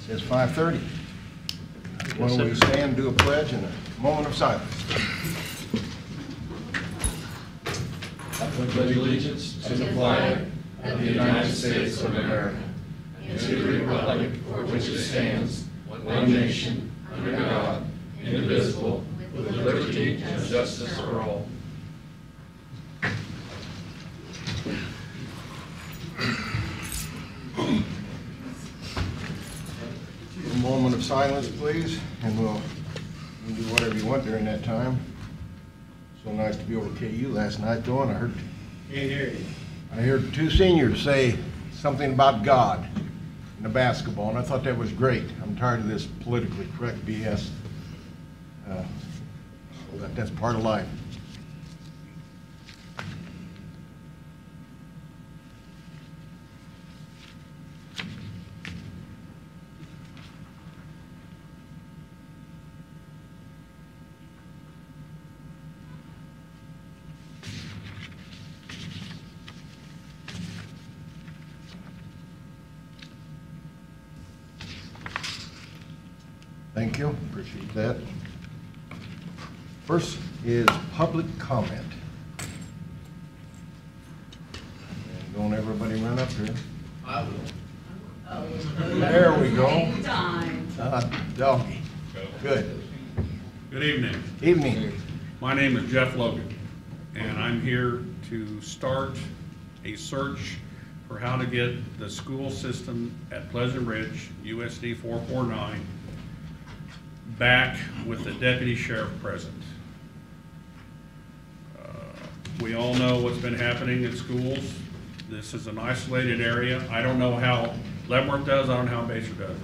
Says 5:30. Why don't we stand and do a pledge and a moment of silence. I pledge allegiance to the flag of the United States of America and to the republic for which it stands, one nation, under God, indivisible, with liberty and justice for all. A moment of silence, please, and we'll do whatever you want during that time. So nice to be over KU last night, though, and I heard two seniors say something about God in the basketball, and I thought that was great. I'm tired of this politically correct BS. That's part of life. Thank you, appreciate that. First is public comment. And don't everybody run up here. I will. There we go. Doggy. Good. Good evening. Evening. My name is Jeff Logan, and I'm here to start a search for how to get the school system at Pleasant Ridge, USD 449, back with the deputy sheriff present. We all know what's been happening in schools. This is an isolated area. I don't know how Leavenworth does, I don't know how Basehor does.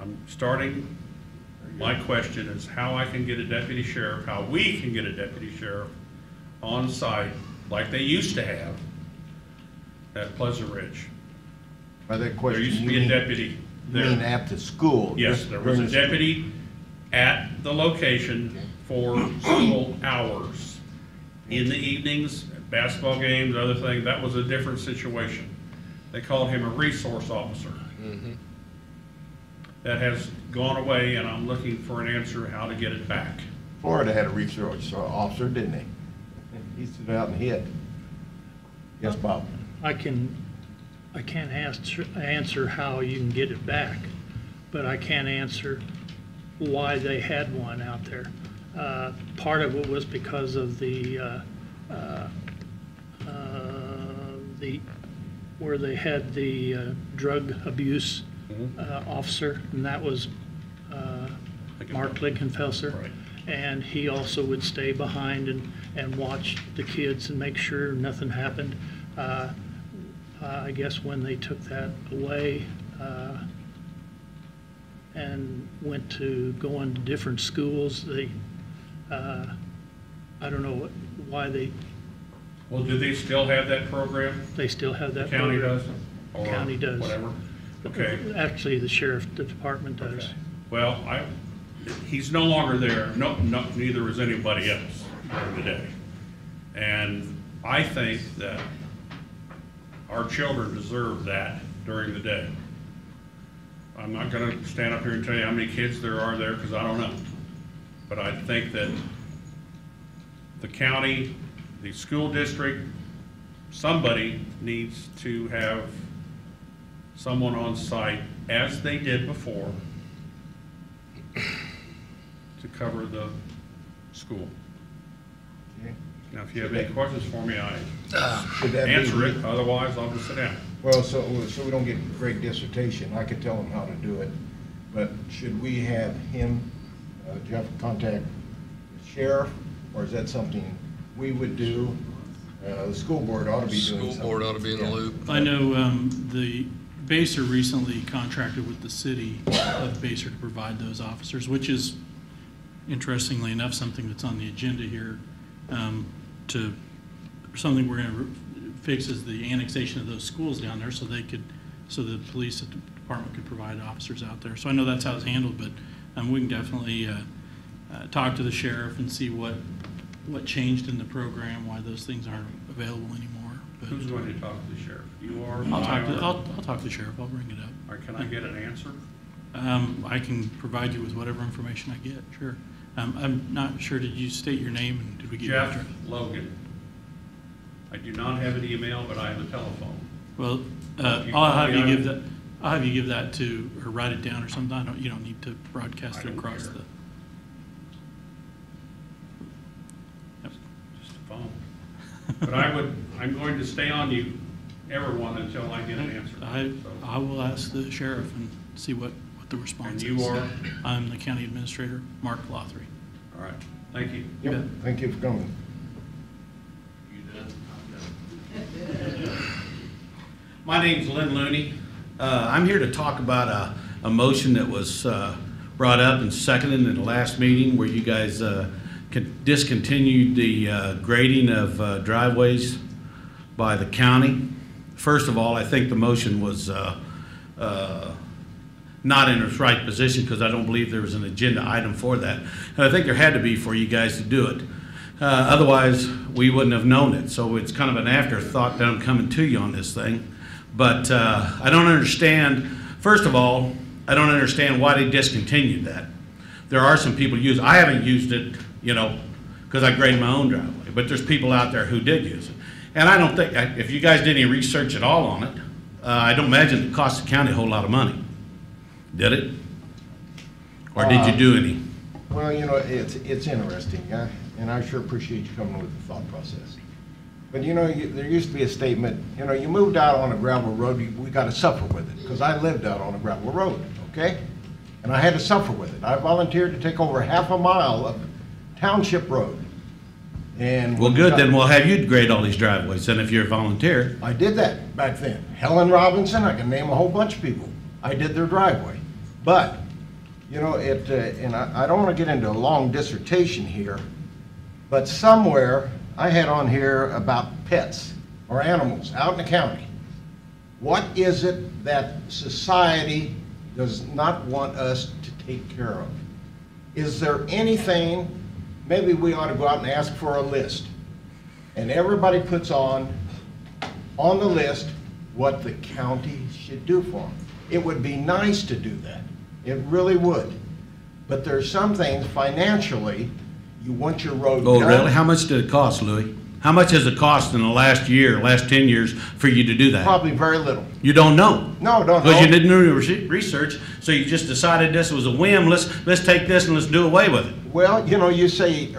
I'm starting, my question is how I can get a deputy sheriff, how we can get a deputy sheriff on site like they used to have at Pleasant Ridge. By that question, There used to be a deputy there. You mean at the school? Yes, there was a deputy at the location for school hours. In the evenings, basketball games, other things, that was a different situation. They called him a resource officer. That has gone away, and I'm looking for an answer how to get it back. Florida had a resource officer, didn't they? He stood out and hit. Yes, Bob? I can't answer how you can get it back, but I can answer why they had one out there. Part of it was because of where they had the drug abuse officer, and that was Mark Linkenfelser. Right. And he also would stay behind and watch the kids and make sure nothing happened. I guess when they took that away and went to going to different schools, they, I don't know why they. Well, do they still have that program? They still have that. The county program. does? Or County does. whatever? Okay. Actually, the department does. Okay. Well, he's no longer there. No, neither is anybody else during the day. And I think that our children deserve that during the day. I'm not going to stand up here and tell you how many kids there are there because I don't know. But I think that the county, the school district, somebody needs to have someone on site, as they did before, to cover the school. Okay. Now, if you have any questions for me, I Should that be- answer it. Otherwise, I'll just sit down. Well, so we don't get great dissertation, I could tell him how to do it, but should we have him, Jeff, contact the sheriff, or is that something we would do? The school board ought to be doing something. School board ought to be in the loop. I know the Basehor recently contracted with the city of Basehor to provide those officers, which is, interestingly enough, something that's on the agenda here. To something we're going to fix is the annexation of those schools down there, so the police department could provide officers out there. So I know that's how it's handled, but we can definitely talk to the sheriff and see what changed in the program, why those things aren't available anymore. But Who's going to talk to the sheriff? You are? I'll talk to the sheriff. I'll bring it up. Or can I get an answer? I can provide you with whatever information I get, sure. I'm not sure, did you state your name and did we get your Jeff address? Logan. I do not have an email, but I have a telephone. Well, you I'll call have me you on- give that, I'll have you give that to, or write it down or something. You don't need to broadcast I it don't across care. the. Yep. Just a phone. But I'm going to stay on you, everyone, until I get an answer. I will ask the sheriff and see what the response And is. you are? I'm the county administrator, Mark Lothry. All right, thank you. You Yep, bet. thank you for coming. My name's Lynn Looney. I'm here to talk about a motion that was brought up and seconded in the last meeting where you guys discontinued the grading of driveways by the county. First of all, I think the motion was not in its right position because I don't believe there was an agenda item for that. And I think there had to be for you guys to do it. Otherwise, we wouldn't have known it. So it's kind of an afterthought that I'm coming to you on this thing. But I don't understand, first of all, I don't understand why they discontinued that. There are some people use, I haven't used it, you know, because I grade my own driveway, but there's people out there who did use it. And I don't think, if you guys did any research at all on it, I don't imagine it cost the county a whole lot of money. Did it? Or did you do any? Well, you know, it's interesting, yeah, and I sure appreciate you coming with the thought process. But you know, there used to be a statement, you know, you moved out on a gravel road, we got to suffer with it, because I lived out on a gravel road, okay? And I had to suffer with it. I volunteered to take over half a mile of township road. And Well, good, then we'll have you grade all these driveways, then if you're a volunteer. I did that back then. Helen Robinson, I can name a whole bunch of people. I did their driveway. But, you know, and I don't want to get into a long dissertation here, but somewhere I had on here about pets or animals out in the county. What is it that society does not want us to take care of? Is there anything, maybe we ought to go out and ask for a list, and everybody puts on the list what the county should do for them. It would be nice to do that. It really would. But there's some things financially, you want your road done. Oh, really? How much did it cost, Louis? How much has it cost in the last year, last 10 years for you to do that? Probably very little. You don't know? No, don't know. Because you didn't do any research, so you just decided this was a whim, let's take this and let's do away with it. Well, you know, you say,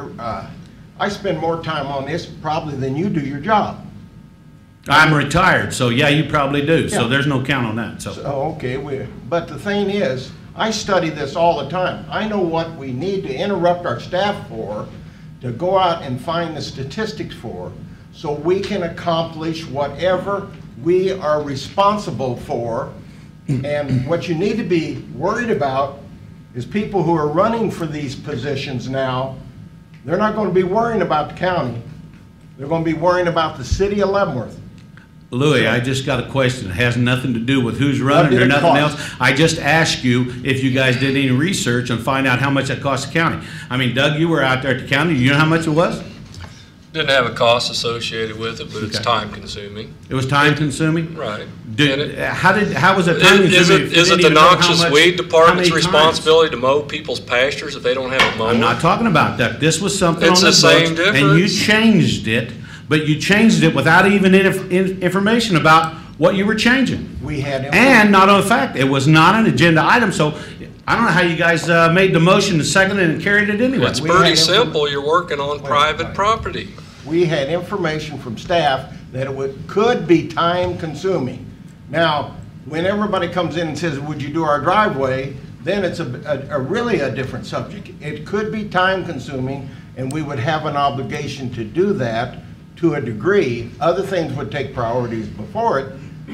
I spend more time on this probably than you do your job. I'm retired, so yeah, you probably do, so Yeah. there's no count on that, so. Okay, but the thing is, I study this all the time. I know what we need to interrupt our staff for, to go out and find the statistics for, so we can accomplish whatever we are responsible for. And what you need to be worried about is people who are running for these positions now, they're not going to be worrying about the county. They're going to be worrying about the city of Leavenworth. Louis, I just got a question. It has nothing to do with who's running did or it nothing cost? else. I just asked you if you guys did any research and find out how much it cost the county. I mean, Doug, you were out there at the county. You know how much it was? Didn't have a cost associated with it, but it's Okay. time consuming. It was time consuming? Right. Did, And it- how was it time Is consuming? it, if you is it didn't the even know how noxious much- weed how department's many times? responsibility to mow people's pastures if they don't have a mower? I'm not talking about that. This was something on It's the the same books, and you difference. changed it, but you changed it without even information about what you were changing. We had And not on the fact, it was not an agenda item, so I don't know how you guys made the motion and seconded and carried it anyway. It's We pretty had simple. You're working on private wait. property. We had information from staff that it could be time consuming. Now, when everybody comes in and says, would you do our driveway, then it's a really a different subject. It could be time consuming, and we would have an obligation to do that to a degree. Other things would take priorities before it,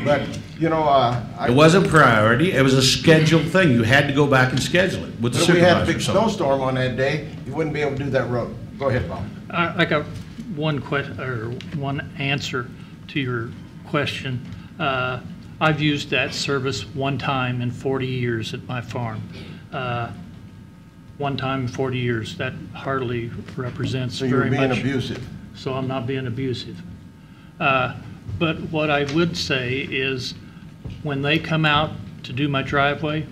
but, you know, It wasn't priority, it was a scheduled thing. You had to go back and schedule it with the if we had a supervisor. big so- snowstorm on that day, you wouldn't be able to do that road. Go ahead, Bob. I got one answer to your question. I've used that service one time in 40 years at my farm. One time in 40 years, that hardly represents So you're very being much. abusive. So I'm not being abusive. But what I would say is, when they come out to do my driveway,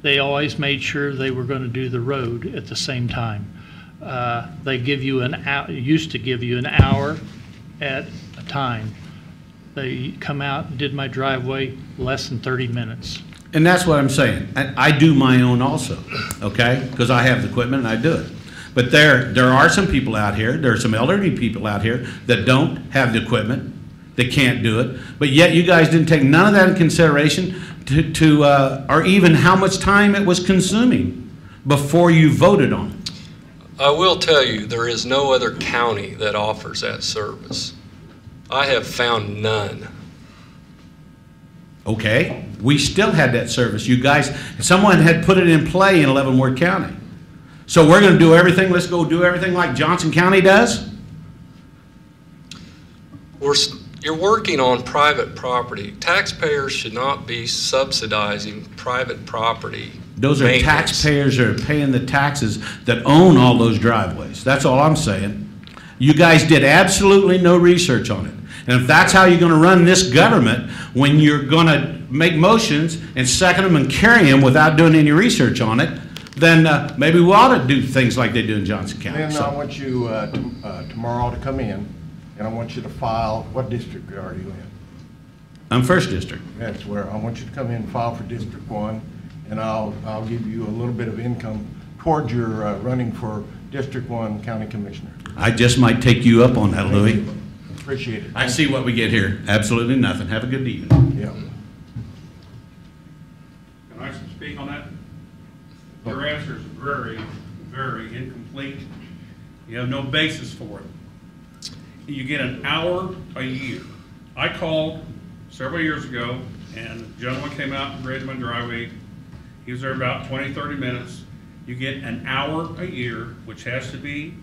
they always made sure they were going to do the road at the same time. They give you used to give you an hour at a time. They come out and did my driveway less than 30 minutes. And that's what I'm saying. And I do my own also, okay? Because I have the equipment and I do it. But there are some people out here, there are some elderly people out here that don't have the equipment, that can't do it, but yet you guys didn't take none of that in consideration or even how much time it was consuming before you voted on it. I will tell you, there is no other county that offers that service. I have found none. Okay, we still had that service. You guys, someone had put it in play in Leavenworth County. So we're going to do everything, let's go do everything like Johnson County does? You're working on private property. Taxpayers should not be subsidizing private property. Those are maintenance. taxpayers that are paying the taxes that own all those driveways. That's all I'm saying. You guys did absolutely no research on it. And if that's how you're going to run this government, when you're going to make motions and second them and carry them without doing any research on it, then maybe we ought to do things like they do in Johnson County. Then So, I want you tomorrow to come in, and I want you to file, what district are you in? I'm first district. That's where, I want you to come in and file for District 1, and I'll give you a little bit of income towards your running for District 1 County Commissioner. I just might take you up on that, Louis. Appreciate it. I see what we get here. Absolutely nothing. Have a good evening. Yeah. Can I speak on that? Your answer is very, very incomplete. You have no basis for it. You get an hour a year. I called several years ago, and a gentleman came out and graded my driveway. He was there about 20, 30 minutes. You get an hour a year, which has to be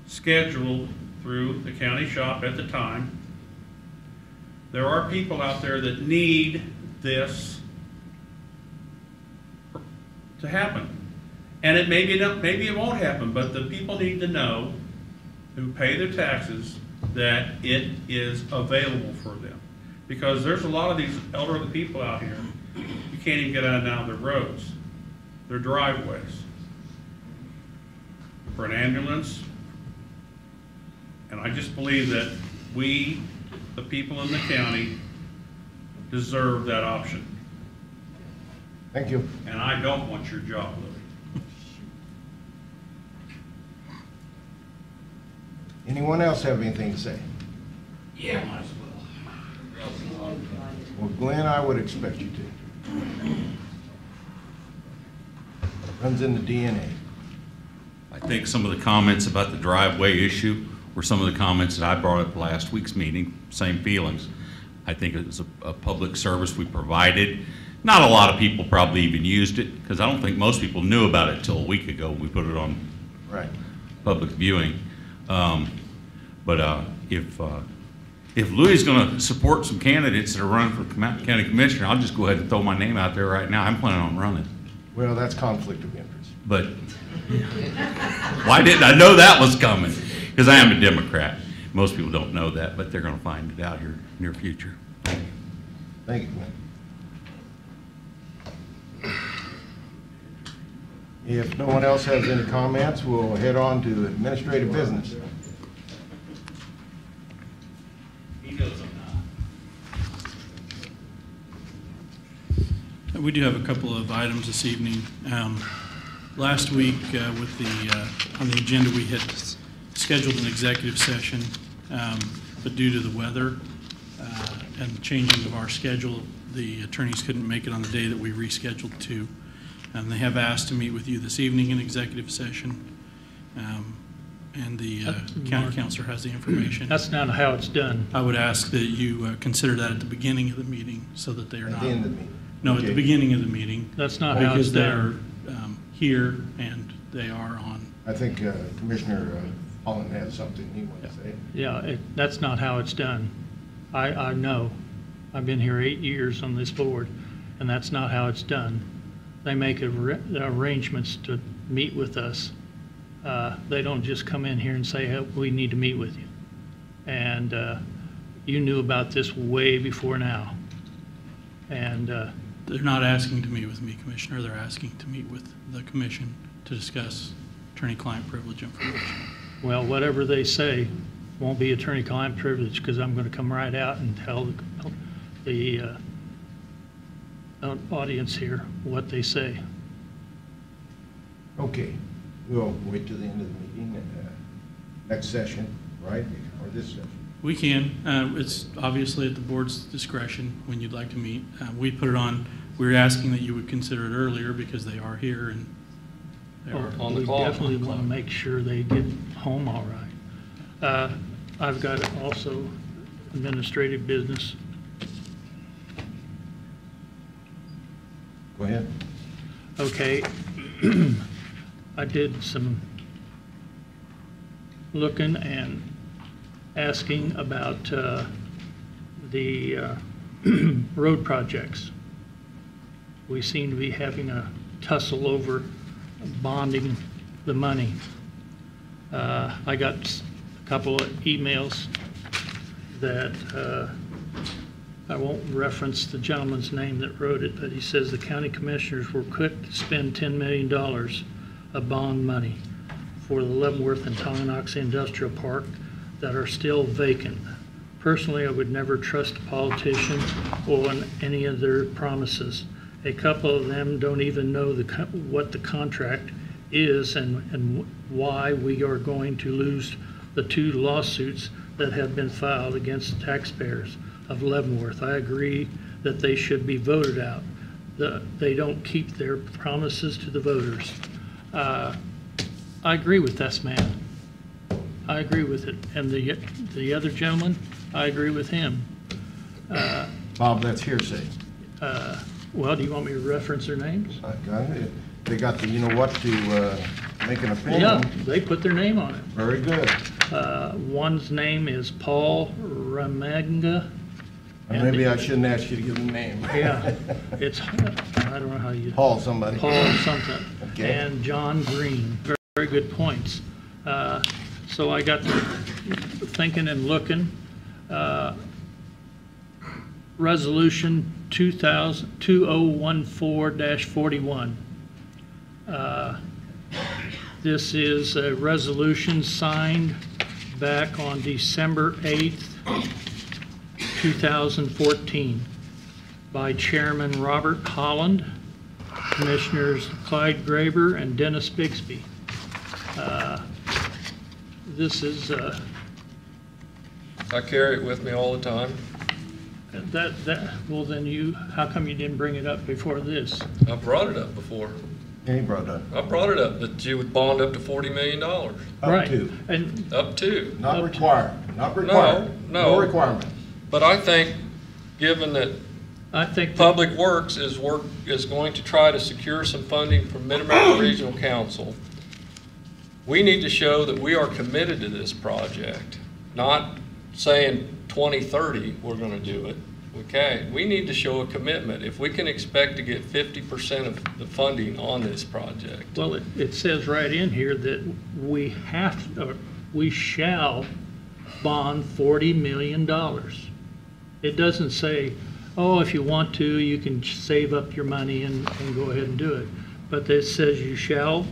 scheduled through the county shop at the time. There are people out there that need this to happen. And it maybe it won't happen, but the people need to know, who pay their taxes, that it is available for them. Because there's a lot of these elderly people out here, you can't even get out and out of their roads, their driveways. For an ambulance, and I just believe that we, the people in the county, deserve that option. Thank you. And I don't want your job, Louis. Anyone else have anything to say? Yeah, might as well. Well, Glenn, I would expect you to. Runs in the DNA. I think some of the comments about the driveway issue were some of the comments that I brought up last week's meeting, same feelings. I think it was a public service we provided. Not a lot of people probably even used it, because I don't think most people knew about it till a week ago when we put it on public viewing. If Louis is going to support some candidates that are running for county commissioner, I'll just go ahead and throw my name out there right now. I'm planning on running. Well, that's conflict of interest. But why didn't I know that was coming? Because I am a Democrat. Most people don't know that, but they're going to find it out here in the near future. Thank you, Glenn. If no one else has any comments, we'll head on to administrative business. He knows I'm not. We do have a couple of items this evening. Last week, with on the agenda, we had scheduled an executive session, but due to the weather and the changing of our schedule, the attorneys couldn't make it on the day that we rescheduled to. They have asked to meet with you this evening in executive session, and the county counselor has the information. That's not how it's done. I would ask that you consider that at the beginning of the meeting, so that they are not. At the end of the meeting. No, Okay. at the beginning of the meeting. That's not how it's Because they're done. here and they are on. I think Commissioner Holland has something he wants to say. Yeah, that's not how it's done. I know. I've been here 8 years on this board, and that's not how it's done. They make arrangements to meet with us. They don't just come in here and say, hey, we need to meet with you. And you knew about this way before now. And They're not asking to meet with me, Commissioner. They're asking to meet with the commission to discuss attorney-client privilege information. Well, whatever they say won't be attorney-client privilege, because I'm going to come right out and tell the audience here what they say. Okay, we'll wait till the end of the meeting, next session, right, or this session? We can. It's obviously at the board's discretion when you'd like to meet. We put it on, we were asking that you would consider it earlier because they are here and they are On the We clock. definitely want to make sure they get home all right. I've got also administrative business. Go ahead. Okay, I did some looking and asking about the road projects. We seem to be having a tussle over bonding the money. I got a couple of emails that I won't reference the gentleman's name that wrote it, but he says the county commissioners were quick to spend $10 million of bond money for the Leavenworth and Tonganoxie Industrial Park that are still vacant. Personally, I would never trust a politician on any of their promises. A couple of them don't even know what the contract is and why we are going to lose the 2 lawsuits that have been filed against the taxpayers of Leavenworth. I agree that they should be voted out. They don't keep their promises to the voters. I agree with this man. I agree with it. And the other gentleman, I agree with him. Bob, that's hearsay. Well, do you want me to reference their names? They got the, you know what, to make an opinion. Yeah, they put their name on it. Very good. One's name is Paul Ramanga. And maybe I shouldn't ask you to give them a name. Yeah, it's, I don't know how you. Paul somebody. Paul something. Okay. And John Green. Very, very good points. So I got to thinking and looking. Resolution 2014-41. This is a resolution signed back on December 8th, 2014 by Chairman Robert Holland, Commissioners Clyde Graber and Dennis Bixby. This is I carry it with me all the time. well then how come you didn't bring it up before this? I brought it up before. Any brother. I brought it up that you would bond up to $40 million. Up Right. to. And Up to. Not required. Not required. No. No requirement. But I think, given that I think that- Public Works is going to try to secure some funding from Mid-America Regional Council, we need to show that we are committed to this project, not saying 2030 we're going to do it. Okay, we need to show a commitment. If we can expect to get 50% of the funding on this project. Well, it says right in here that we shall bond $40 million. It doesn't say, oh, if you want to, you can save up your money and go ahead and do it. But it says you shall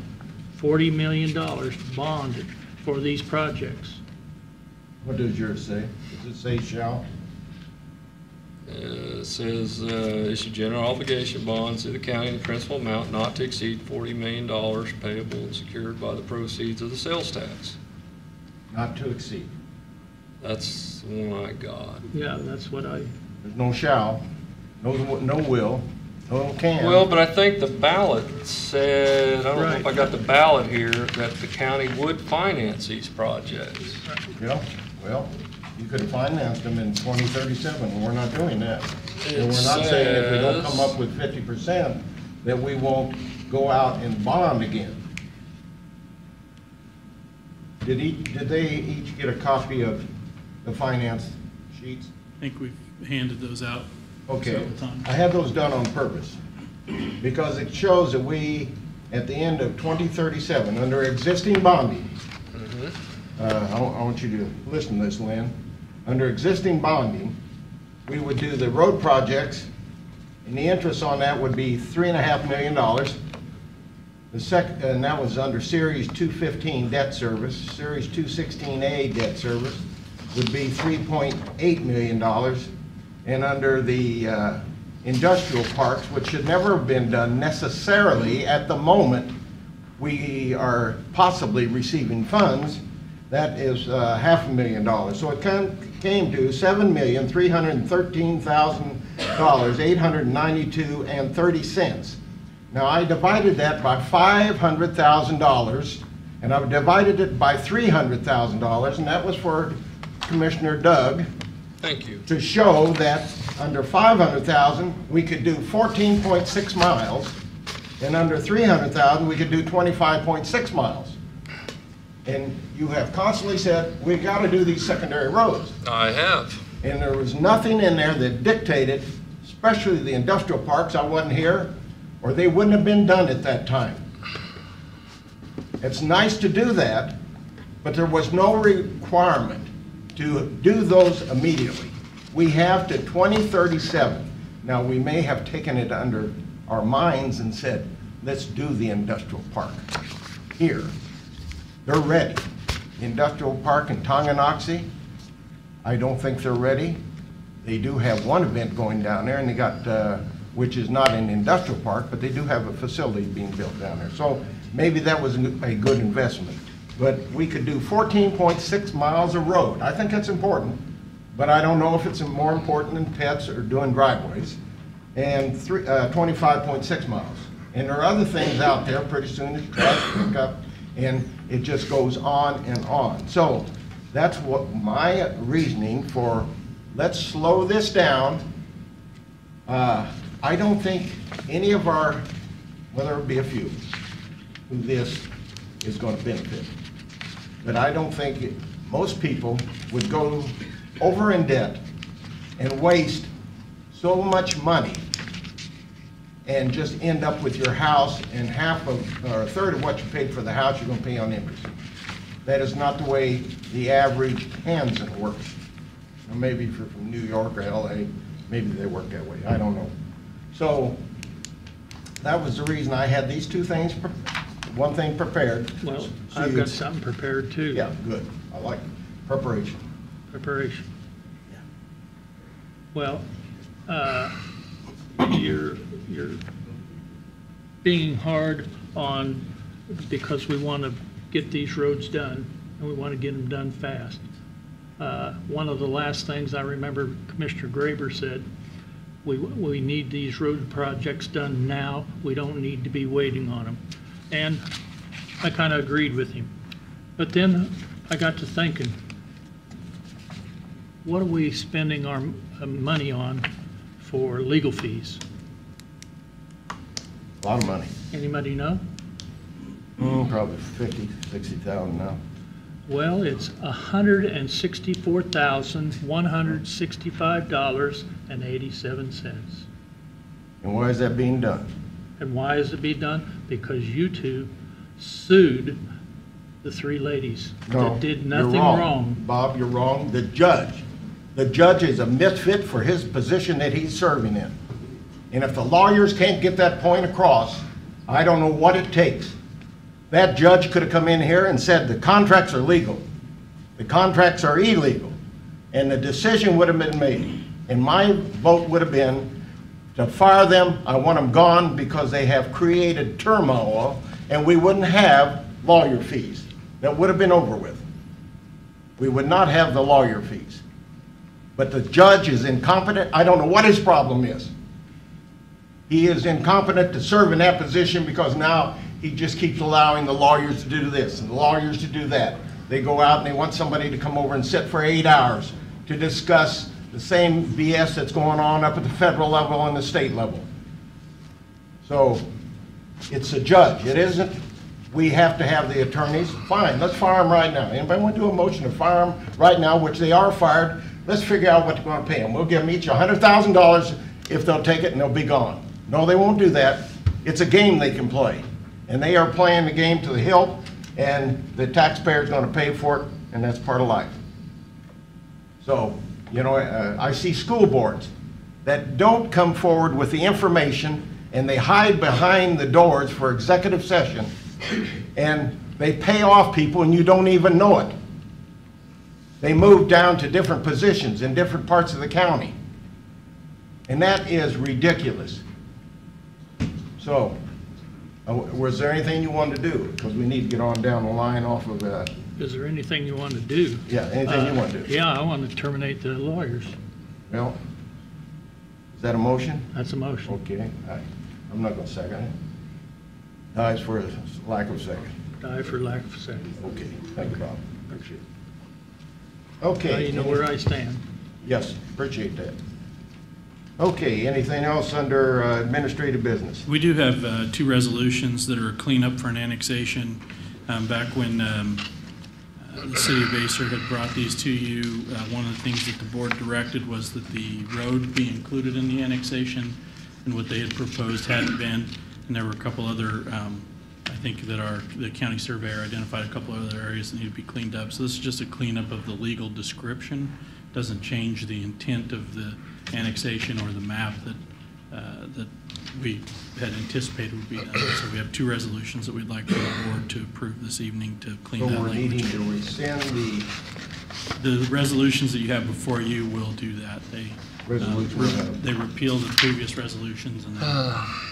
$40 million bonded for these projects. What does yours say? Does it say shall? It says, issue general obligation bonds to the county in the principal amount not to exceed $40 million payable and secured by the proceeds of the sales tax. Not to exceed. That's the one I got. Yeah, that's what There's no shall, no will, no can. Well, but I think the ballot said, I don't know if I Right. got the ballot here, that the county would finance these projects. Yeah, well, you could have financed them in 2037, and we're not doing that. And we're not saying if we don't come up with 50%, that we won't go out and bond again. Did they each get a copy of the finance sheets? I think we've handed those out Okay, several times. I have those done on purpose, because it shows that we, at the end of 2037, under existing bonding, I want you to listen to this, Lynn. Under existing bonding, we would do the road projects And the interest on that would be $3.5 million. And that was under Series 215 debt service. Series 216A debt service would be $3.8 million. And under the industrial parks, which should never have been done necessarily at the moment we are possibly receiving funds, that is $500,000. So it came to $7,313,892.30. Now I divided that by $500,000, and I've divided it by $300,000, and that was for Commissioner Doug. Thank you. To show that under 500,000 we could do 14.6 miles, and under 300,000 we could do 25.6 miles. And you have constantly said, we've got to do these secondary roads. I have. And there was nothing in there that dictated, especially the industrial parks, I wasn't here, or they wouldn't have been done at that time. It's nice to do that, but there was no requirement to do those immediately. We have to 2037. Now, we may have taken it under our minds and said, let's do the industrial park here. They're ready. The industrial park in Tonganoxie, I don't think they're ready. They do have one event going down there, and they got, which is not an industrial park, but they do have a facility being built down there. So maybe that was a good investment. But we could do 14.6 miles of road. I think that's important, but I don't know if it's more important than pets or doing driveways. And 25.6 miles. And there are other things out there pretty soon that you try to pick up, and it just goes on and on. So that's what my reasoning for, let's slow this down. I don't think any of our, well, there will be a few, who this is going to benefit. But I don't think most people would go over in debt and waste so much money and just end up with your house and half of, or a third of what you paid for the house you're going to pay on interest. That is not the way the average Kansan works. Or maybe if you're from New York or LA, maybe they work that way. I don't know. So that was the reason I had these two things, one thing prepared. Well, So I've got something prepared too. Yeah, good. I like preparation. Preparation. Well, you're being hard on, because we want to get these roads done, and we want to get them done fast. One of the last things I remember Commissioner Graber said, we need these road projects done now. We don't need to be waiting on them. And I kind of agreed with him. But then I got to thinking, what are we spending our money on for legal fees? A lot of money. Anybody know? Probably 50, 60,000 now. Well, it's $164,165.87. And why is that being done? And why is it being done? Because you two sued the three ladies No, that did you're nothing wrong. Bob, you're wrong. The judge is a misfit for his position that he's serving in. And if the lawyers can't get that point across, I don't know what it takes. That judge could have come in here and said the contracts are legal. The contracts are illegal. And the decision would have been made. And my vote would have been to fire them. I want them gone because they have created turmoil, and we wouldn't have lawyer fees. That would have been over with. We would not have the lawyer fees. But the judge is incompetent. I don't know what his problem is. He is incompetent to serve in that position because now he just keeps allowing the lawyers to do this and the lawyers to do that. They go out and they want somebody to come over and sit for 8 hours to discuss the same BS that's going on up at the federal level and the state level. So it's a judge. It isn't, we have to have the attorneys. Fine, let's fire them right now. Anybody want to do a motion to fire them right now, which they are fired? Let's figure out what they're going to pay them. We'll give them each $100,000 if they'll take it, and they'll be gone. No, they won't do that. It's a game they can play. And they are playing the game to the hilt, and the taxpayer's going to pay for it, and that's part of life. So, you know, I see school boards that don't come forward with the information, and they hide behind the doors for executive session, and they pay off people and you don't even know it. They move down to different positions in different parts of the county. And that is ridiculous. So, was there anything you wanted to do? Because we need to get on down the line off of that. Is there anything you want to do? Yeah, anything you want to do? Yeah, I want to terminate the lawyers. Well, is that a motion? That's a motion. Okay, I'm not going to second it. Dies for lack of second. Die for lack of second. Okay, thank you, Bob. Appreciate it. Now Okay. you know where I stand. Yes, appreciate that. Okay, anything else under administrative business? We do have 2 resolutions that are cleanup for an annexation. Back when the city of Basehor had brought these to you, one of the things that the board directed was that the road be included in the annexation, and what they had proposed hadn't been. And there were a couple other, I think that the county surveyor identified a couple other areas that need to be cleaned up. So this is just a cleanup of the legal description. Doesn't change the intent of the annexation or the map that we had anticipated would be done. So we have 2 resolutions that we'd like for the board to approve this evening to clean So that we're needing language. to rescind the The resolutions that you have before you will do that. They repeal the previous resolutions and then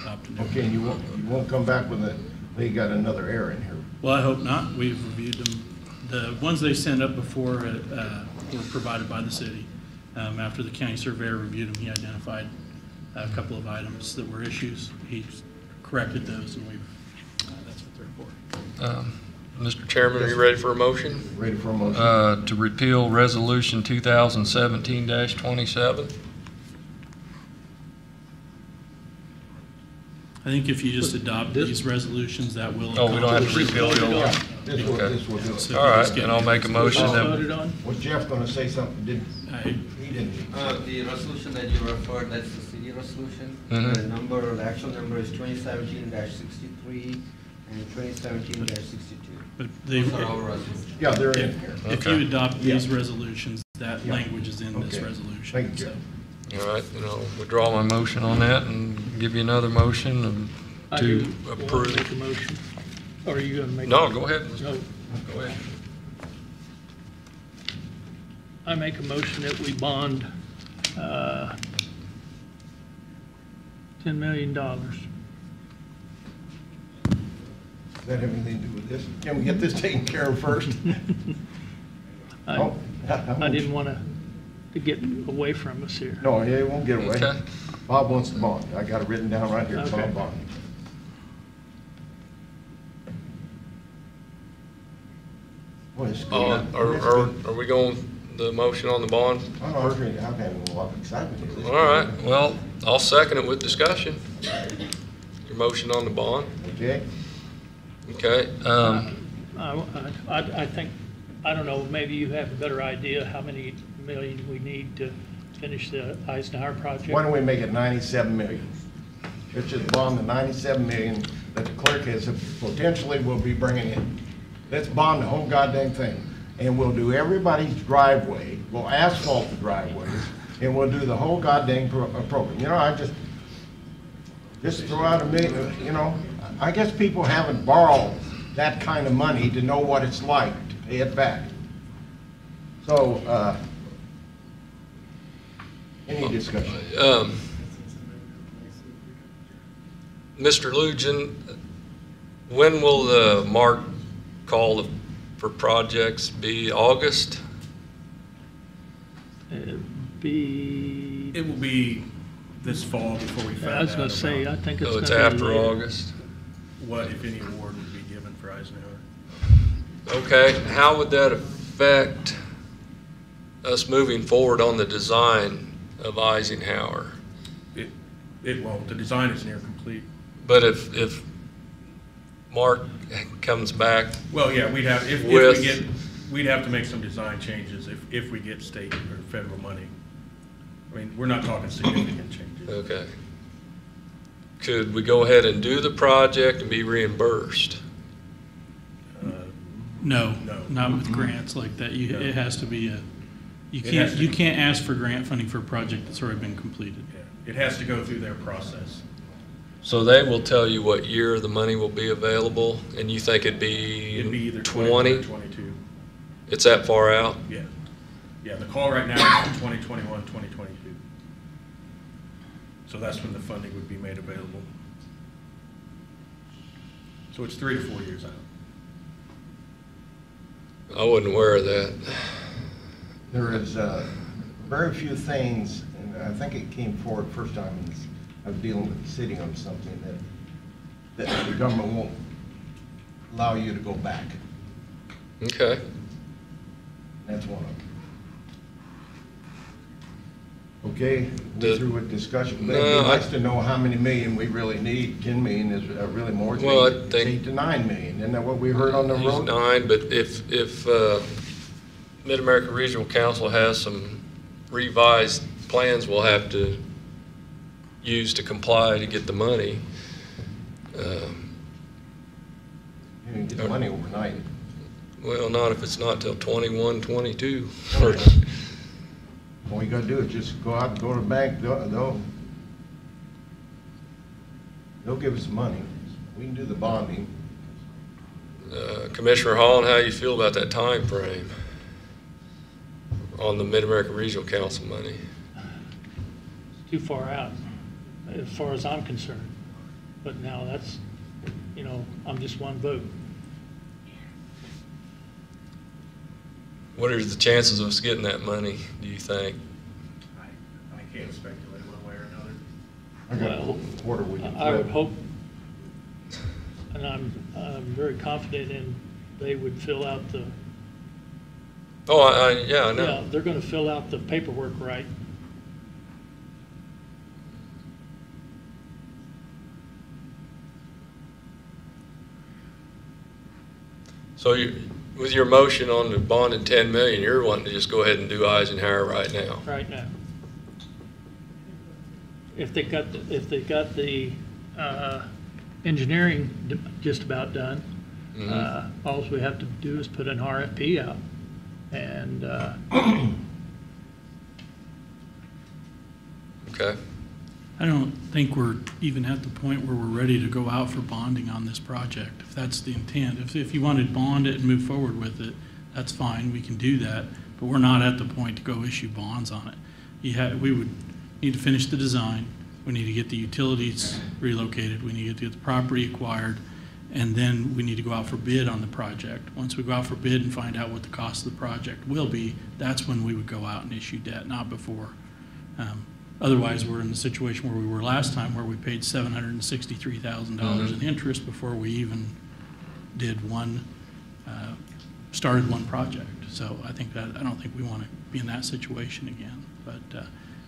adopt a new. okay, and you won't come back with a, they got another error in here. Well, I hope not. We've reviewed them. The ones they sent up before were provided by the city. After the county surveyor reviewed them, he identified a couple of items that were issues. He corrected those, and that's what they're for. Mr. Chairman, are you ready for a motion? Ready for a motion? To repeal Resolution 2017-27? I think if you just adopt these resolutions, that will. Oh, we don't have to repeal the old one? This will do it. So All right, just get- then I'll make a motion that, Voted on? Was Jeff going to say something? I- He didn't. The resolution that you referred, that's the city resolution. Mhm. The number, the actual number is 2017-63 and 2017-62. But they, Those are our resolutions. Yeah, they're in here. if Okay. you adopt these Yeah. resolutions, that Yeah. language is in this Okay. resolution. Thank you, So- Jeff. all right, then I'll withdraw my motion on that and give you another motion I to do want to approve. make a motion. Or are you going to make? No, go ahead. No. Go ahead. I make a motion that we bond $10 million. Does that have anything to do with this? Can we get this taken care of first? Oh, I didn't want to get away from us here. No, he won't get away. Okay. Bob wants the bond. I got it written down right here, Okay. Bob bond. Boy, it's good. Are we going, the motion on the bond? I'm having a lot of excitement here. All right, well, I'll second it with discussion. Your motion on the bond, Okay, okay? I think, I don't know, maybe you have a better idea how many million we need to finish the Eisenhower project? why don't we make it 97 million? Let's just bond the 97 million that the clerk has potentially will be bringing in. Let's bond the whole goddamn thing. And we'll do everybody's driveway, we'll asphalt the driveways, and we'll do the whole goddamn program. You know, I just throw out a million, you know, I guess people haven't borrowed that kind of money to know what it's like to pay it back. So, any discussion? Mr. Lujan, when will the mark call for projects be? August? Be, It will be this fall before we find out. I was going to say, I about think it's So going it's to be after later. August? what, if any, award would be given for Eisenhower. Okay, how would that affect us moving forward on the design of Eisenhower? It won't. The design is near complete. But if Mark comes back, Well, yeah, we'd have, if we With- get, we'd have to make some design changes if we get state or federal money. I mean, we're not talking significant changes. okay, could we go ahead and do the project and be reimbursed? No, No. not with grants like that. It has to be You can't ask for grant funding for a project that's already been completed. It has to go through their process. So they will tell you what year the money will be available, and you think it'd be It'd be either 21 or 20? 22. It's that far out? Yeah. Yeah, the call right now is 2021, 2022. So that's when the funding would be made available. So it's 3 to 4 years out. I wasn't aware of that. There is very few things, and I think it came forward first time I was dealing with the city on something that the government won't allow you to go back. Okay. That's one of them. Okay, we're through with discussion. But it'd be nice to know how many million we really need. 10 million is really more. Well, I It's think 8 to 9 million. Isn't that what we heard on the He's road? 9, but if Mid-America Regional Council has some revised plans we'll have to use to comply to get the money. You can get the money overnight. Well, not if it's not till 21, 22. All you gotta do is just go out and go to the bank. They'll give us money. We can do the bonding. Commissioner Holland, how you feel about that time frame on the Mid-America Regional Council money? It's too far out, as far as I'm concerned. But now that's, you know, I'm just one vote. What are the chances of us getting that money, do you think? I can't speculate one way or another. I got a Well, quarter we can I would flip. hope, and I'm very confident in, they would fill out the, Oh, yeah, I know. yeah, they're gonna fill out the paperwork right. So with your motion on the bond at 10 million, you're wanting to just go ahead and do Eisenhower right now? Right now. If they got the engineering just about done, all we have to do is put an RFP out. And Okay. I don't think we're even at the point where we're ready to go out for bonding on this project, if that's the intent. If you wanted to bond it and move forward with it, that's fine, we can do that, but we're not at the point to go issue bonds on it. We would need to finish the design, we need to get the utilities relocated, we need to get the property acquired, and then we need to go out for bid on the project. Once we go out for bid and find out what the cost of the project will be, that's when we would go out and issue debt, not before. Otherwise, we're in the situation where we were last time, where we paid $763,000 in interest before we even did started one project. So I don't think we want to be in that situation again. But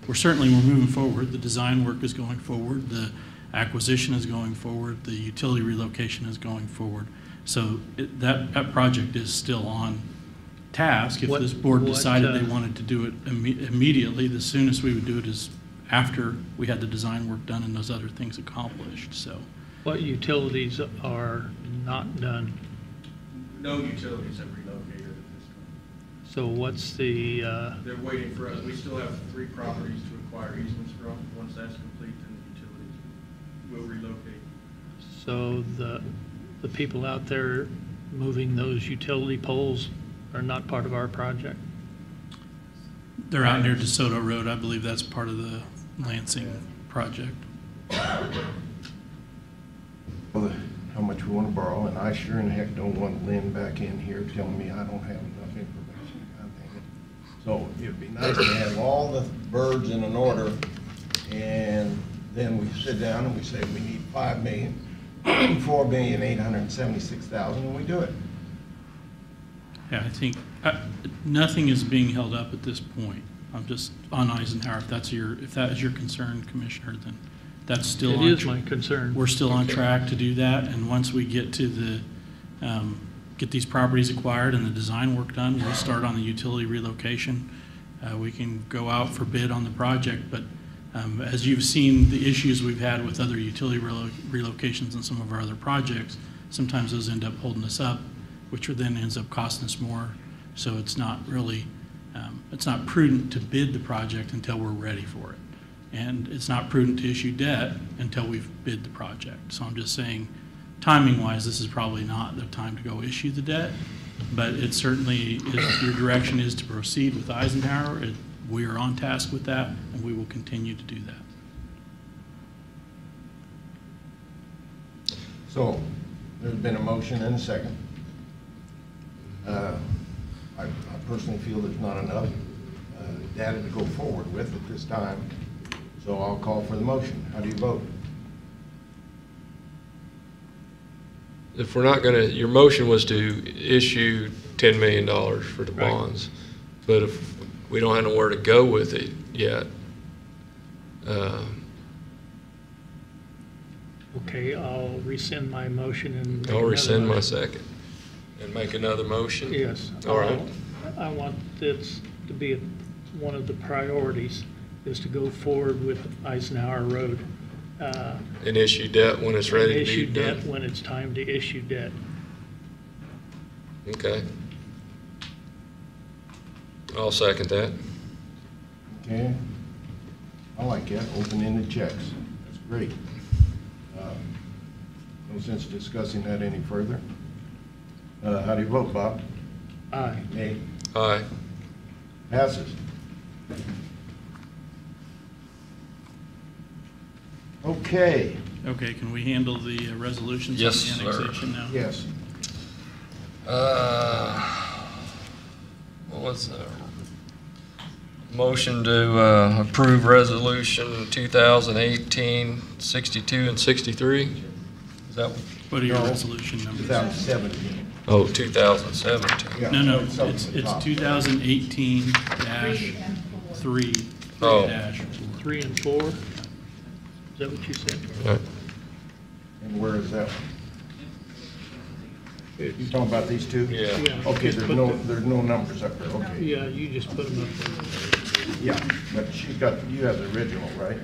we're moving forward. The design work is going forward. The acquisition is going forward. The utility relocation is going forward. So that project is still on task. If this board decided they wanted to do it immediately, the soonest we would do it is after we had the design work done and those other things accomplished. So what utilities are not done? No utilities have relocated at this time. So what's the, They're waiting for us. We still have 3 properties to acquire easements from. Once that's complete, then the utilities will relocate. so the people out there moving those utility poles are not part of our project? they're out near DeSoto Road. I believe that's part of the Lansing project. Well, how much we want to borrow, and I sure in heck don't want Lynn back in here telling me I don't have enough information. God dang it. So it'd be nice to have all the birds in an order, and then we sit down and we say we need 5 million, 4,876,000, and we do it. Yeah, I think nothing is being held up at this point. I'm just on Eisenhower. If that is your concern, Commissioner, then that's still on. It is my concern. We're still on track to do that, and once we get to get these properties acquired and the design work done, we'll start on the utility relocation. We can go out for bid on the project, but as you've seen the issues we've had with other utility relocations and some of our other projects, sometimes those end up holding us up, which then ends up costing us more. So it's not really It's not prudent to bid the project until we're ready for it. And it's not prudent to issue debt until we've bid the project. So I'm just saying, timing-wise, this is probably not the time to go issue the debt, but it certainly, if your direction is to proceed with Eisenhower, we are on task with that, and we will continue to do that. So, there's been a motion and a second. I personally feel there's not enough data to go forward with at this time, so I'll call for the motion. How do you vote? If we're not gonna, your motion was to issue $10 million for the Right. bonds, but if we don't have nowhere to go with it yet, Okay, I'll rescind my motion and. make I'll another rescind my motion. second and make another motion. Yes. All right. I want this to be one of the priorities, is to go forward with Eisenhower Road. And issue debt when it's ready to be Issue done. debt when it's time to issue debt. Okay. I'll second that. Okay. I like that, open-ended checks. That's great. No sense discussing that any further. How do you vote, Bob? Aye. Nay. Aye. Passes. Okay, Okay, can we handle the resolutions on Yes, the sir. annexation now? yes. What was the motion to approve resolution 2018-62 and 63? Is that, What are your No. resolution numbers? 2017. oh, 2017. Yeah, No, it's up it's at the top. 2018-3 Oh. dash 3 and 4? Is that what you said? Right. And where is that one? You talking about these two? Yeah. Okay, just there's put there's no numbers up there, okay. Yeah, you just put them up there. Yeah, but you have the original, right?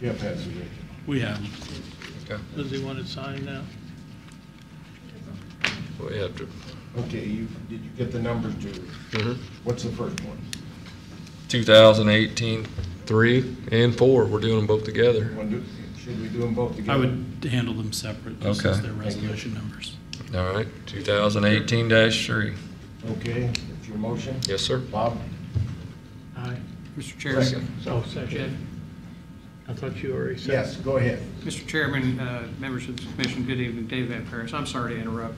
Jeff has the original. we have. Okay. Does he want it signed now? We have to, Okay, did you get the numbers to, mhm. what's the first one? 2018, 3 and 4, we're doing them both together. Should we do them both together? I would handle them separate, just Okay. as their Thank you. resolution numbers. All right, 2018-3. Okay, that's your motion? Yes, sir. Bob? Aye. Mr. Chairman. Second. Oh, second. I thought you already said. Yes, go ahead. Mr. Chairman, members of the commission, good evening. Dave Van Paris. I'm sorry to interrupt.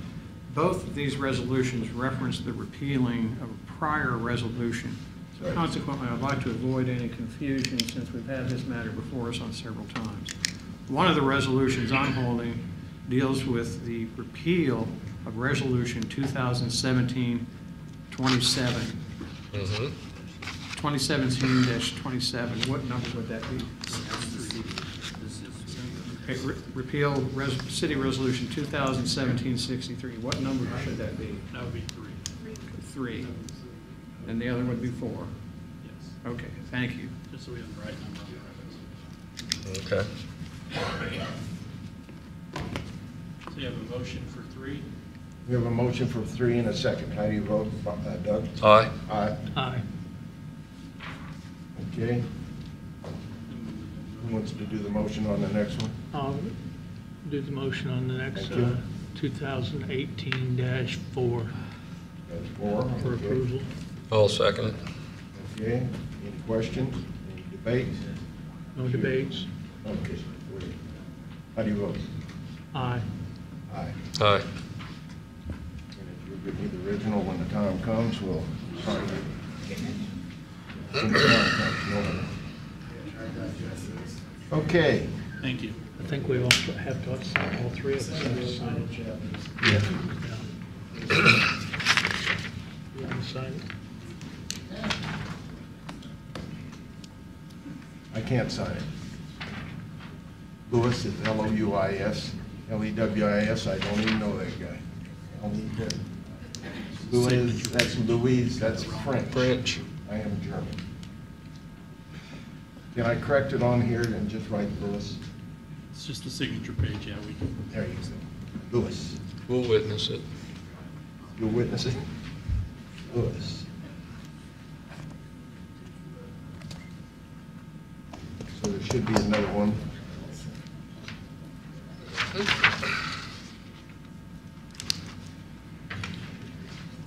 Both of these resolutions reference the repealing of a prior resolution. So Right. consequently, I'd like to avoid any confusion since we've had this matter before us on several times. One of the resolutions I'm holding deals with the repeal of Resolution 2017-27. Mhm. 2017-27, what number would that be? Okay, repeal City Resolution 2017-63, what number should that be? That would be 3. 3. And the other would be 4. Yes, Okay, thank you. just so we have the right number on the records. Okay. So you have a motion for 3? We have a motion for 3 and a second. How do you vote, Doug? Aye. Aye. Aye. Okay. Who wants to do the motion on the next one? I'll do the motion on the next, Thank you. 2018-4 That's 4. for Okay. approval. I'll second it. Okay, any questions, any debate? No debates. Okay, great. How do you vote? Aye. Aye. Aye. And if you'll give me the original when the time comes, we'll sign it. When the time comes, no matter. Okay. Thank you. I think we all have to sign, all 3 of us have to sign it. Yeah. You want to sign it? I can't sign it. Louis is Louis, Lewis. I don't even know that guy. I'll need that. Louis, that's Louise, that's French. French. I am German. Can I correct it on here and just write Louis? It's just the signature page, yeah, we can. There you go. Louis. We'll witness it. You'll witness it? Lewis. So there should be another one.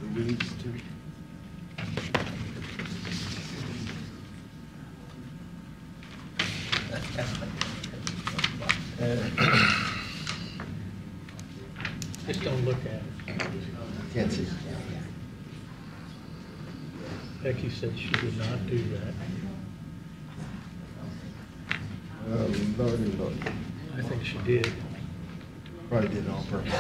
The weeds too. Just don't look at it. Can't see. Becky said she would not do that. Lordy, Lordy. I think she did. Probably did it on purpose.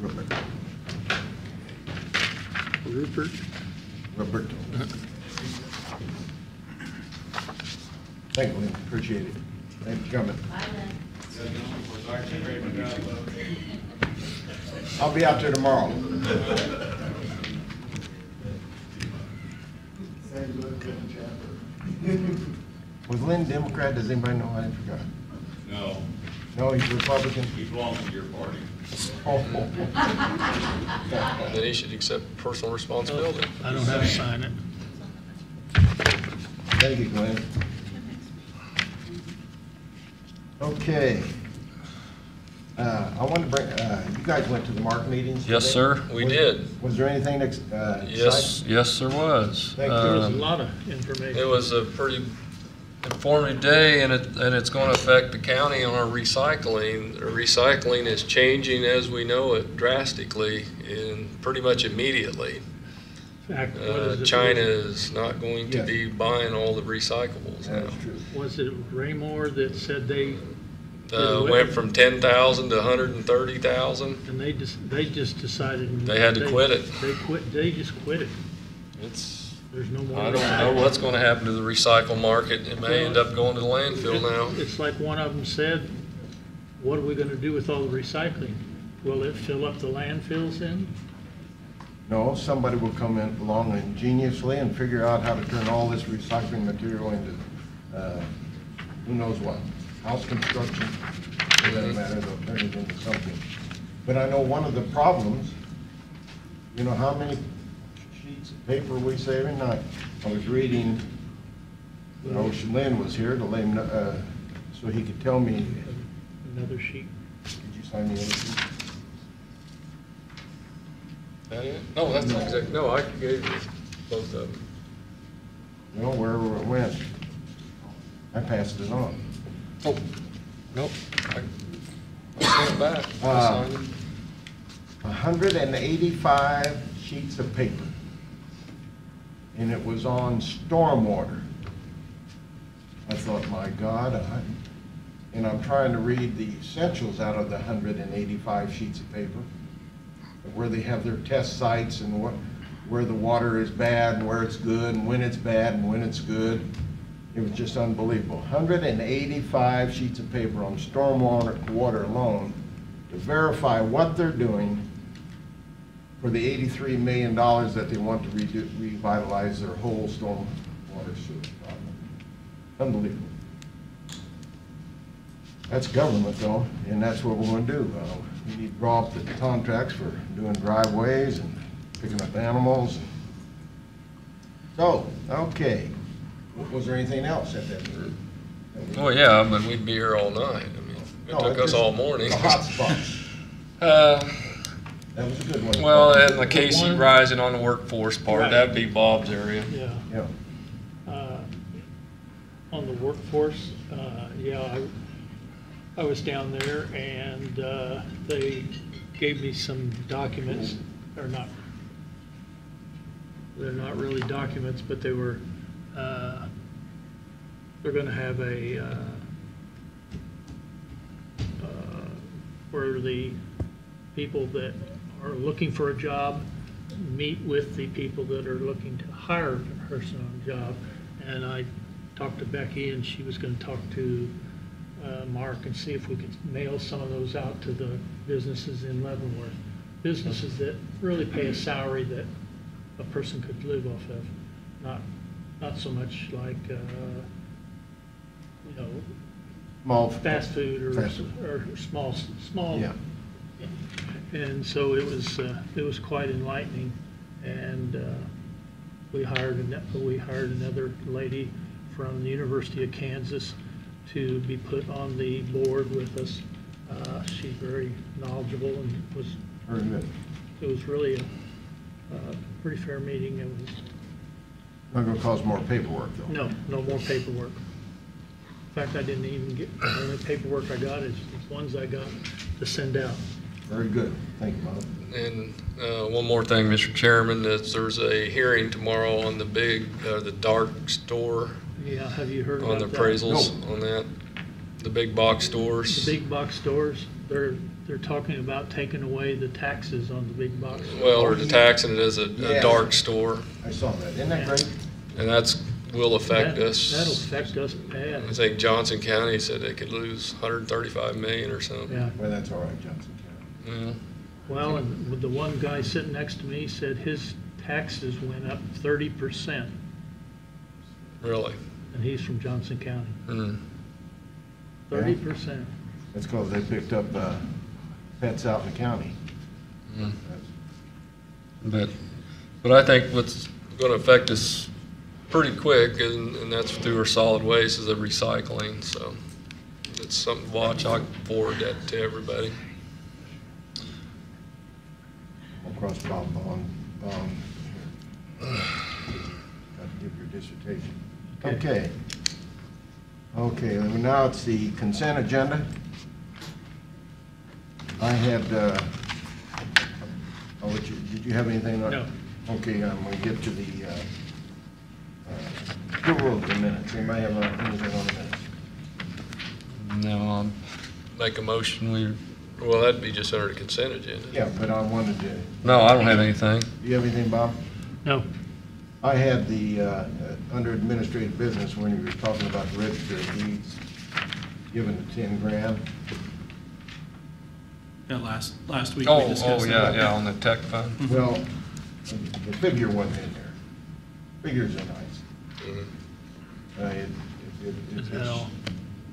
Robert. Rupert? Roberto. Thank you, Lynn. Appreciate it. Thanks for coming. I'll be out there tomorrow. Was Lynn Democrat? Does anybody know? I forgot. No, No, he's Republican. he belongs to your party. Then he should accept personal responsibility. I don't have to sign it. Thank you, Glenn. Okay. I want to bring, you guys went to the MARC meetings Yes, today? sir, we did. Was there anything Yes, yes, there was. Thank you. There was a lot of information. It was a pretty informative day, and it's going to affect the county on our recycling. Recycling is changing as we know it drastically and pretty much immediately. In fact, what is it? China is not going to Yes. be buying all the recyclables now. That's true. Was it Raymore that said they, Went from 10,000 to 130,000. and they just decided. They had to quit it. They just quit it. It's, There's no more. I don't know what's going to happen to the recycle market. It may end up going to the landfill now. It's like one of them said, what are we gonna do with all the recycling? Will it fill up the landfills then? No, somebody will come in along ingeniously and figure out how to turn all this recycling material into, who knows what, house construction, it doesn't matter, they'll turn it into something. But I know one of the problems, you know how many sheets of paper we save every night? I was reading, when Ocean Lynn was here to let him, so he could tell me, Another sheet. did you sign the other sheet? That it? No, that's not exact, no, I gave you both of them. You know, wherever it went, I passed it on. Oh, nope. I sent it back. I signed it. 185 sheets of paper. And it was on stormwater. I thought, my God, and I'm trying to read the essentials out of the 185 sheets of paper, where they have their test sites and where the water is bad and where it's good and when it's bad and when it's good. It was just unbelievable. 185 sheets of paper on stormwater alone to verify what they're doing for the $83 million that they want to revitalize their whole stormwater sewer problem. Unbelievable. That's government though, and that's what we're going to do. We need to draw up the contracts for doing driveways and picking up animals. So, okay. Was there anything else at that group? Oh, yeah, but we'd be here all night. I mean, it took us all morning. The hot spots. That was a good one. Well, and the Casey One- rising on the workforce part, Right. that'd be Bob's area. Yeah. Yeah. On the workforce, yeah, I was down there and they gave me some documents, they're not really documents, but they were, they're gonna have where the people that are looking for a job meet with the people that are looking to hire a person on a job. And I talked to Becky and she was gonna talk to Mark and see if we could mail some of those out to the businesses in Leavenworth. Businesses that really pay a salary that a person could live off of, not so much like, Small. fast food Fast food. or small Yeah. And so it was quite enlightening. And we hired another lady from the University of Kansas to be put on the board with us. She's very knowledgeable and Very good. it was really a pretty fair meeting. It was, Not gonna cause more paperwork, though. no more paperwork. In fact, I didn't even get, the only paperwork I got is the ones I got to send out. Very good. Thank you, Bob. And one more thing, Mr. Chairman, is there's a hearing tomorrow on the dark store, Yeah, have you heard on about the that? appraisals on that, the big box stores. The big box stores, they're talking about taking away the taxes on the big box. Well, or the taxing it as a Yeah. dark store, I saw that. Isn't that great? and will affect That'll us. affect us bad. I think Johnson County said they could lose 135 million or something. Yeah. Well, that's all right, Johnson County. Yeah. Well, and with the one guy sitting next to me said his taxes went up 30%, Really? and he's from Johnson County. Mm. 30%. That's because they picked up pets out in the county. Mm. That's- But I think what's going to affect us pretty quick, and that's through our solid waste, is the recycling. So it's something to watch. I'll forward that to everybody. Across Bob Bond. Got to give your dissertation. Okay. Okay, now it's the consent agenda. I had, did you have anything on? No. Okay, I'm going to get to the, approval of the minutes. Anybody have anything on the minutes? No, I'll make a motion. Well, that'd be just under the consent agenda. Yeah, but I wanted to, No, I don't have anything. do you have anything, Bob? No, I had the, under administrative business, when you were talking about the register of deeds, given the 10 grand. That last week we Oh, discussed yeah, that. on the tech fund. Well, the figure wasn't in there. Figures are nice. Mhm. is that all?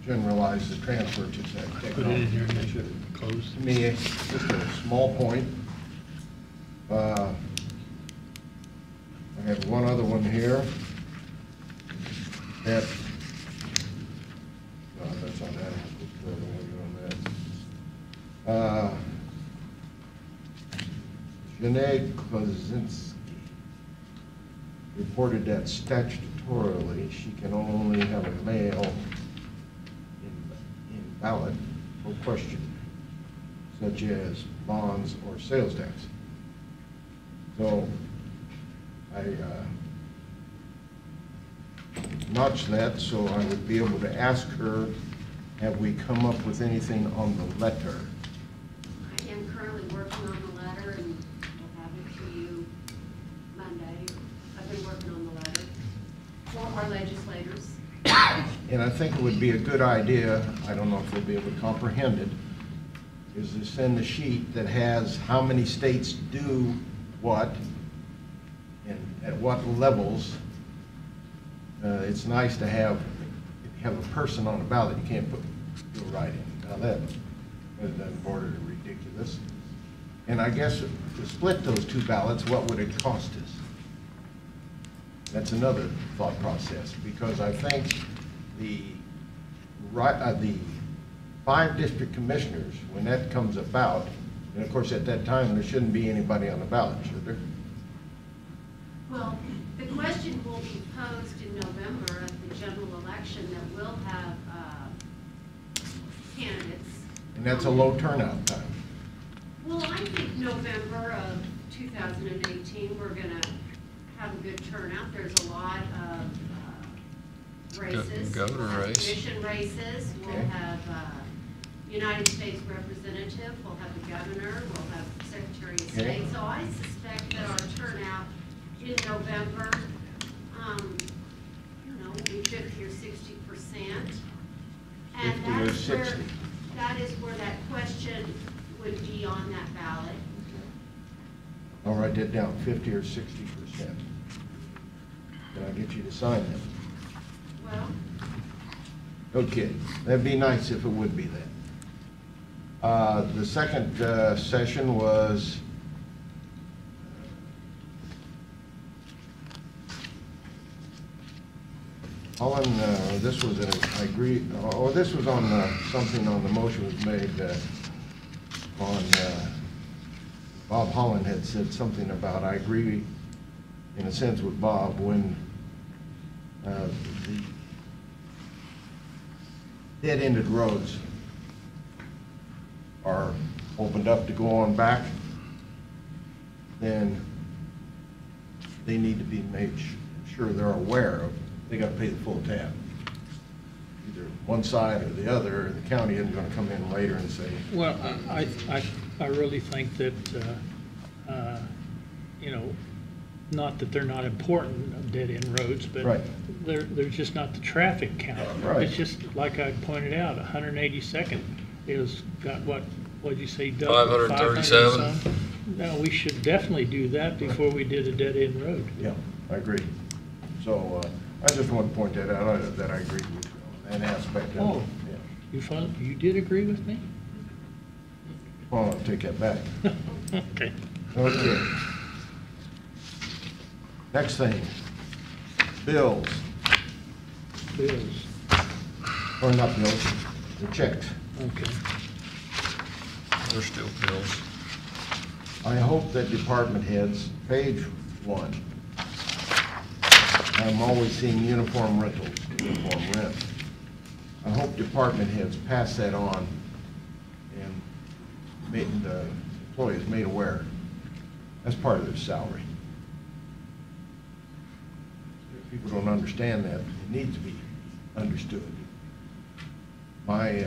Generalize the transfer to that Put it in technology. here and It then should- close. To me, it's just a small point. I have one other one here. That, no, that's on that. Janae Kozinski reported that statutorily, she can only have a male in ballot for question, such as bonds or sales tax. So I notched that so I would be able to ask her, have we come up with anything on the letter? I am currently working on the letter and will have it to you Monday. I've been working on the letter for our legislators. And I think it would be a good idea, I don't know if they'll be able to comprehend it, is to send a sheet that has how many states do what and at what levels. It's nice to have, if you have a person on the ballot, you can't do a write-in. Now that border to ridiculous. And I guess to split those two ballots, what would it cost us? That's another thought process, because I think the 5 district commissioners, when that comes about, and of course at that time, there shouldn't be anybody on the ballot, should there? Well, the question will be posed in November at the general election that will have candidates. And that's a low turnout time. Well, I think November of 2018, we're going to have a good turnout. There's a lot of races. Governor We'll have race. Commission races. We'll Okay. have United States Representative. We'll have the governor. We'll have Secretary of Okay. State. So I suspect that our turnout in November, maybe 50 or 60%. And 50 or that is where, 60. that is where that question would be on that ballot. I'll write that down, 50 or 60%. Can I get you to sign that? Well, Okay, that'd be nice if it would be that. The second session was Holland, this was, I agree, this was on something on the motion was made on, Bob Holland had said something about, I agree in a sense with Bob, when the dead-ended roads are opened up to go on back, then they need to be made sure they're aware of, they gotta pay the full tab. Either one side or the other, the county isn't gonna come in later and say, Well, I really think that, you know, not that they're not important, dead-end roads, but Right. there's just not the traffic count. Right. It's just, like I pointed out, 182nd is got what'd you say, double? 537. 500 some? No, we should definitely do that before we did a dead-end road. yeah, I agree. So, I just want to point that out, that I agree with you on that aspect of Oh. it. Yeah. You did agree with me? Well, I'll take that back. Okay. Okay. Next thing, bills, Bills, or not bills, the checks. okay. There's still bills. I hope that department heads, page 1, I'm always seeing uniform rentals, uniform rent. I hope department heads pass that on and make the employees made aware. That's part of their salary. If people don't understand that, it needs to be understood. My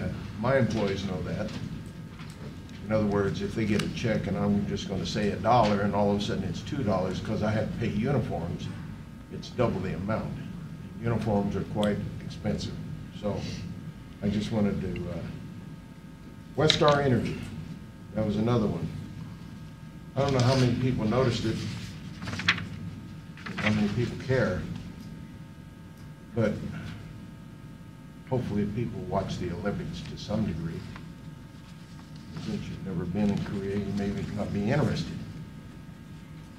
employees know that. In other words, if they get a check and I'm just gonna say $1 and all of a sudden it's $2 because I have to pay uniforms, it's double the amount. Uniforms are quite expensive. So I just wanted to, West Star Energy, that was another one. I don't know how many people noticed it, how many people care, but hopefully people watch the Olympics to some degree. Since you've never been in Korea, you may not be interested.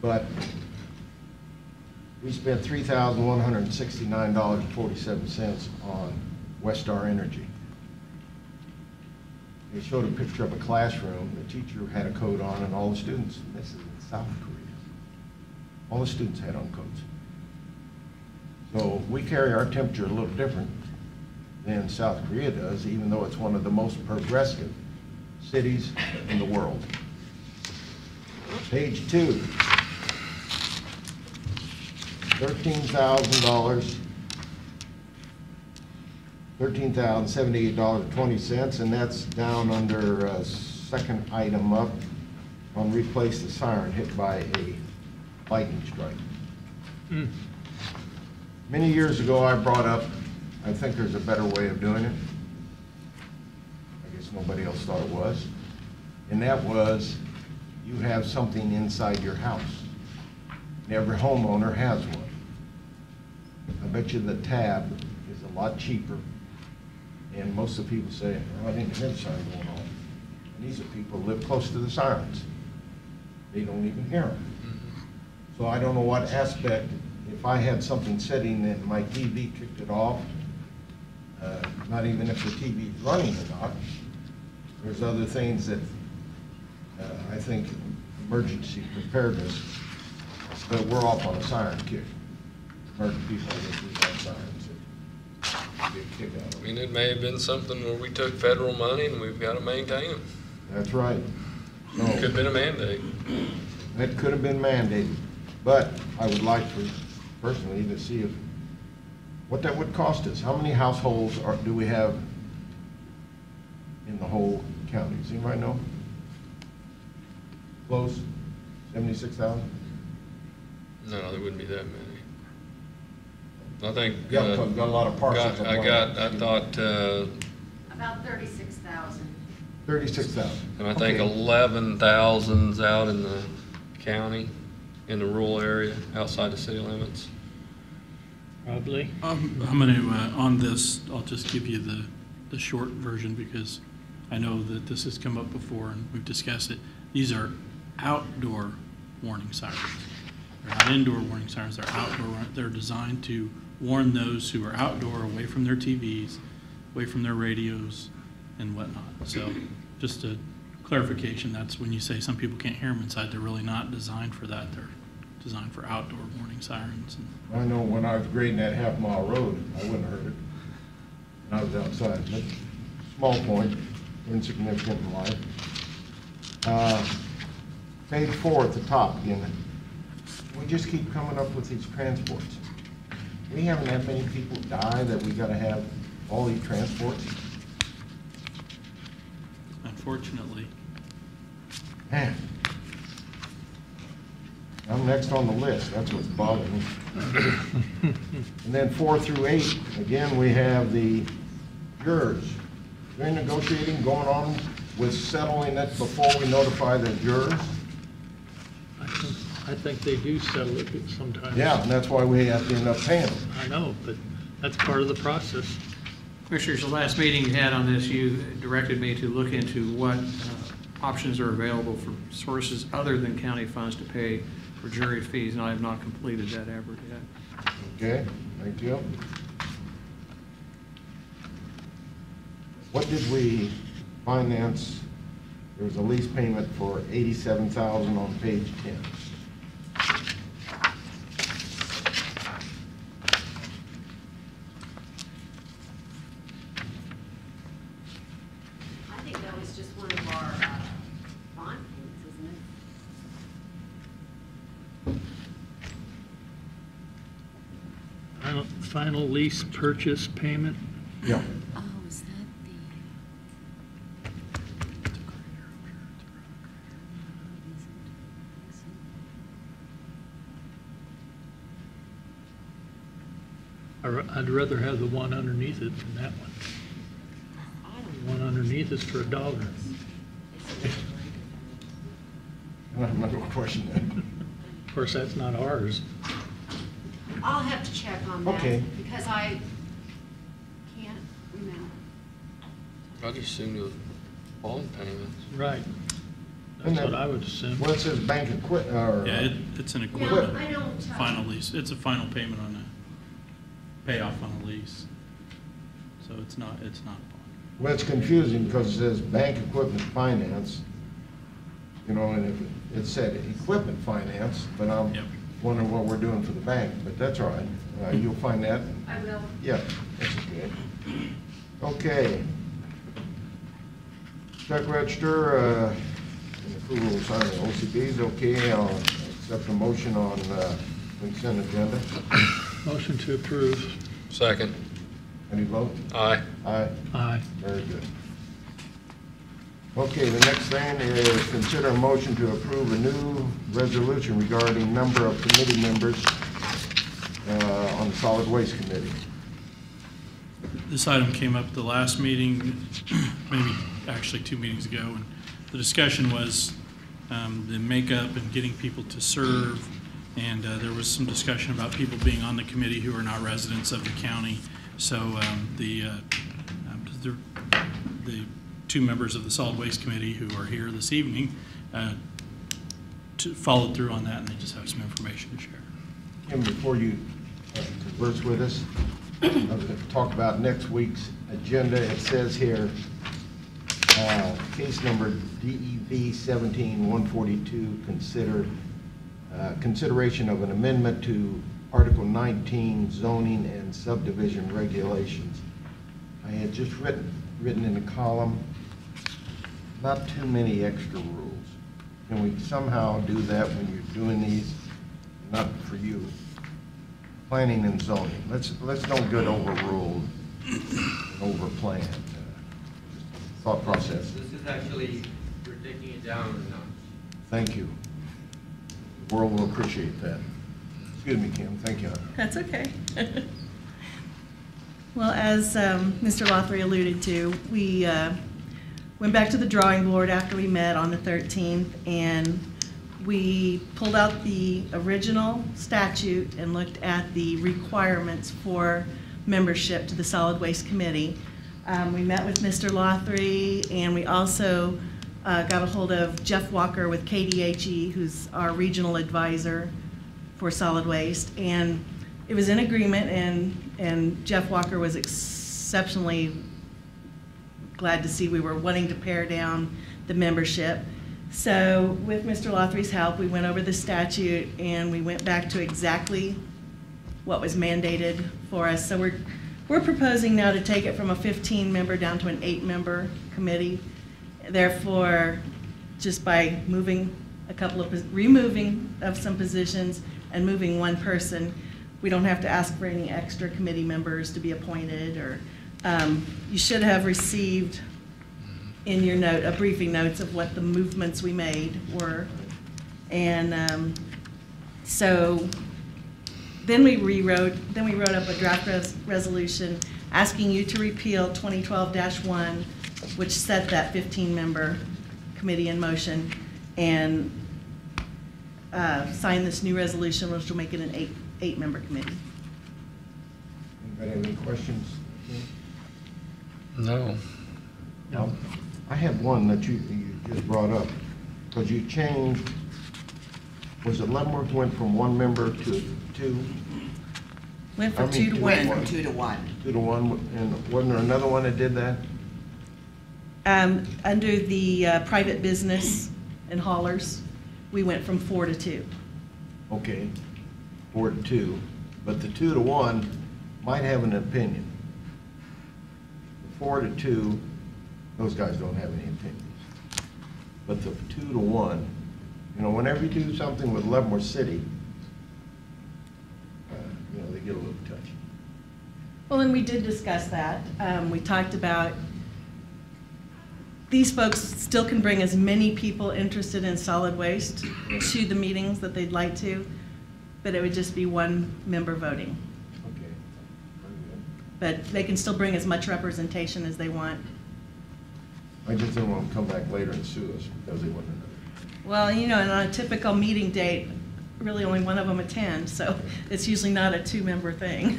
But we spent $3,169.47 on West Star Energy. They showed a picture of a classroom. The teacher had a coat on and all the students, and this is in South Korea, all the students had on coats. So we carry our temperature a little different than South Korea does, even though it's one of the most progressive cities in the world. Page 2, $13,000, $13,078.20, and that's down under second item up on replace the siren hit by a lightning strike. Many years ago, I brought up, I think there's a better way of doing it. I guess nobody else thought it was. And that was, you have something inside your house. And every homeowner has one. I bet you the tab is a lot cheaper. And most of the people say, oh, I didn't hear the siren going on. And these are people who live close to the sirens. They don't even hear them. So I don't know what aspect, if I had something sitting and my TV kicked it off, not even if the TV is running or not, there's other things that I think emergency preparedness, but we're off on a siren kick. Emergency people, I guess we've got sirens that get kicked out of. I mean, it may have been something where we took federal money and we've got to maintain them. That's right. So, Could have been a mandate. that could have been mandated, but I would like for, personally, to see what that would cost us. How many households do we have in the whole county? Does anybody know? Close? 76,000? No, there wouldn't be that many. I think. Yeah, got a lot of parcels. I thought, About 36,000. 36,000. and I think Okay. 11,000's out in the county, in the rural area, outside the city limits. Probably. I'm going to, on this, I'll just give you the short version because I know that this has come up before and we've discussed it. These are outdoor warning sirens. They're not indoor warning sirens, they're outdoor. They're designed to warn those who are outdoor, away from their TVs, away from their radios and whatnot. So just a clarification, that's when you say some people can't hear them inside, they're really not designed for that. They're designed for outdoor warning sirens. I know when I was grading that half-mile road, I wouldn't have heard it. And I was outside, but small point, insignificant in life. Page 4 at the top again. We just keep coming up with these transports. We haven't had many people die that we gotta have all these transports. Unfortunately. Man. I'm next on the list, that's what's bothering me. And then 4 through 8, again, we have the jurors. Is there any negotiating going on with settling it before we notify the jurors? I think they do settle it sometimes. Yeah, and that's why we have to end up paying them. I know, but that's part of the process. Commissioners, the last meeting you had on this, you directed me to look into what options are available for sources other than county funds to pay for jury fees, and I have not completed that effort yet. Okay, thank you. What did we finance? There was a lease payment for $87,000 on page 10. I think that was just one of our bond payments, isn't it? Final lease purchase payment. Yeah. Oh, is that I'd rather have the one underneath it than that one. The one underneath is for $1. I'm not going to question that. Of course, that's not ours. I'll have to check on that. Okay. Because I can't remember. I just assumed it was bond payments. Right. And That's then- what I would assume. Well, it says bank equipment, or... Yeah, it's an No, equipment I don't. final lease. It's a final payment on a payoff on a lease. So it's not a bond. Well, it's confusing because it says bank equipment finance, you know, and if it said equipment finance, but I'm Yep. wondering what we're doing for the bank, but that's all right. You'll find that. I will. Yeah, that's okay. Okay. Check register, and approval of signing OCBs, okay. I'll accept the motion on consent agenda. Motion to approve. Second. Any vote? Aye. Aye. Aye. Very good. Okay, the next thing is consider a motion to approve a new resolution regarding number of committee members on the Solid Waste Committee. This item came up at the last meeting, maybe actually 2 meetings ago, and the discussion was the makeup and getting people to serve, and there was some discussion about people being on the committee who are not residents of the county. So the 2 members of the Solid Waste Committee who are here this evening followed through on that, and they just have some information to share. Kim, before you converse with us, I was going to talk about next week's agenda. It says here, case number DEV 17142, consideration of an amendment to Article 19 zoning and subdivision regulations. I had just written in the column, not too many extra rules. Can we somehow do that when you're doing these? Not for you. Planning and zoning. Let's don't get overruled, overplanned. Thought process. This is actually, you're taking it down a notch. Thank you. The world will appreciate that. Excuse me, Kim. Thank you. That's okay. Well, as Mr. Lothry alluded to, we went back to the drawing board after we met on the 13th, and we pulled out the original statute and looked at the requirements for membership to the Solid Waste Committee. We met with Mr. Lothry, and we also got a hold of Jeff Walker with KDHE, who's our regional advisor for solid waste. And it was in agreement, and Jeff Walker was exceptionally glad to see we were wanting to pare down the membership. So with Mr. Lothry's help, we went over the statute and we went back to exactly what was mandated for us. So we're proposing now to take it from a 15-member down to an 8-member committee. Therefore, just by moving removing of some positions and moving one person, we don't have to ask for any extra committee members to be appointed. Or you should have received in your note a briefing notes of what the movements we made were. And so then we wrote up a draft resolution asking you to repeal 2012-1, which set that 15-member committee in motion, and sign this new resolution, which will make it an eight-member committee. Anybody have any questions? No. I have one that you just brought up, because you changed, was it Leavenworth went from 1 member to 2? Went from 2 to 1. Went from 2 to 1. 2 to 1, and wasn't there another one that did that? Under the private business and haulers, we went from 4 to 2. Okay, 4 to 2, but the 2 to 1 might have an opinion. The 4 to 2, those guys don't have any opinions. But the 2 to 1, you know, whenever you do something with Leavenworth City, you know, they get a little touchy. Well, and we did discuss that. We talked about these folks still can bring as many people interested in solid waste to the meetings that they'd like to, but it would just be 1 member voting. Okay. But they can still bring as much representation as they want. I just didn't want them to come back later and sue us because they wouldn't know. Well, you know, and on a typical meeting date, really only one of them attends, so it's usually not a 2-member thing.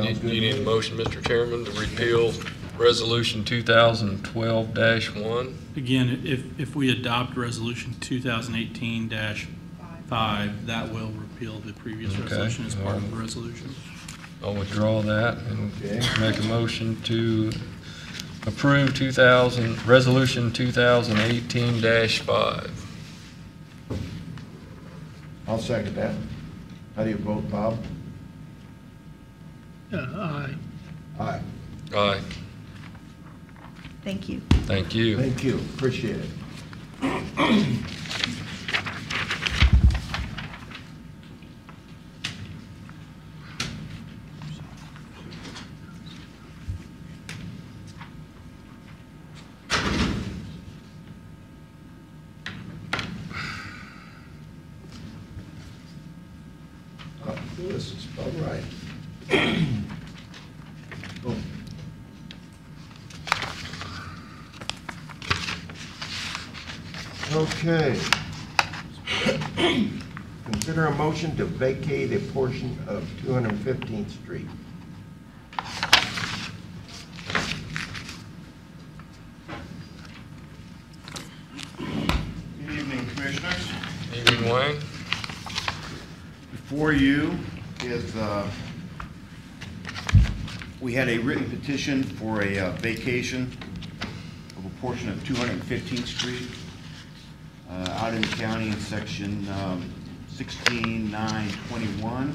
Okay. Do you need a motion, Mr. Chairman, to repeal Resolution 2012-1? Again, if we adopt Resolution 2018-5, that will repeal the previous Okay. resolution as part of the resolution. I'll withdraw that and Okay. make a motion to approve Resolution 2018-5. I'll second that. How do you vote, Bob? Aye. Aye. Aye. Thank you. Thank you. Thank you, appreciate it. This is about right. Oh. Okay. Consider a motion to vacate a portion of 215th Street. Good evening, Commissioners. Evening, Wayne. Before you is, we had a written petition for a vacation of a portion of 215th Street out in the county in section 16921.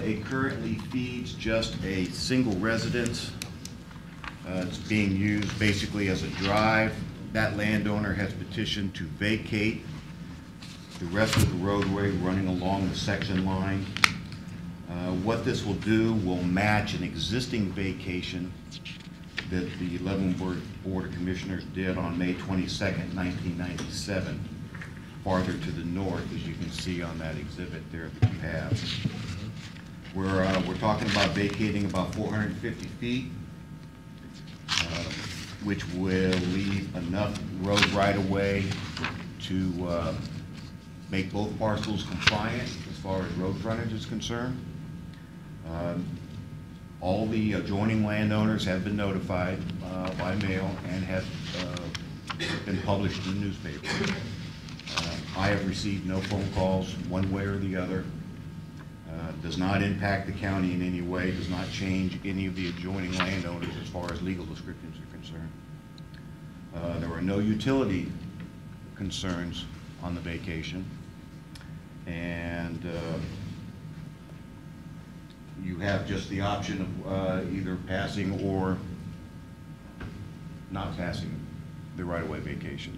It currently feeds just a single residence. It's being used basically as a drive. That landowner has petitioned to vacate the rest of the roadway running along the section line. What this will do will match an existing vacation that the Leavenworth Board of Commissioners did on May 22nd, 1997, farther to the north, as you can see on that exhibit there that you have. We're talking about vacating about 450 feet, which will leave enough road right-of-way to make both parcels compliant as far as road frontage is concerned. All the adjoining landowners have been notified by mail and have been published in the newspaper. I have received no phone calls one way or the other. Does not impact the county in any way, does not change any of the adjoining landowners as far as legal descriptions are concerned. There were no utility concerns on the vacation. And you have just the option of either passing or not passing the right-of-way vacation.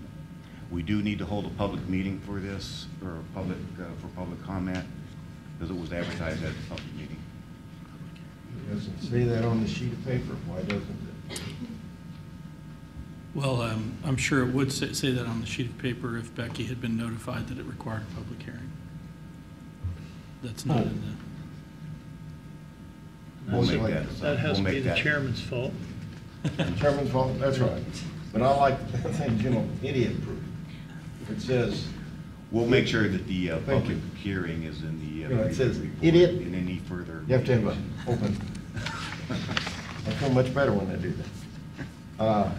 We do need to hold a public meeting for this, or for public comment, because it was advertised as a public meeting. It doesn't say that on the sheet of paper. Why doesn't it? Well, I'm sure it would say that on the sheet of paper if Becky had been notified that it required a public hearing. That's not in the... We'll make that. That has to we'll be make the that. chairman's fault. Chairman's fault, that's right. But I like things, idiot-proof. If it says, We'll make sure that the Thank public you. hearing is in the... It says report idiot. In any further... You have to have an open. I feel much better when I do that.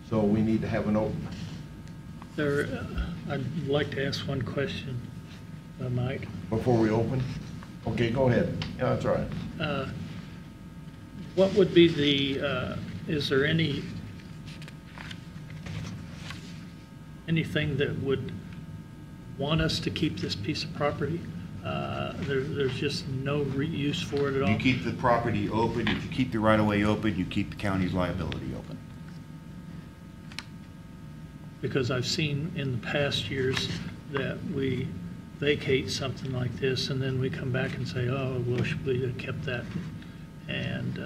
So we need to have an open. I'd like to ask one question, Mike. Before we open? Okay, go ahead. Yeah, that's all right. What would be the, is there anything that would want us to keep this piece of property? There's just no use for it at all? You keep the property open, if you keep the right-of-way open, you keep the county's liability open. Because I've seen in the past years that we vacate something like this, and then we come back and say, oh, well, we have kept that. And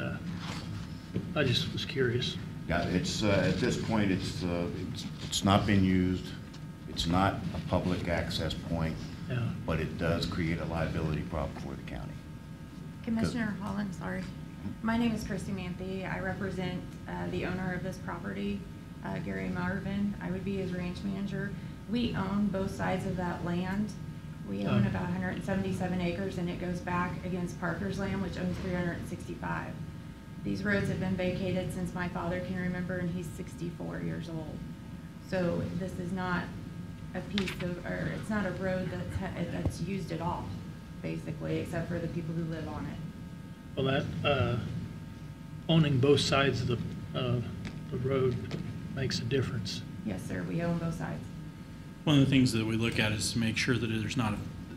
I just was curious. Yeah, it's, at this point, it's not been used. It's not a public access point, Yeah. but it does create a liability problem for the county. Commissioner Holland, sorry. My name is Christy Manthe. I represent the owner of this property, Gary Marvin. I would be his ranch manager. We own both sides of that land. We own about 177 acres, and it goes back against Parker's land, which owns 365. These roads have been vacated since my father can remember, and he's 64 years old. So this is not a piece of, or it's not a road that's used at all, basically, except for the people who live on it. Well, that, owning both sides of the road makes a difference. Yes, sir, we own both sides. One of the things that we look at is to make sure that there's not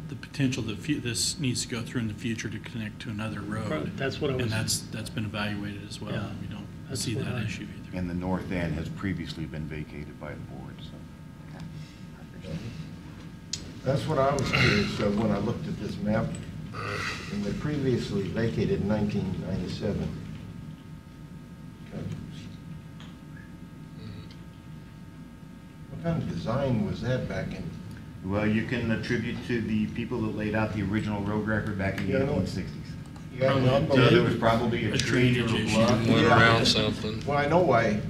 the potential that this needs to go through in the future to connect to another road. Right, that's what I was. And that's been evaluated as well, Yeah, and we don't that's see what that I- issue either. And the north end has previously been vacated by the board, so. That's what I was curious of when I looked at this map. And they previously vacated in 1997. What kind of design was that back in? Well, you can attribute to the people that laid out the original road record back in the Yeah, I know. 1860s. You got an Probably- So unbelievable- there was probably a tree or a drainage issue. bluff. Went around something. Well, I know why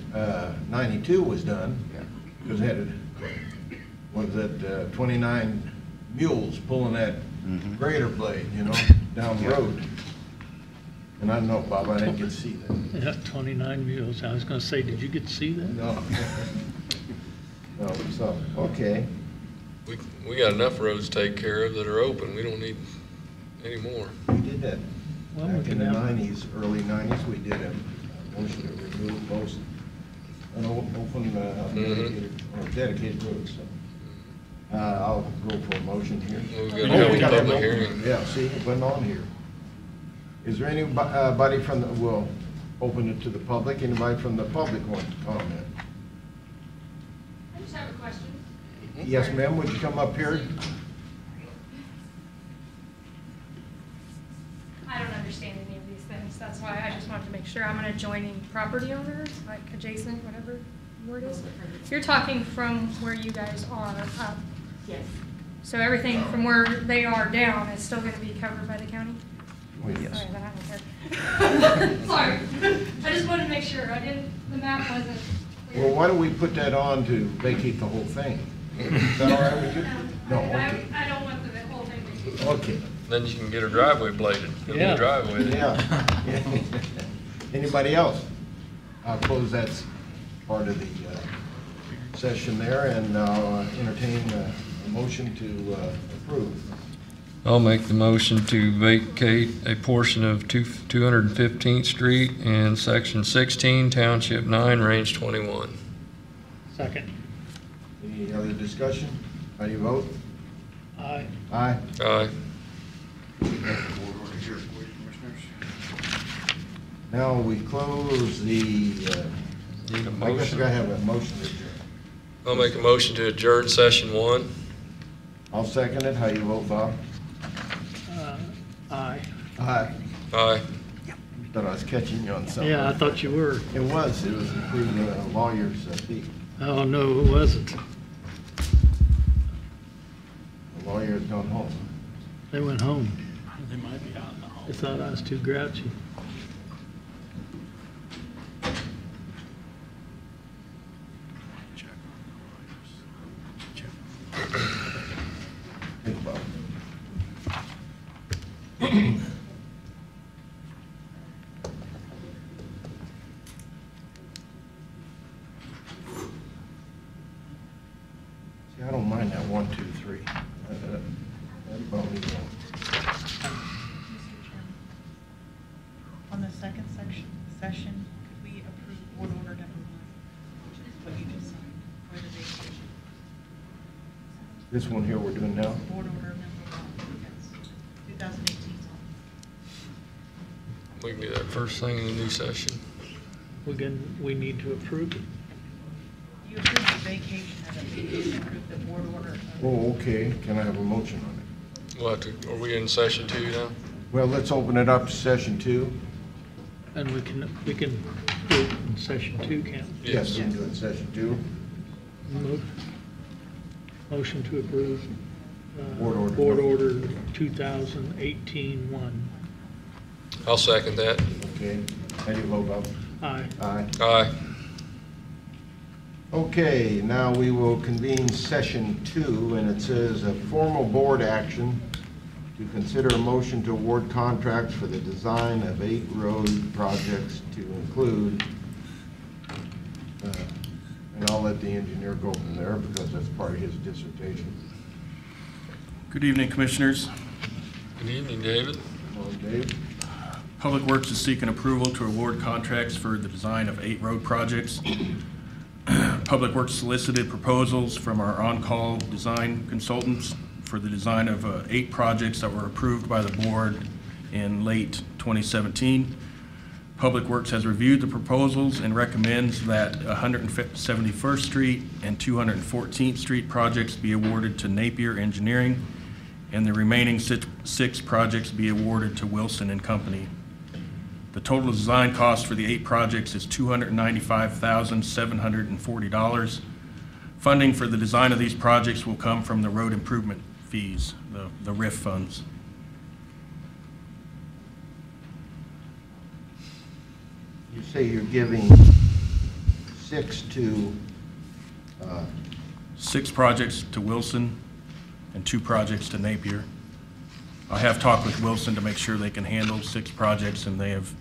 92 was done, Yeah. because it had, what was that, 29 mules pulling that Mhm. grader blade, down the Yeah. road. And I don't know, Bob, I didn't get to see that. Yeah, 29 mules. I was gonna say, did you get to see that? No. No, so, okay. We got enough roads to take care of that are open. We don't need any more. We did that Well, we back in can the have- 90s, early 90s, we did a motion to remove most, an open, dedicated roads, so. I'll go for a motion here. We've Oh, got to have we a gotta have public an open- hearing. Yeah, see, it went on here. Is there anybody from the, we'll open it to the public, anybody from the public want to comment? I just have a question. Yes, ma'am, would you come up here? I don't understand any of these things, that's why I just wanted to make sure. I'm an adjoining property owner, like adjacent, whatever the word is. You're talking from where you guys are up. Yes. So everything from where they are down is still gonna be covered by the county? Oh, yes. Sorry, then I don't care. Sorry, I just wanted to make sure, the map wasn't clear. Well, why don't we put that on to vacate the whole thing? Is that all right with you? No, okay. I don't want the whole thing to be. Okay, Then you can get her driveway bladed. It'll be Yeah. a driveway. Yeah. Anybody else? I'll close that part of the session there and entertain a motion to approve. I'll make the motion to vacate a portion of 215th Street in Section 16, Township 9, Range 21. Second. Any other discussion? How do you vote? Aye. Aye. Aye. Now we close the, Need a I guess we motion. gotta have a motion to adjourn. I'll make a motion to adjourn Session 1. I'll second it. How you vote, Bob? Aye. Aye. Aye. Thought I was catching you on something. Yeah, I thought you were. It was approved the lawyer's fee. Oh, no, it wasn't. The lawyer's gone home. They went home. They might be out in the hall. They thought I was too grouchy. Think about it. See, I don't mind that 1, 2, 3. That brought me down. On the second session, could we approve board order number 1, which is what you just signed for the vacation? This one here we're doing now? Board order number 1, yes, 2018. We can do that first thing in the new session. We need to approve it. You approved the vacation, and then you approved the board order. Oh, okay. Can I have a motion on it? We'll have to, are we in Session 2 now? Well, let's open it up to session 2. And we can do it in session 2, can't we? Yes, we can do it in session 2. Motion to approve. Board order. 2018-1. I'll second that. Okay. How do you vote, Bob? Aye. Aye. Aye. Okay, now we will convene session 2, and it says a formal board action to consider a motion to award contracts for the design of 8 road projects to include, and I'll let the engineer go from there because that's part of his dissertation. Good evening, Commissioners. Good evening, David. Come on, Dave. Public Works is seeking approval to award contracts for the design of 8 road projects. Public Works solicited proposals from our on-call design consultants for the design of 8 projects that were approved by the board in late 2017. Public Works has reviewed the proposals and recommends that 171st Street and 214th Street projects be awarded to Napier Engineering, and the remaining 6 projects be awarded to Wilson and Company. The total design cost for the 8 projects is $295,740. Funding for the design of these projects will come from the road improvement fees, the RIF funds. You say you're giving 6 to 6 projects to Wilson and 2 projects to Napier. I have talked with Wilson to make sure they can handle 6 projects, and they have.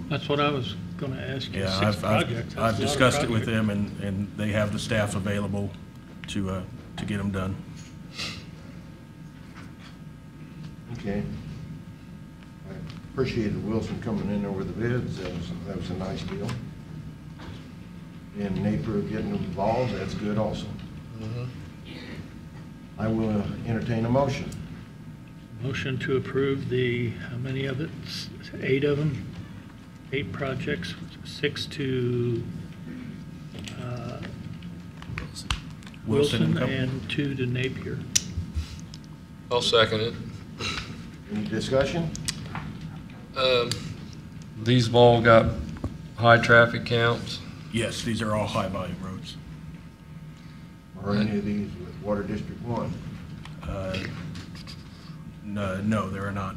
That's what I was going to ask you. Yeah, 6 projects. I've discussed it with them, and they have the staff available to get them done. Okay. I appreciated Wilson coming in over the bids. That was a nice deal. And Napier getting involved, that's good also. I will entertain a motion. Motion to approve how many of it? 8 of them? 8 projects, 6 to Wilson and 2 to Napier. I'll second it. Any discussion? These have all got high traffic counts. Yes, these are all high-volume roads. Are any of these with Water District 1? No, there are not.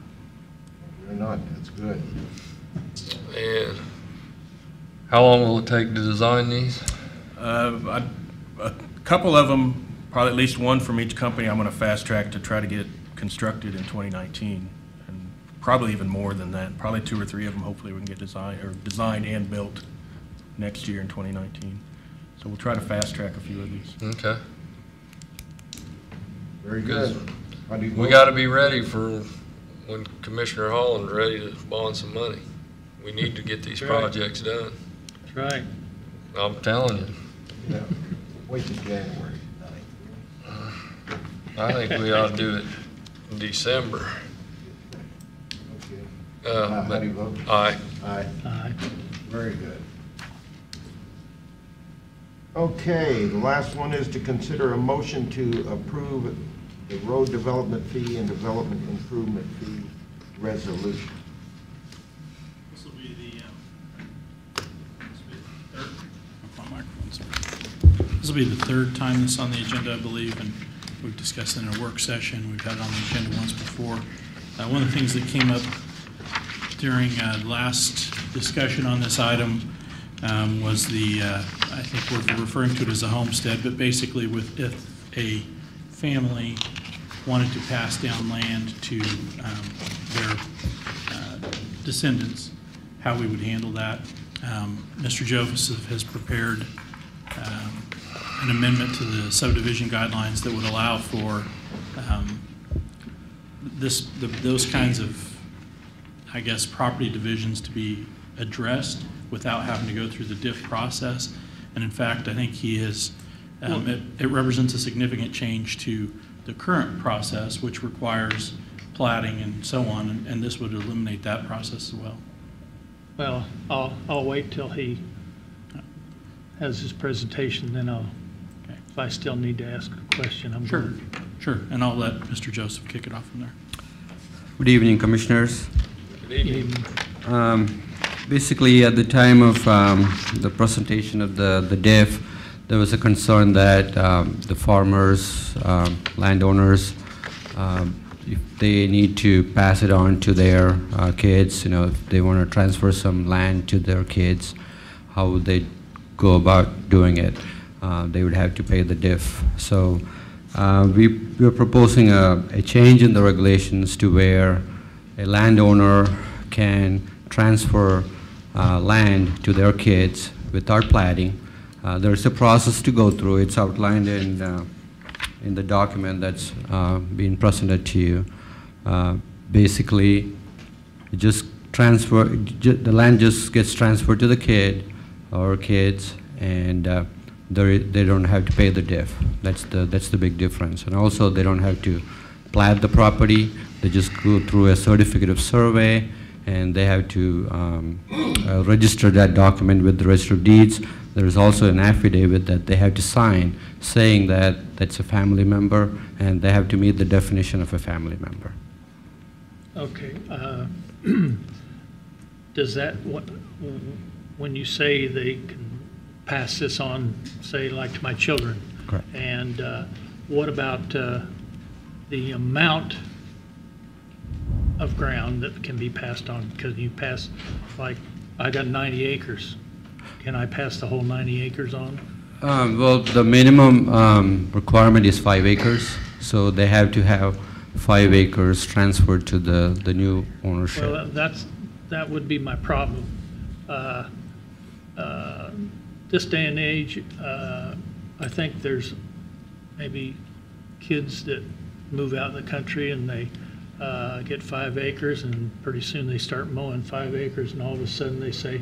They're not, that's good. And how long will it take to design these? A couple of them, probably at least one from each company, I'm going to fast track to try to get constructed in 2019, and probably even more than that. Probably 2 or 3 of them, hopefully we can get designed and built next year in 2019. So we'll try to fast track a few of these. Okay, Very good. good. How do you We vote? got to be ready for when Commissioner Holland's ready to bond some money. We need to get these That's right. projects done. That's right. I'm telling you. Yeah. Wait till January. I think we ought to do it in December. Okay. How do you vote? Aye. Aye. Aye. Very good. Okay, the last one is to consider a motion to approve the road development fee and development improvement fee resolution. This will be This will be the third time this is on the agenda, I believe, and we've discussed it in a work session. We've had it on the agenda once before. One of the things that came up during last discussion on this item was the, I think we're referring to it as a homestead, but basically if a family wanted to pass down land to their descendants, how we would handle that. Mr. Joseph has prepared an amendment to the subdivision guidelines that would allow for those kinds of, I guess, property divisions to be addressed without having to go through the DIF process. And in fact, I think he has, it represents a significant change to the current process, which requires platting and so on, and this would eliminate that process as well. Well, I'll wait till he has his presentation, then I'll, if I still need to ask a question, I'm Sure, going. sure, and I'll let Mr. Joseph kick it off from there. Good evening, Commissioners. Good evening. Basically, at the time of the presentation of the DIF, there was a concern that the farmers, landowners, if they need to pass it on to their kids, if they want to transfer some land to their kids, how would they go about doing it? They would have to pay the DIF. So we're proposing a change in the regulations to where a landowner can transfer land to their kids without platting. There's a process to go through. It's outlined in the document that's being presented to you. Basically, you just the land just gets transferred to the kid or kids, and they don't have to pay the DIF. That's the big difference. And also, they don't have to plat the property. They just go through a certificate of survey, and they have to register that document with the Register of Deeds. There is also an affidavit that they have to sign saying that that's a family member, and they have to meet the definition of a family member. Okay. Does that, when you say they can pass this on, say, like to my children? Correct. And what about the amount of ground that can be passed on? Because you pass, like, I got 90 acres. Can I pass the whole 90 acres on? Well, the minimum requirement is 5 acres, so they have to have 5 acres transferred to the new ownership. Well, that would be my problem. This day and age, I think there's maybe kids that move out of the country and they get 5 acres, and pretty soon they start mowing 5 acres, and all of a sudden they say,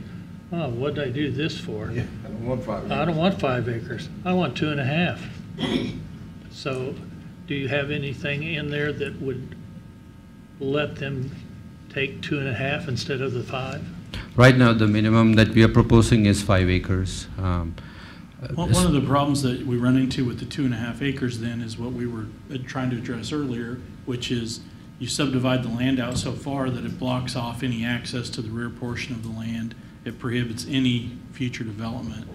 oh, what'd I do this for? Yeah, I don't want 5 acres. I don't want 5 acres. I want 2.5. So do you have anything in there that would let them take 2.5 instead of the 5? Right now, the minimum that we are proposing is 5 acres. One of the problems that we run into with the 2.5 acres then is what we were trying to address earlier, which is you subdivide the land out so far that it blocks off any access to the rear portion of the land. It prohibits any future development.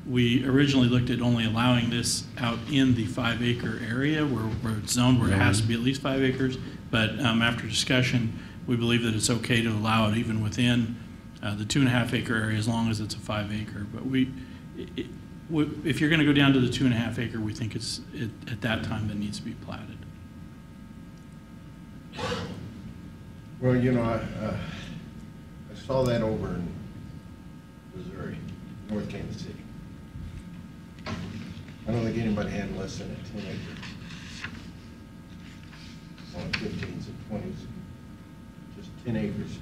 We originally looked at only allowing this out in the 5-acre area where it's zoned, where it has to be at least 5 acres. But after discussion, we believe that it's okay to allow it even within the 2.5-acre area as long as it's a 5-acre. But if you're going to go down to the 2.5-acre, we think it's at that time that needs to be platted. Well, you know, I saw that over in Missouri, North Kansas City. I don't think anybody had less than a 10 acre on 15s and 20s, just 10 acres.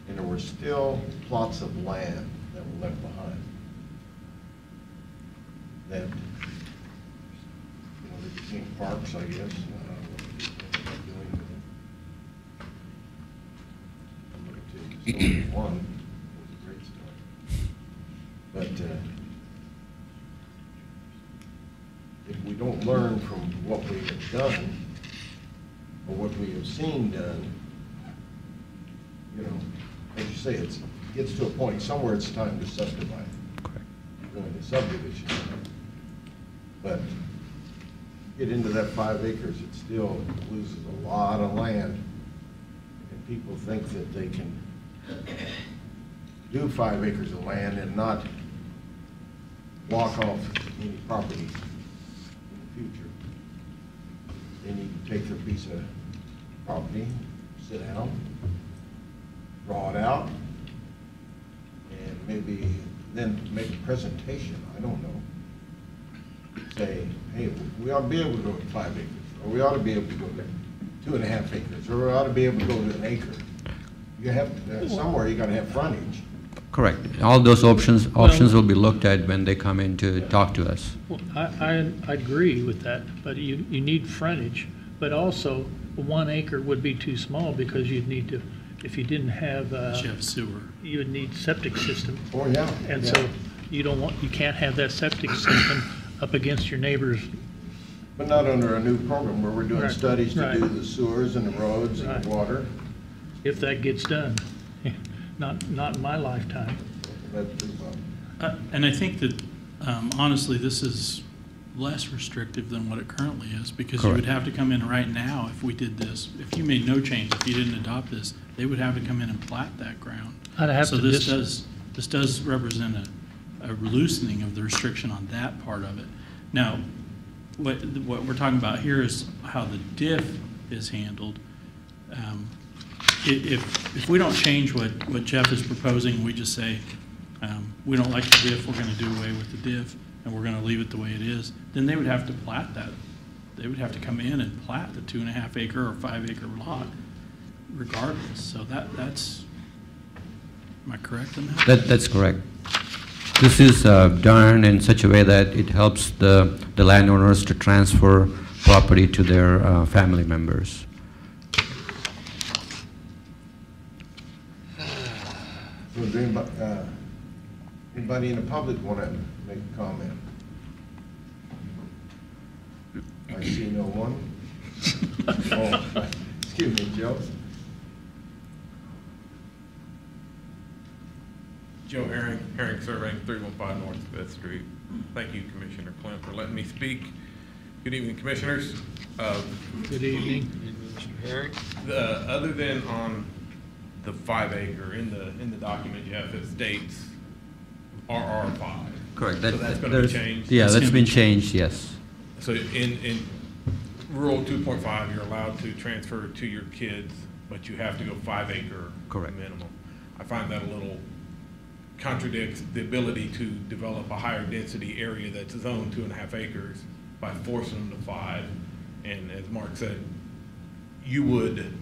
And there were still plots of land that were left behind. That, you know, they became parks, I guess. I don't know what they were doing with them. I'm looking to story one was a great story. But if we don't learn from what we have done, or what we have seen done, you know, as you say, it gets to a point, somewhere it's time to subdivide. Doing the subdivision. But get into that 5 acres, it still loses a lot of land. And people think that they can do 5 acres of land and not block off any property in the future. They need to take their piece of property, sit down, draw it out, and maybe then make a presentation, I don't know. Say, hey, we ought to be able to go to 5 acres, or we ought to be able to go to 2.5 acres, or we ought to be able to go to 1 acre. You have, somewhere you gotta have frontage. Correct. All those options will be looked at when they come in to talk to us. Well, I agree with that, but you need frontage, but also 1 acre would be too small because you'd need to, if you didn't have. You have sewer. You would need septic system. Oh, yeah. And so you can't have that septic system up against your neighbor's. But not under a new program where we're doing Right, studies to right. do the sewers and the roads and Right. the water. If that gets done, not in my lifetime. And I think that, honestly, this is less restrictive than what it currently is, because you would Correct. have to come in right now if we did this. If you made no change, if you didn't adopt this, they would have to come in and plat that ground. I'd have So to this does represent a loosening of the restriction on that part of it. Now, what we're talking about here is how the diff is handled. If we don't change what Jeff is proposing, we just say, we don't like the diff, we're gonna do away with the diff, and we're gonna leave it the way it is, then they would have to plat that. They would have to come in and plat the 2.5 acre or 5 acre lot regardless. So that's, am I correct in that? That's correct. This is done in such a way that it helps the landowners to transfer property to their family members. So does anybody in the public want to make a comment? I see no one. Oh, excuse me, Joe. Joe Herring Surveying, 315 North Fifth Street. Thank you, Commissioner Clint, for letting me speak. Good evening, Commissioners. Good evening. Herring? Other than on the 5 acre, in the document you have, it states RR5. Correct. So that's going to be changed? Yeah, that's been changed, yes. So in rural 2.5, you're allowed to transfer to your kids, but you have to go 5 acre Correct. minimum. I find that a little contradicts the ability to develop a higher density area that's zoned 2.5 acres by forcing them to 5. And as Mark said, you would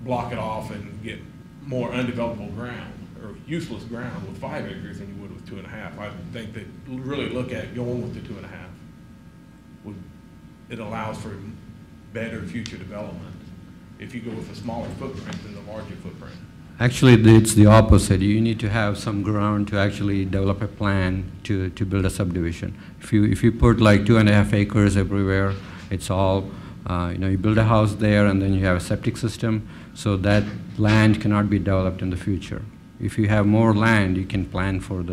block it off and get more undevelopable ground or useless ground with 5 acres than you would with 2.5. I think that really look at going with the 2.5. It allows for better future development if you go with a smaller footprint than the larger footprint. Actually, it's the opposite. You need to have some ground to actually develop a plan to build a subdivision. If you put like 2.5 acres everywhere, it's all, you build a house there and then you have a septic system, so that land cannot be developed in the future. If you have more land, you can plan for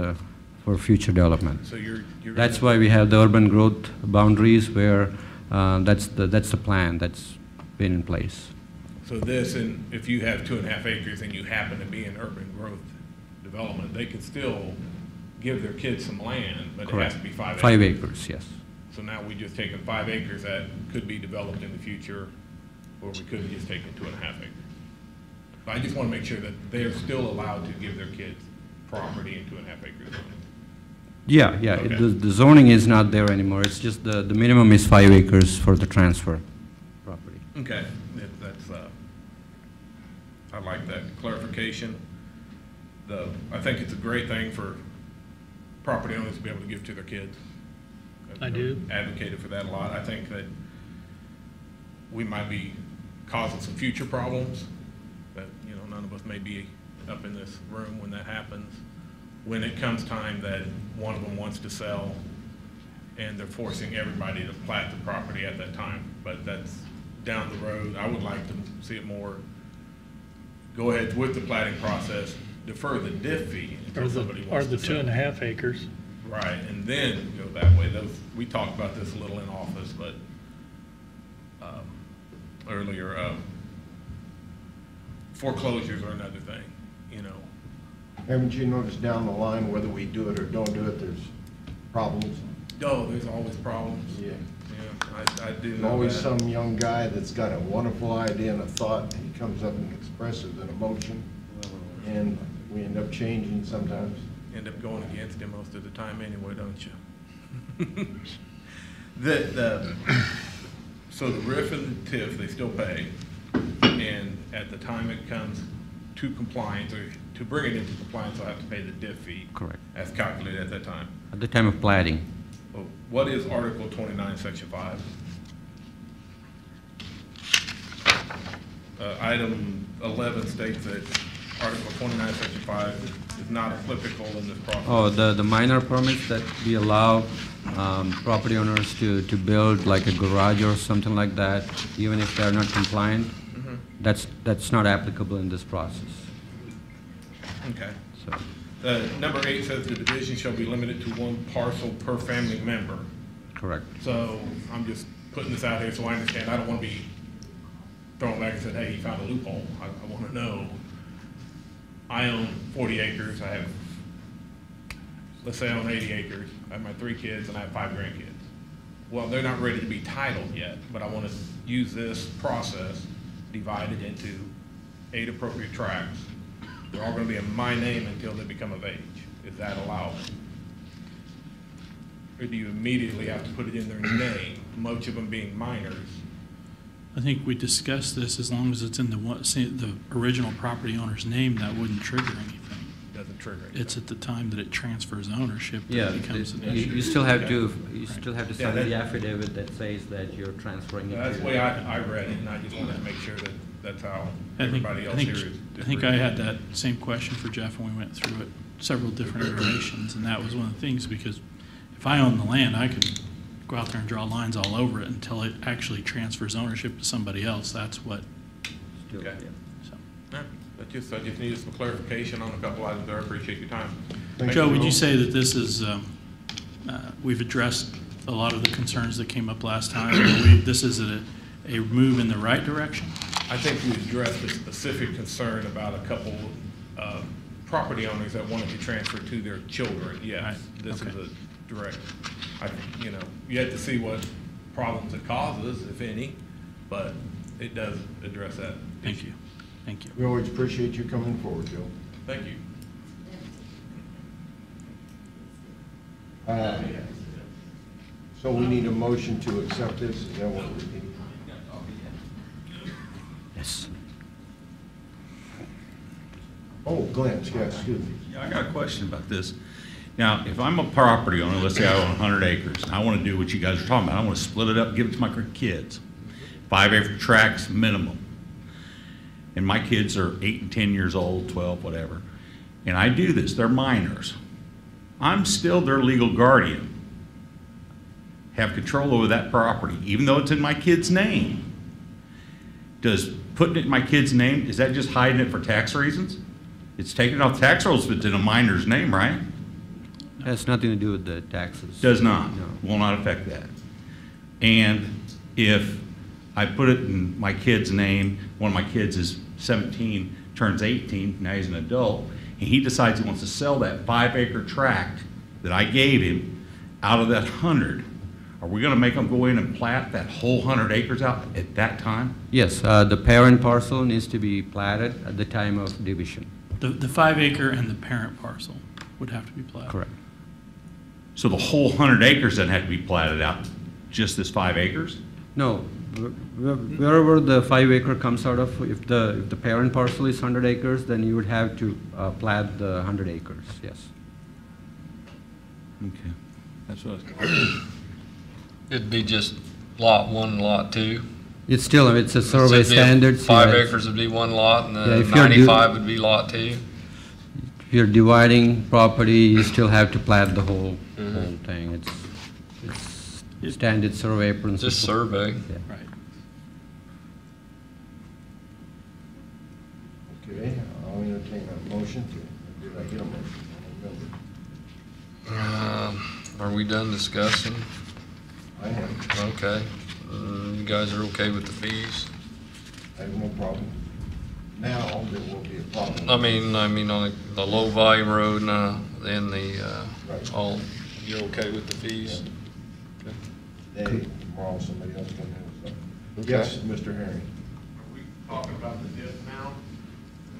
future development. So you're That's why we have the urban growth boundaries where that's the plan that's been in place. So this, and if you have 2.5 acres and you happen to be in urban growth development, they can still give their kids some land, but Correct. it has to be 5 acres. 5 acres, yes. So now we just taken 5 acres that could be developed in the future, or we could have just taken 2.5 acres. I just want to make sure that they're still allowed to give their kids property in 2.5 acre zoning. Yeah, yeah, Okay. the zoning is not there anymore. It's just the minimum is 5 acres for the transfer property. Okay, that's, I like that clarification. I think it's a great thing for property owners to be able to give to their kids. I do. Advocated for that a lot. I think that we might be causing some future problems that, none of us may be up in this room when that happens. When it comes time that one of them wants to sell and they're forcing everybody to plat the property at that time, but that's down the road. I would like to see it more, go ahead with the platting process, defer the diff fee until somebody Or wants the to sell. 2.5 acres. Right, and then go that way. We talked about this a little in office, but earlier, foreclosures are another thing, Haven't you noticed down the line, whether we do it or don't do it, there's problems? Oh, there's always problems. Yeah. Yeah, I do There's know always that. some young guy that's got a wonderful idea and a thought, and he comes up and expresses an emotion, and we end up changing sometimes. End up going against him most of the time anyway, don't you? So the RIF and the TIF, they still pay, and at the time it comes to compliance, or to bring it into compliance, they'll have to pay the diff fee. Correct. As calculated at that time. At the time of plating. Well, what is Article 29, Section 5? Item 11 states that Article 29, Section 5 is not applicable in this process. Oh, the minor permits that we allow property owners to build like a garage or something like that, even if they're not compliant, that's not applicable in this process. Okay. So, Number 8 says the division shall be limited to 1 parcel per family member. correct. So I'm just putting this out here so I understand. I don't want to be thrown back and said, hey, you found a loophole. I want to know. I own 40 acres. I have, let's say I own 80 acres. I have my 3 kids and I have 5 grandkids. Well, they're not ready to be titled yet, but I want to use this process, divide it into 8 appropriate tracts. They're all going to be in my name until they become of age. Is that allowed? Or do you immediately have to put it in their name, most of them being minors? I think we discussed this, as long as it's in the original property owner's name, that wouldn't trigger anything. Doesn't trigger anything. It's at the time that it transfers ownership that Yeah, it becomes an issue. you still have to sign that- the affidavit that says that you're transferring it. That's to- the way I read it, and I just wanted to make sure that that's how I think, everybody I else think, here is. I think I had that same question for Jeff when we went through it, several different iterations, and that was one of the things, because if I own the land, I could go out there and draw lines all over it until it actually transfers ownership to somebody else. That's what, Still, Okay. yeah. so. Yeah, I just needed some clarification on a couple items there. I appreciate your time. Thank Joe, you. would you say that this is, we've addressed a lot of the concerns that came up last time? This is a move in the right direction? I think we addressed a specific concern about a couple property owners that wanted to transfer to their children. Yes, Right. this Okay. is a direct, you have to see what problems it causes, if any, but it does address that. Thank you. Thank you. We always appreciate you coming forward, Joe. Thank you. So we need a motion to accept this, is that what we need? Yes. Oh, Glenn, yeah, excuse me. Yeah, I got a question about this. Now, if I'm a property owner, let's say I own 100 acres, and I want to do what you guys are talking about, I want to split it up, give it to my kids. 5 acre tracts minimum. And my kids are 8 and 10 years old, 12, whatever. And I do this, they're minors. I'm still their legal guardian. Have control over that property, even though it's in my kid's name. Does putting it in my kid's name, is that just hiding it for tax reasons? It's taken off tax rolls if it's in a minor's name, right? Has nothing to do with the taxes. Does not, No. will not affect that. And if I put it in my kid's name, one of my kids is 17, turns 18, now he's an adult, and he decides he wants to sell that 5 acre tract that I gave him out of that 100, Are we gonna make them go in and plat that whole 100 acres out at that time? Yes, the parent parcel needs to be platted at the time of division. The 5 acre and the parent parcel would have to be platted. Correct. So the whole 100 acres doesn't have to be platted out, just this 5 acres? No, wherever the 5 acre comes out of, if the parent parcel is 100 acres, then you would have to plat the 100 acres, yes. Okay, that's what I was. It'd be just lot 1 and lot 2. It's still, it's a survey It'd be a- standards. 5 yeah. acres would be 1 lot, and Yeah, the if you're 95 would be lot 2. If you're dividing property, you still have to plat the whole Mhm. thing. It's standard survey principle. Just survey. Yeah. Right. Okay, I'll entertain a motion to, did I get a motion? I don't remember. Are we done discussing? I am, Okay. You guys are okay with the fees? I have no problem. Now, there will be a problem. I mean on the low volume road and the, Right. all, you're okay with the fees? Today, tomorrow, somebody else can have something. Okay. Yes, Mr. Herring, Are we talking about the diff now?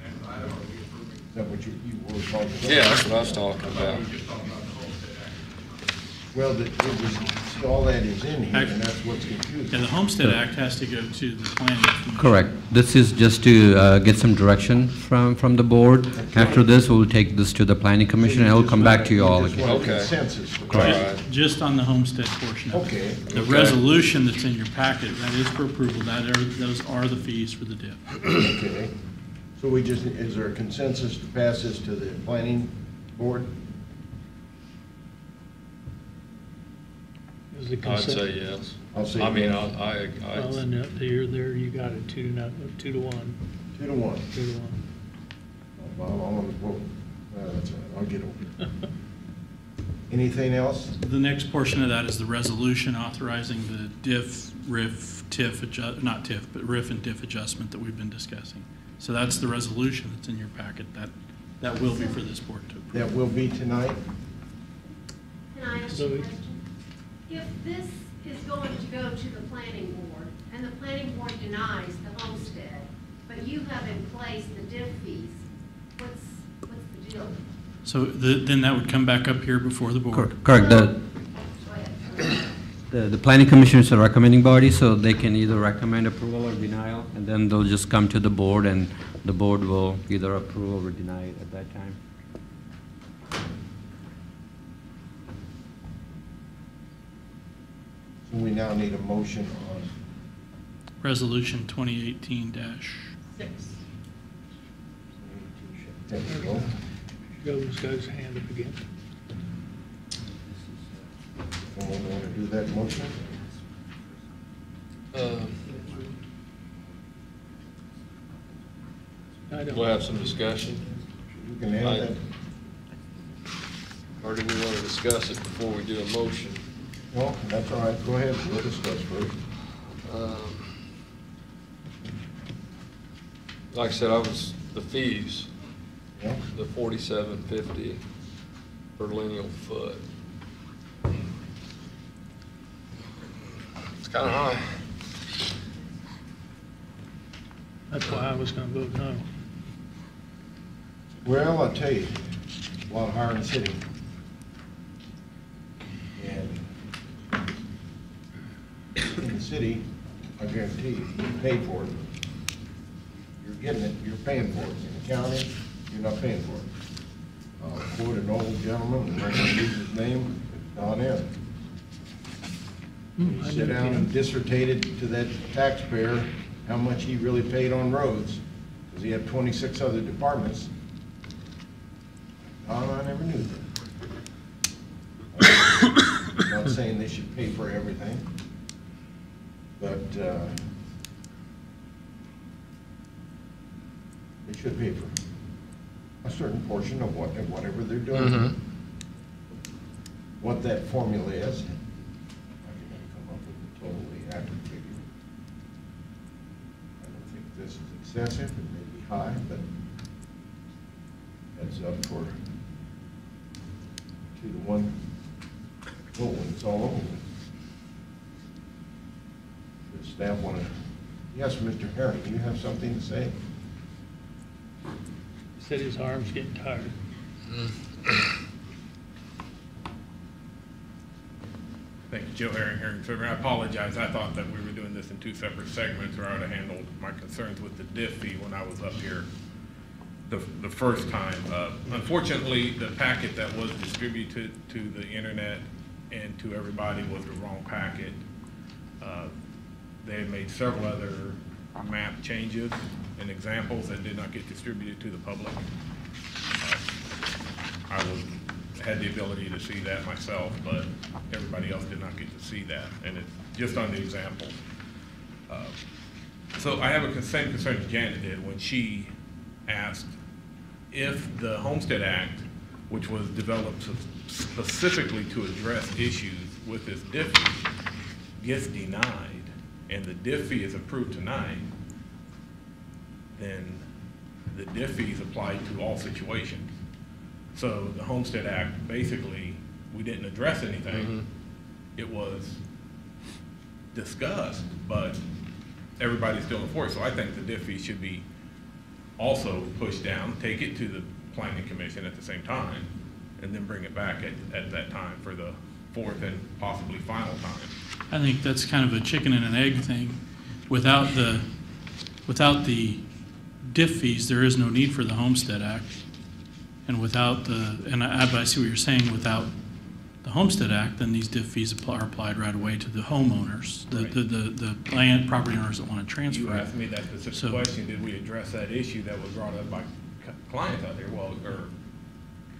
Next item, are we approving? is that what you were talking about? Yeah, that's what I was talking I about. thought we were just talking about the homestead act. Well, it was, see, all that is in here, and that's what's confusing. And the Homestead Act has to go to the planning commission. Correct. This is just to get some direction from the board. After this, we'll take this to the planning commission, and I'll come back to you all just again. want a Okay. consensus. Correct. Just on the homestead portion of it. Okay. The resolution that's in your packet, that is for approval, those are the fees for the diff. Okay. So we just, is there a consensus to pass this to the planning board? Is the I'd consent- say yes. I'll say I mean, yes. Well, then you're there, you got it 2 to 1. 2 to 1. 2 to 1. Well, I'm on the vote. That's all right, I'll get over it. Anything else? The next portion of that is the resolution authorizing the diff, RIF, TIF, not TIF, but RIF and TIF adjustment that we've been discussing. So that's the resolution that's in your packet. That will be for this board to approve. That will be tonight? Can I ask you a question? If this is going to go to the planning board, and the planning board denies the homestead, but you have in place the diff fees, what's the deal? So then that would come back up here before the board. Correct. Go ahead. The planning commission is a recommending body, so they can either recommend approval or denial, and then they'll just come to the board, and the board will either approve or deny it at that time. So we now need a motion on, Resolution 2018-. there we go. Goes hand up again. Someone want to do that motion? I don't. We'll have some discussion. You can add that. Or do we want to discuss it before we do a motion? Well, that's all right, go ahead, we'll discuss first. Like I said, the fees, Yeah. the $47.50 per lineal foot. It's kind of high. That's why I was gonna vote no. Well, I'll tell you, a lot higher in the city. And in the city, I guarantee you, you pay for it. You're getting it, you're paying for it. In the county, you're not paying for it. I'll quote an old gentleman, I'm not gonna use his name, Don M. He sat down and dissertated to that taxpayer how much he really paid on roads, because he had 26 other departments. Don, I never knew that. I'm not saying they should pay for everything, but they should pay for a certain portion of whatever they're doing. Mhm. What that formula is, I can never come up with a totally accurate figure. I don't think this is excessive, it may be high, but that's up for 2 to 1 vote when it's all over with. staff want to, yes, Mr. Herring, you have something to say? He said his arm's getting tired. Thank you, Joe Herring, Herring Server. I apologize. I thought that we were doing this in two separate segments, or I would have handled my concerns with the diff fee when I was up here the first time. Unfortunately, the packet that was distributed to the internet and to everybody was the wrong packet. They had made several other map changes and examples that did not get distributed to the public. I had the ability to see that myself, but everybody else did not get to see that, and it's just on the example. So I have a same concern as Janet did when she asked if the Homestead Act, which was developed specifically to address issues with this diff fee, gets denied, and the diff fee is approved tonight, then the diff fee is applied to all situations. So the Homestead Act, basically, we didn't address anything. It was discussed, but everybody's still in force. So I think the diff fee should be also pushed down, take it to the Planning Commission at the same time, and then bring it back at that time for the fourth and possibly final time. I think that's kind of a chicken and an egg thing. Without the diff fees, there is no need for the Homestead Act. And without but I see what you're saying, without the Homestead Act, then these diff fees are applied right away to the homeowners, the land property owners that want to transfer. You asked me that specific question, did we address that issue that was brought up by clients out there, or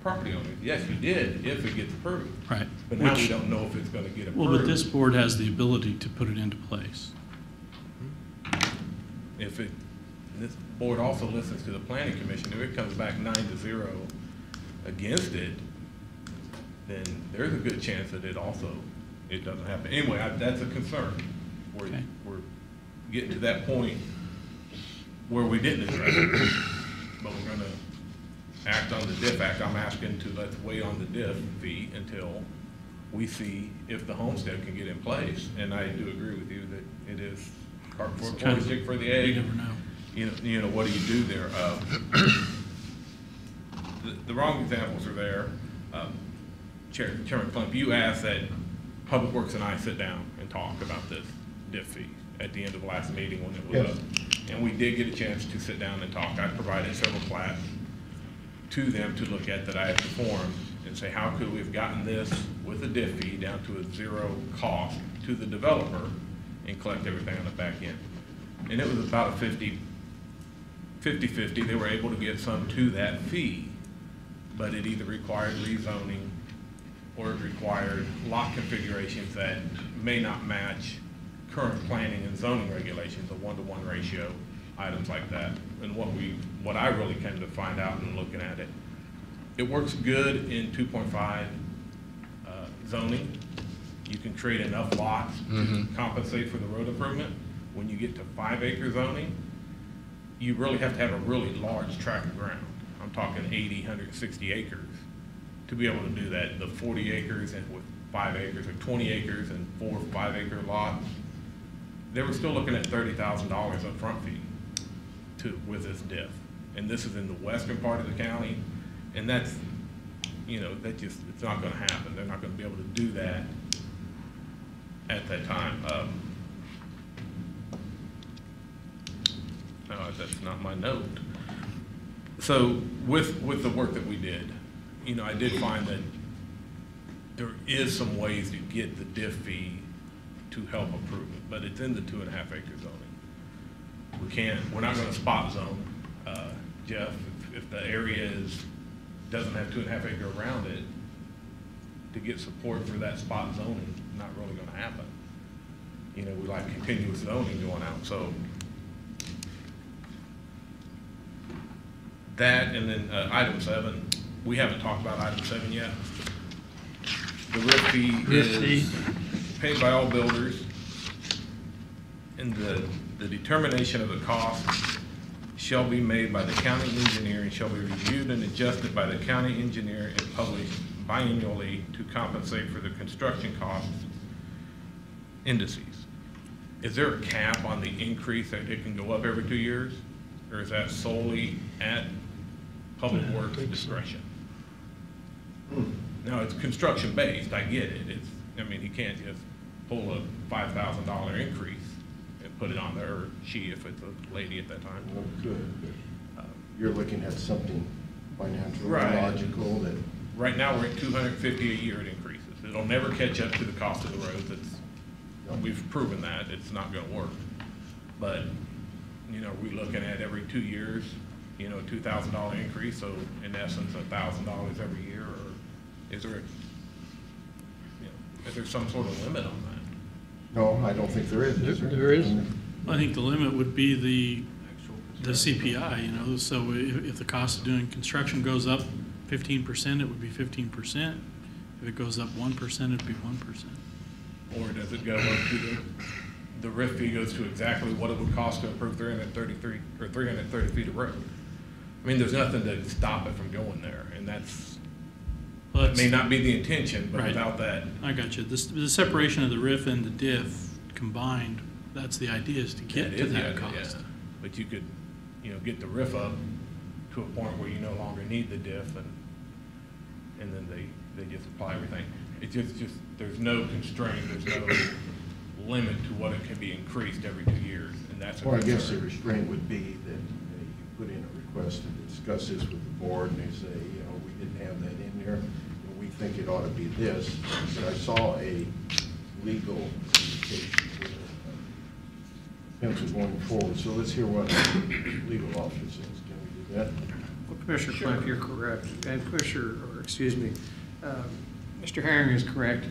property owners? Yes, you did, if it gets approved. Right. But now we don't know if it's going to get approved. Well, but this board has the ability to put it into place. This board also listens to the Planning Commission. If it comes back 9-0 against it, then there's a good chance that it doesn't happen. Anyway, that's a concern. We're getting to that point where we didn't address it, but we're going to act on the DIF Act. I'm asking let's wait on the DIF fee until we see if the homestead can get in place. And I do agree with you that it is cart before the horse, chick for the egg. You never know. You know, what do you do there? The wrong examples are there. Chairman Klump, you asked that Public Works and I sit down and talk about this DIF fee at the end of the last meeting when it was up. And we did get a chance to sit down and talk. I provided several plats to them to look at that I had performed and say, how could we have gotten this with a DIF fee down to a zero cost to the developer and collect everything on the back end? And it was about a 50-50. They were able to get some to that fee, but it either required rezoning or it required lot configurations that may not match current planning and zoning regulations, a 1-to-1 ratio, items like that. And what I really came to find out in looking at it, it works good in 2.5 zoning. You can create enough lots to compensate for the road improvement. When you get to 5-acre zoning, you really have to have a really large tract of ground. I'm talking 80, 160 acres to be able to do that. The 40 acres and with 5 acres or 20 acres and 4 or 5-acre lots, they were still looking at $30,000 upfront fee with this DIF. And this is in the western part of the county, and that's, it's not going to happen. They're not going to be able to do that at that time. No, that's not my note. So with the work that we did, I did find that there is some ways to get the DIF fee to help approve it, but it's in the 2.5-acre zoning. We're not going to spot zone, Jeff. If the area doesn't have 2.5 acre around it, to get support for that spot zoning, not really going to happen. We like continuous zoning going out. So that, and then item 7, we haven't talked about item 7 yet. The RIF fee is paid by all builders, and the determination of the cost shall be made by the county engineer and shall be reviewed and adjusted by the county engineer and published biannually to compensate for the construction costs indices. is there a cap on the increase that it can go up every 2 years? Or is that solely at Public Works discretion? Now, it's construction based, I get it. It's, I mean, he can't just pull a $5,000 increase and put it on there, or she, if it's a lady at that time. Well, good. You're looking at something financial, Right. logical that. Right now, we're at 250 a year it increases. It'll never catch up to the cost of the roads. We've proven that. It's not gonna work. But, you know, we're looking at every 2 years, you know, a $2,000 increase, so in essence, $1,000 every year, or is there, is there some sort of limit on that? No, I don't think there is. There is. I think the limit would be the CPI, you know, so if the cost of doing construction goes up 15%, it would be 15%. If it goes up 1%, it'd be 1%. Or does it go up to the RIF fee goes to exactly what it would cost to improve 333 or 330 feet of road? I mean, there's nothing to stop it from going there, and that may not be the intention, but Right. without that. I got you. The separation of the RIF and the diff combined, that's the idea, is to get That to is the that idea, cost. yeah. But you could, you know, get the RIF up to a point where you no longer need the diff, and then they just apply everything. It's just there's no constraint, there's no limit to what it can be increased every 2 years, and that's a Well, I guess the concern. restraint would be that you put in a request to discuss this with the board, and they say, you know, we didn't have that in there, and we think it ought to be this. But I saw a legal indication here, pencil going forward, so let's hear what the legal officer says. Can we do that? Well, Commissioner Cliff, you're correct. And Commissioner, or excuse me, Mr. Herring is correct.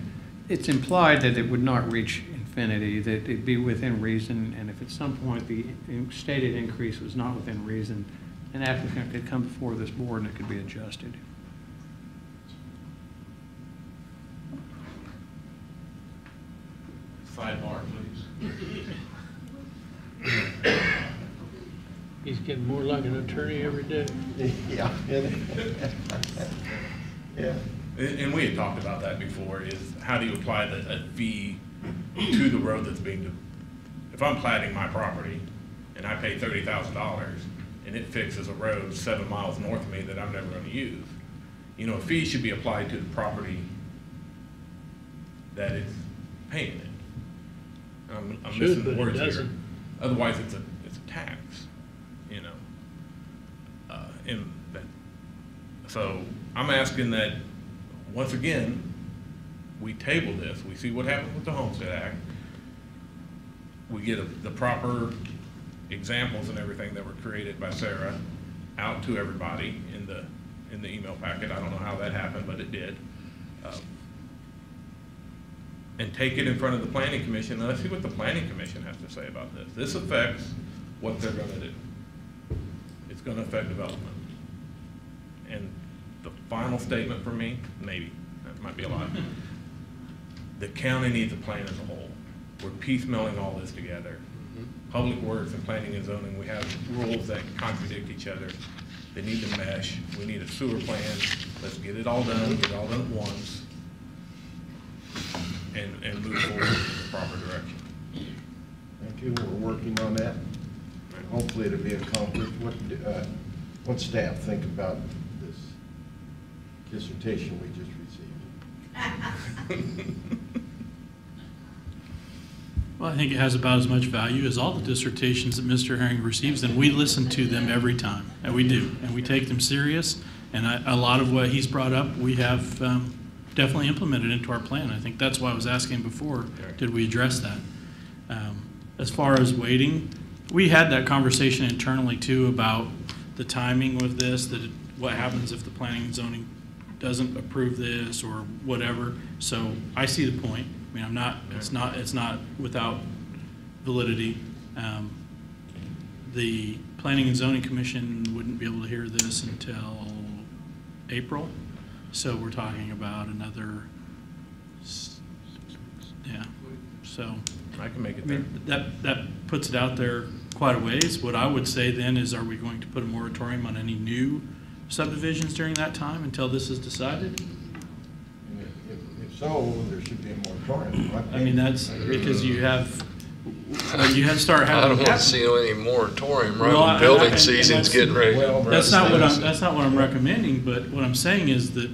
It's implied that it would not reach infinity, that it'd be within reason, and if at some point the stated increase was not within reason, an applicant could come before this board and it could be adjusted. Sidebar, please. He's getting more like an attorney every day. Yeah. Yeah. And we had talked about that before, is how do you apply a fee to the road that's being, if I'm platting my property and I pay $30,000 and it fixes a road 7 miles north of me that I'm never gonna use, you know, a fee should be applied to the property that is paying it. I'm Should, missing but the it words here. doesn't. Otherwise, it's a tax, you know. In that, so I'm asking that, once again, we table this, we see what happens with the Homestead Act. We get the proper examples and everything that were created by Sarah out to everybody in the email packet. I don't know how that happened, but it did. And take it in front of the Planning Commission, and let's see what the Planning Commission has to say about this. This affects what they're gonna do. It's gonna affect development. And the final statement from me, maybe, that might be a lot. The county needs a plan as a whole. We're piecemealing all this together. Public Works and Planning and Zoning, we have rules that contradict each other. They need to mesh. We need a sewer plan. Let's get it all done, get it all done at once, and move forward in the proper direction. Thank you, we're working on that. Hopefully it'll be accomplished. What staff think about this dissertation we just received? Well, I think it has about as much value as all the dissertations that Mr. Herring receives, and we listen to them every time, and we do, and we take them serious. And a lot of what he's brought up, we have definitely implemented into our plan. I think that's why I was asking before, did we address that? As far as waiting, we had that conversation internally too about the timing of this, that what happens if the planning and zoning doesn't approve this or whatever. So I see the point. I mean, it's not without validity. The Planning and Zoning Commission wouldn't be able to hear this until April. So we're talking about another, yeah, so. I can make it I mean, that puts it out there quite a ways. What I would say then is, are we going to put a moratorium on any new subdivisions during that time until this is decided? If so, there should be a moratorium. I mean, that's because you have, you have to start I having. don't want to see any moratorium right Well, when building and season's that's- getting ready. That's not what I'm recommending, but what I'm saying is that,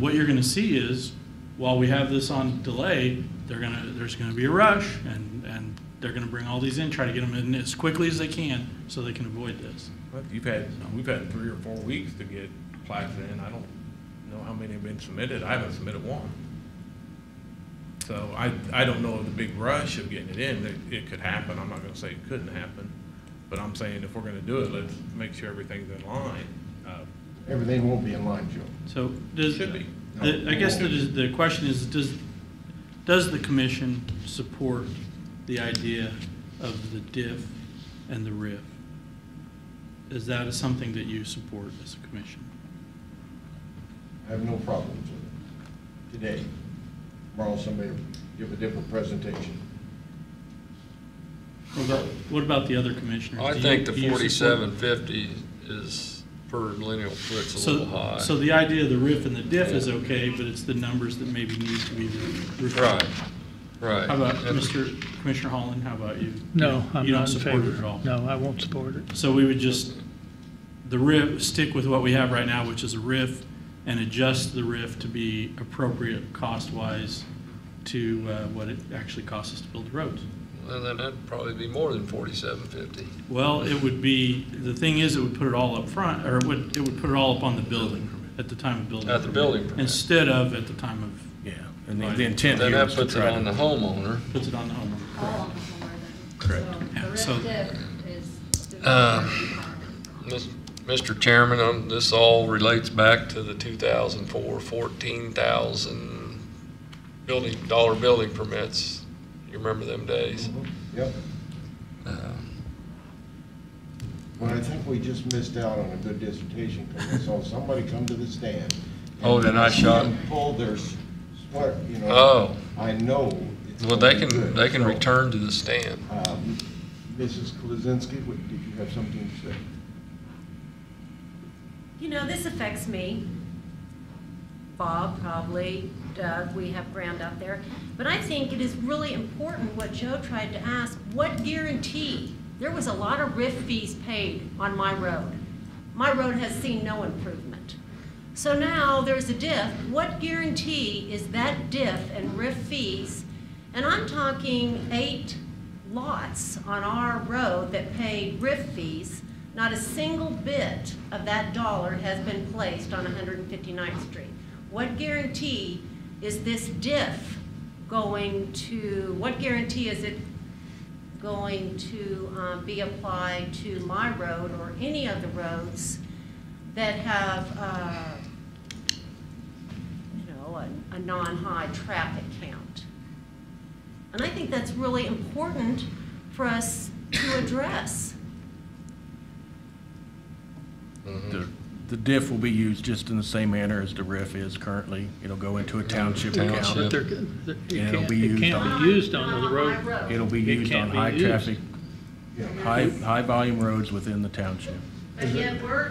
what you're gonna see is, while we have this on delay, there's gonna be a rush, and they're gonna bring all these in, try to get them in as quickly as they can, so they can avoid this. Well, we've had 3 or 4 weeks to get plats in. I don't know how many have been submitted. I haven't submitted one. So I don't know of the big rush of getting it in. It could happen. I'm not gonna say it couldn't happen. But I'm saying if we're gonna do it, let's make sure everything's in line. Everything won't be in line, Joe. So Should be. I guess the question is, does the commission support the idea of the diff and the RIF? Is that something that you support as a commission? I have no problems with it. Today, tomorrow somebody will give a different presentation. What about the other commissioners? I Do think the you support- 4750 is per lineal foot's a little high. So the idea of the RIF and the diff is okay, but it's the numbers that maybe need to be refined. Right. How about Commissioner Holland, how about you? No, I'm You don't not in support favor. it at all? No, I won't support it. So we would just, the RIF, stick with what we have right now, which is a RIF, and adjust the RIF to be appropriate cost-wise to what it actually costs us to build the roads. Well, then that'd probably be more than 4750. Well, it would be, the thing is, it would put it all up front, or it would put it all up on the building permit, at the time of building. At the building permit. Instead of at the time of. Yeah, and the intent Then here that is to puts it try on the to. homeowner. Puts it on the homeowner. All on the homeowner then. Correct. Yeah, So so- the red diff is. Mr. Chairman, this all relates back to the 2004 14,000 dollar building permits. You remember them days? Yep. Well, I think we just missed out on a good dissertation, because I saw somebody come to the stand. Oh, then I shot. And pull their sweat, you know. Oh. I know. It's Well, gonna they be can good. So, return to the stand. Mrs. Klozinski, did you have something to say? You know, this affects me. Bob, probably, Doug, we have ground out there. But I think it is really important what Joe tried to ask, what guarantee? There was a lot of RIF fees paid on my road. My road has seen no improvement. So now there's a diff. What guarantee is that diff and RIF fees? And I'm talking 8 lots on our road that paid RIF fees. Not a single bit of that dollar has been placed on 159th Street. What guarantee is this diff going to, what guarantee is it going to be applied to my road or any of the roads that have, you know, a non-high traffic count? And I think that's really important for us to address. The diff will be used just in the same manner as the RIF is currently. It'll go into a township account. But And it'll it be used can't on. be used on the road. It'll be It used can't on be high used. traffic, high volume roads within the township. But yet but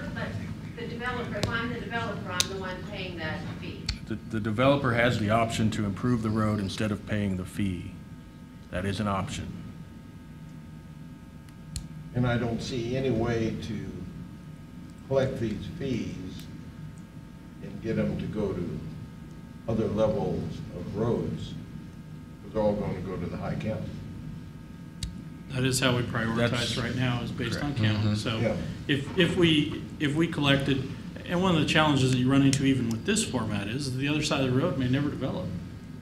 the developer, if I'm the developer, I'm the one paying that fee. The developer has the option to improve the road instead of paying the fee. That is an option. And I don't see any way to collect these fees and get them to go to other levels of roads. They're all going to go to the high count. That is how we prioritize That's right now, is based on correct. count. So Yeah. if we collected, and one of the challenges that you run into even with this format is the other side of the road may never develop.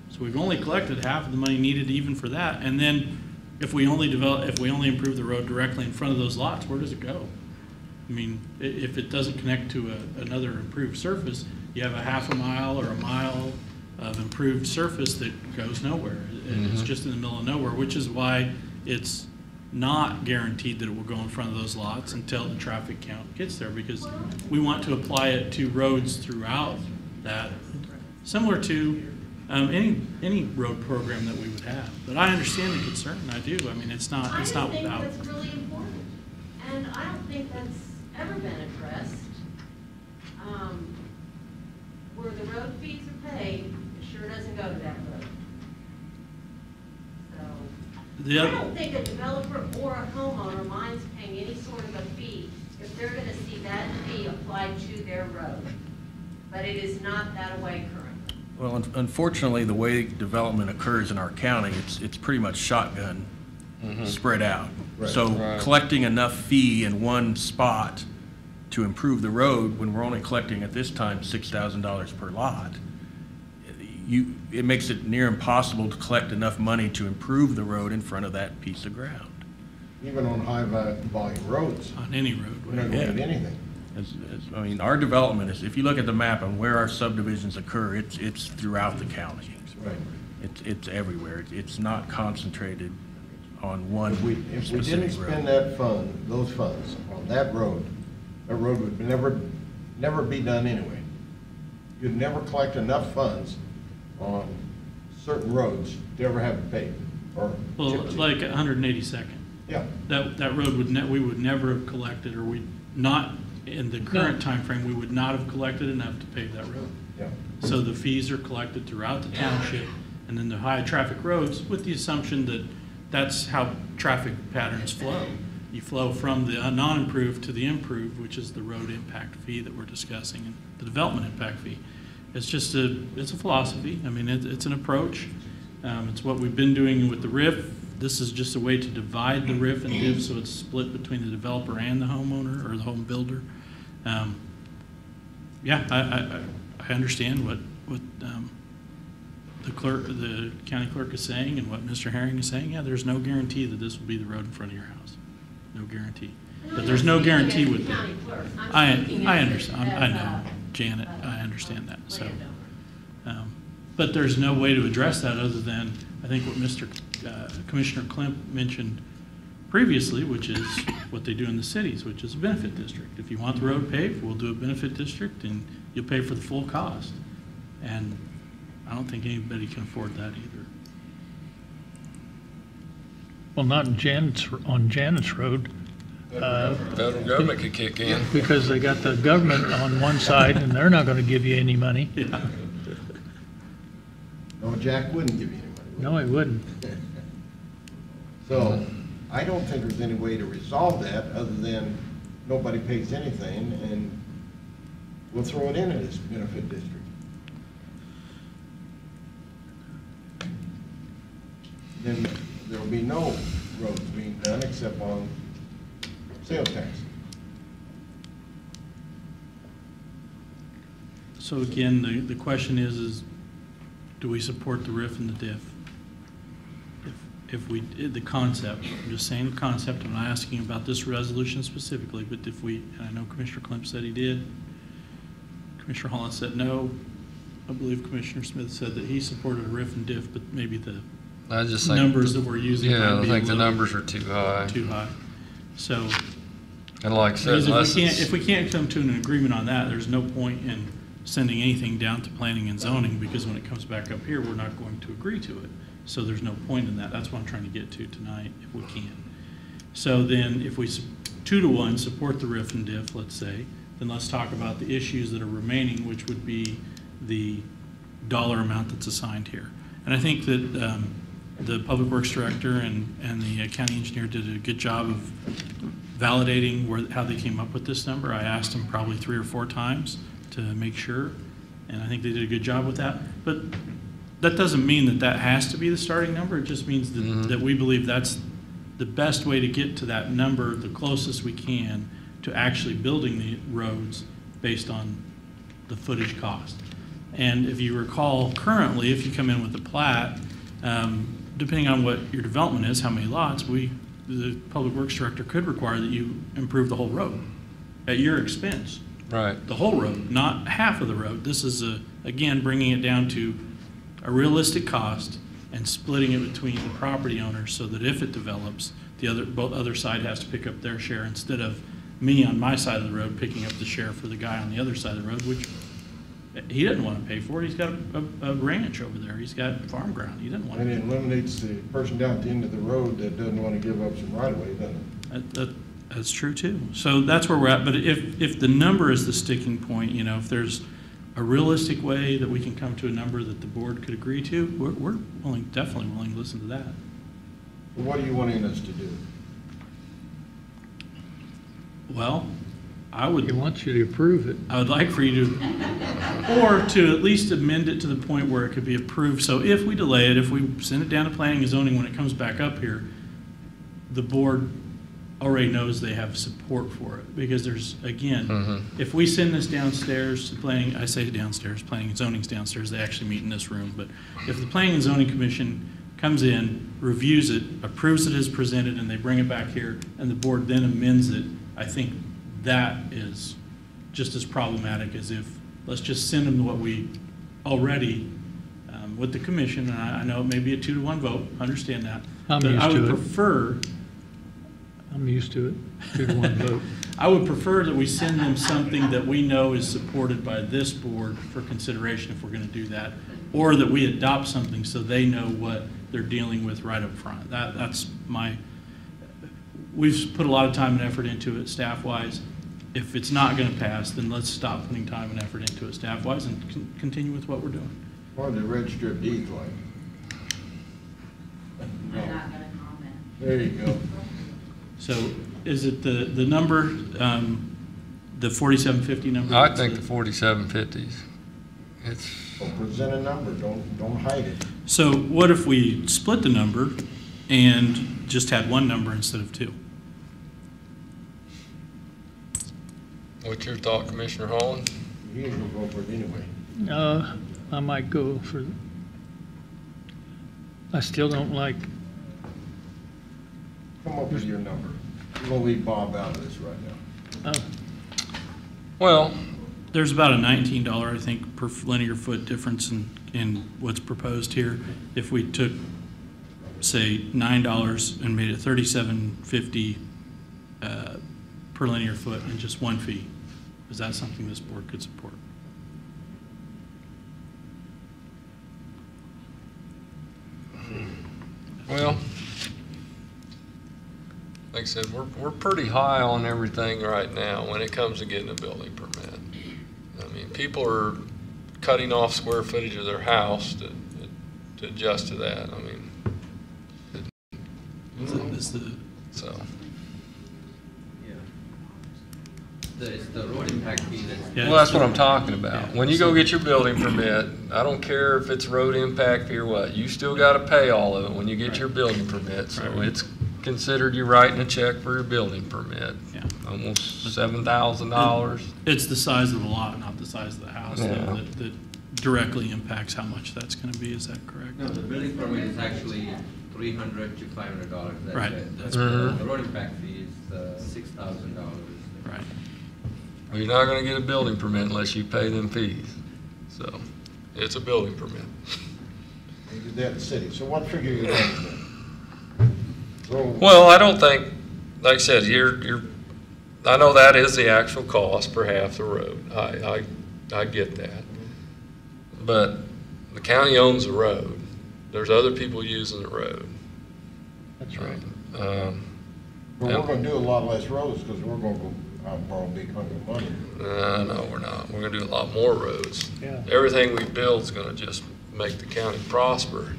So we've only collected half of the money needed even for that. And then if we only improve the road directly in front of those lots, where does it go? I mean, if it doesn't connect to another improved surface, you have a half a mile or a mile of improved surface that goes nowhere. It's just in the middle of nowhere, which is why it's not guaranteed that it will go in front of those lots until the traffic count gets there, because we want to apply it to roads throughout that, similar to any road program that we would have. But I understand the concern, I do. I mean, it's not I without. think that's really important, and I don't think that's ever been addressed. Where the road fees are paid, it sure doesn't go to that road. So, I don't think a developer or a homeowner minds paying any sort of a fee if they're gonna see that fee applied to their road. But it is not that way currently. Well, unfortunately, the way development occurs in our county, it's pretty much shotgun spread out. Right. So Right. collecting enough fee in one spot to improve the road, when we're only collecting at this time $6,000 per lot, it makes it near impossible to collect enough money to improve the road in front of that piece of ground. Even on high volume roads, On any road. we're not going to get anything. I mean, our development is, if you look at the map on where our subdivisions occur, it's throughout the county. Right. It's everywhere. It's not concentrated on one If we didn't specific spend road. those funds on that road would never be done anyway. You'd never collect enough funds on certain roads to ever have it paved or Well, chip sealed. like 182nd. Yeah. That road we would never have collected, or in the current time frame, we would not have collected enough to pave that road. Yeah. So the fees are collected throughout the township, and then the high traffic roads, with the assumption that that's how traffic patterns flow. You flow from the non-improved to the improved, which is the road impact fee that we're discussing, and the development impact fee. It's a philosophy. I mean, it's an approach. It's what we've been doing with the RIF. This is just a way to divide the RIF and DIF so it's split between the developer and the homeowner or the home builder. Yeah, I understand what the county clerk is saying and what Mr. Herring is saying. Yeah, there's no guarantee that this will be the road in front of your house. No guarantee. But there's no guarantee with it. I understand. I know, Janet. I understand that. So, but there's no way to address that other than I think what Commissioner Klemp mentioned previously, which is what they do in the cities, which is a benefit district. If you want the road paved, we'll do a benefit district, and you'll pay for the full cost. And I don't think anybody can afford that either. Well, not on Janet's Road. Federal government could kick in. Because they got the government on one side and they're not going to give you any money. Yeah. No, Jack wouldn't give you any money. No, he wouldn't. So I don't think there's any way to resolve that other than nobody pays anything and we'll throw it into this benefit district. Then there will be no roads being done except on sales tax. So again, the question is do we support the RIF and the DIF? If we, the concept, I'm just saying the concept, I'm not asking about this resolution specifically, but if we, and I know Commissioner Klemp said he did, Commissioner Holland said no, I believe Commissioner Smith said that he supported a RIF and DIF, but maybe the numbers that we're using Yeah, might I be think a the little numbers are too high. Too high. So, And like I said, if we can't come to an agreement on that, there's no point in sending anything down to planning and zoning, because when it comes back up here, we're not going to agree to it. So there's no point in that. That's what I'm trying to get to tonight, if we can. So then, if we 2-to-1 support the RIF and DIF, let's say, then let's talk about the issues that are remaining, which would be the dollar amount that's assigned here. And I think that the Public Works Director and the county engineer did a good job of validating how they came up with this number. I asked them probably 3 or 4 times to make sure, and I think they did a good job with that. But that doesn't mean that has to be the starting number. It just means that, that we believe that's the best way to get to that number, the closest we can to actually building the roads based on the footage cost. And if you recall, currently, if you come in with a plat, depending on what your development is, how many lots, the Public Works Director could require that you improve the whole road at your expense. Right. The whole road, not half of the road. This is, again, bringing it down to a realistic cost and splitting it between the property owners so that if it develops, both other side has to pick up their share instead of me on my side of the road picking up the share for the guy on the other side of the road, which he doesn't want to pay for it. He's got a ranch over there. He's got farm ground. He doesn't want to. And it eliminates the person down at the end of the road that doesn't want to give up some right of way, doesn't it? That's true too. So that's where we're at. But if the number is the sticking point, if there's a realistic way that we can come to a number that the board could agree to, we're definitely willing to listen to that. What are you wanting us to do? Well, I He would, wants you to approve it. I would like for you to, or to at least amend it to the point where it could be approved. So if we delay it, if we send it down to planning and zoning when it comes back up here, the board already knows they have support for it. Because there's, again, if we send this downstairs to planning, I say downstairs, planning and zoning's downstairs, they actually meet in this room. But if the planning and zoning commission comes in, reviews it, approves it as presented, and they bring it back here, and the board then amends it, I think that is just as problematic as if, let's just send them what we already, with the commission, and I know it may be a 2-to-1 vote, understand that. I'm but used I would to it. prefer, I'm used to it, 2-to-1 vote. I would prefer that we send them something that we know is supported by this board for consideration if we're gonna do that, or that we adopt something so they know what they're dealing with right up front. That's my, we've put a lot of time and effort into it staff-wise. If it's not gonna pass, then let's stop putting time and effort into it staff-wise and continue with what we're doing. What are the red strip deeds like? I'm not gonna comment. There you go. So is it the number, the 4750 number? I think the 4750s. It's. Well, present a number, don't hide it. So what if we split the number and just had one number instead of two? What's your thought, Commissioner Holland? He ain't gonna go for it anyway. I might go for, I still don't like, Come up with your number. We're gonna leave Bob out of this right now. Well, there's about a $19, I think, per linear foot difference in what's proposed here. If we took, say, $9 and made it $37.50 per linear foot and just one fee, is that something this board could support? well, like I said, we're pretty high on everything right now when it comes to getting a building permit. I mean, people are cutting off square footage of their house to adjust to that. I mean, so. It's the road impact fee that's. Well, that's what I'm talking about. When you go get your building permit, I don't care if it's road impact fee or what, you still gotta pay all of it when you get your building permit. So it's considered you writing a check for your building permit. Yeah. Almost $7,000. It's the size of the lot, not the size of the house, Yeah. that directly impacts how much that's gonna be, is that correct? No, the building permit is actually $300 to $500. That's Right, it. that's The road impact fee is $6,000. Right. Well, you're not gonna get a building permit unless you pay them fees. So, it's a building permit. You did that in the city. So what figure you looking at? Well, I don't think, like I said, I know that is the actual cost for half the road. I get that. But the county owns the road. There's other people using the road. that's right. Well, we're gonna do a lot less roads because we're gonna go out and borrow a big hunk of money. No, we're not. We're gonna do a lot more roads. Yeah. Everything we build is gonna just make the county prosper.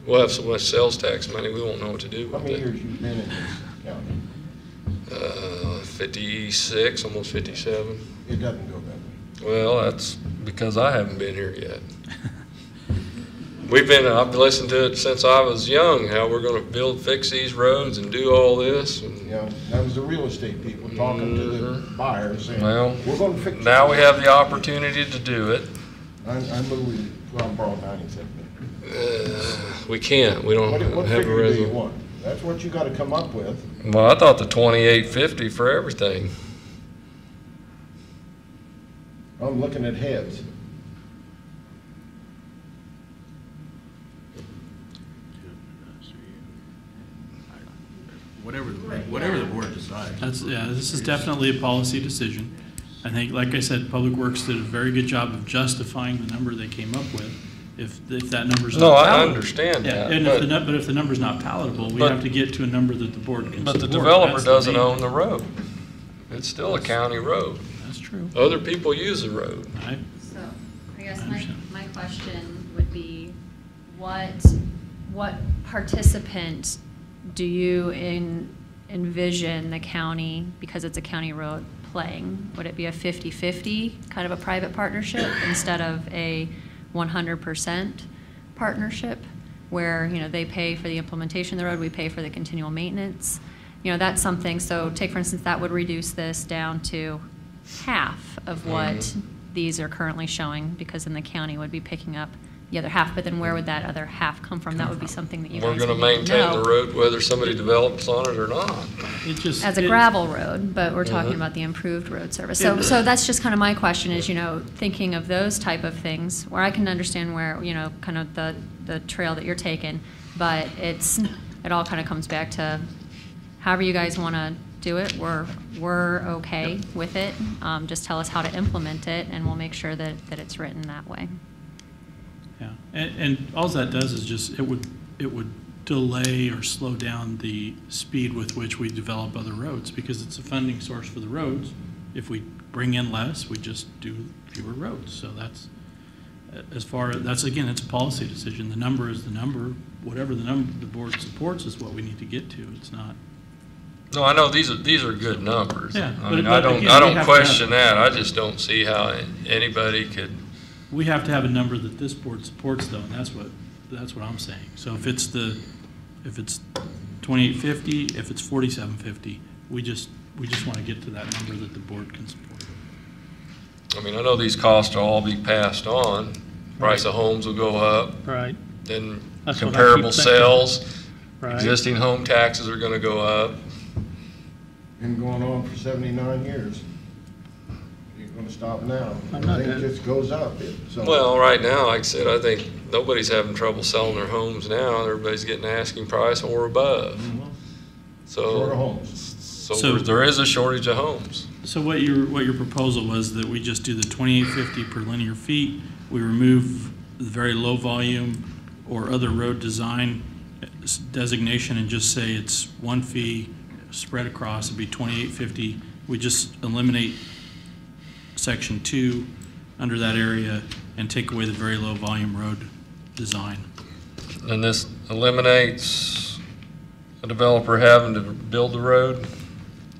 We'll have so much sales tax money, we won't know what to do How with many it. years you been in this county? 56, almost 57. It doesn't go that way. Well, that's because I haven't been here yet. I've listened to it since I was young, how we're gonna fix these roads and do all this. And, Yeah, that was the real estate people talking to the buyers saying, well, we're gonna fix. now we have the opportunity to do it. I move we go out and borrow 97. We can't, we don't What have a figure do you resolution. want? That's what you gotta come up with. Well, I thought the 2850 for everything. I'm looking at heads. Whatever the board decides. This is definitely a policy decision. I think, like I said, Public Works did a very good job of justifying the number they came up with. If that number's not No, I palatable. understand Yeah, that, and but- but if the number's not palatable, we But- have to get to a number that the board can But support. the developer That's doesn't main own thing. the road. It's still a county road. That's true. Other people use the road. So, I guess my question would be, what participant do you envision the county, because it's a county road, playing? Would it be a 50-50, kind of a private partnership, instead of a 100% partnership, where, you know, they pay for the implementation of the road, we pay for the continual maintenance? You know, that's something, so take, for instance, that would reduce this down to half of what these are currently showing, because then the county would be picking up the other half. But then where would that other half come from? That would be something that you We're guys gonna would need to maintain know. the road whether somebody develops on it or not. As a gravel road, but we're talking about the improved road service. So that's just kind of my question is, you know, thinking of those type of things, where I can understand where, you know, kind of the trail that you're taking, but it all kind of comes back to however you guys want to do it. We're okay with it. Just tell us how to implement it, and we'll make sure that it's written that way. Yeah, and all that does is just, it would delay or slow down the speed with which we develop other roads, because it's a funding source for the roads. If we bring in less, we just do fewer roads. So that's, that's again, it's a policy decision. The number is the number. Whatever the number the board supports is what we need to get to. It's not. No, I know these are good numbers. Yeah, I mean, but I again, don't question that. I just don't see how anybody could. We have to have a number that this board supports, though, and that's what I'm saying. So if it's 2850, if it's 4750, we just want to get to that number that the board can support. I mean, I know these costs will all be passed on. Price of homes will go up. Right. Then That's what I comparable keep thinking. sales, Right. existing home taxes are going to go up. Been going on for 79 years. You're gonna stop now. I'm not Everything done. just goes up. So. Well, right now, like I said, I think nobody's having trouble selling their homes now. Everybody's getting asking price or above. Short of homes. So there is a shortage of homes. So what your proposal was that we just do the 2850 per linear feet, we remove the very low volume or other road design designation and just say it's one fee spread across, it'd be 2850. We just eliminate section 2 under that area and take away the very low volume road design. And this eliminates a developer having to build the road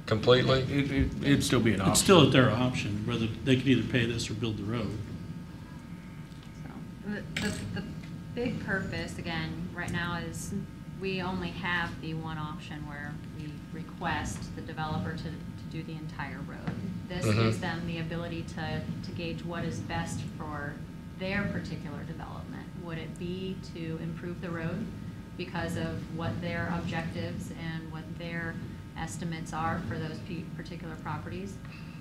completely? It'd still be an option. It's still at their option, whether they could either pay this or build the road. The big purpose, again, right now is we only have the one option where we request the developer to do the entire road. This gives them the ability to gauge what is best for their particular development. Would it be to improve the road because of what their objectives and what their estimates are for those particular properties?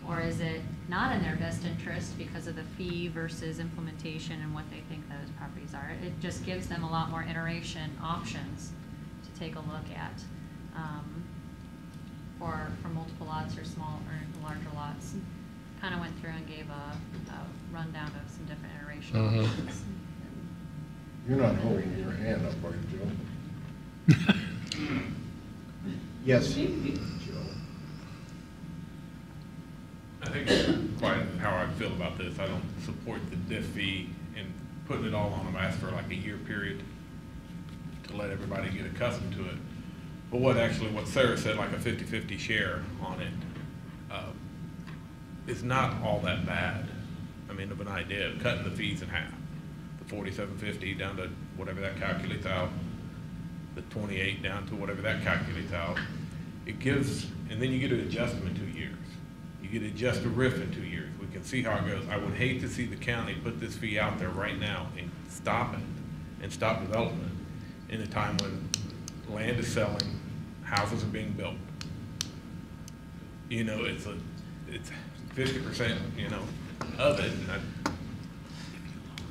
Or is it not in their best interest because of the fee versus implementation and what they think those properties are? It just gives them a lot more iteration options to take a look at for multiple lots or small or larger lots. Kind of went through and gave a rundown of some different iteration options. You're not holding your hand up, are you, Joe? Yes. I think quite how I feel about this. I don't support the diff fee and putting it all on them. I asked for like a year period to let everybody get accustomed to it. But what Sarah said, like a 50-50 share on it, is not all that bad. I mean, of an idea of cutting the fees in half. The $47.50 down to whatever that calculates out, the 28 down to whatever that calculates out. It gives, and then you get an adjustment in 2 years. You get to adjust the RIF in 2 years. We can see how it goes. I would hate to see the county put this fee out there right now and stop it and stop development in a time when land is selling, houses are being built. You know, it's 50%, you know, of it.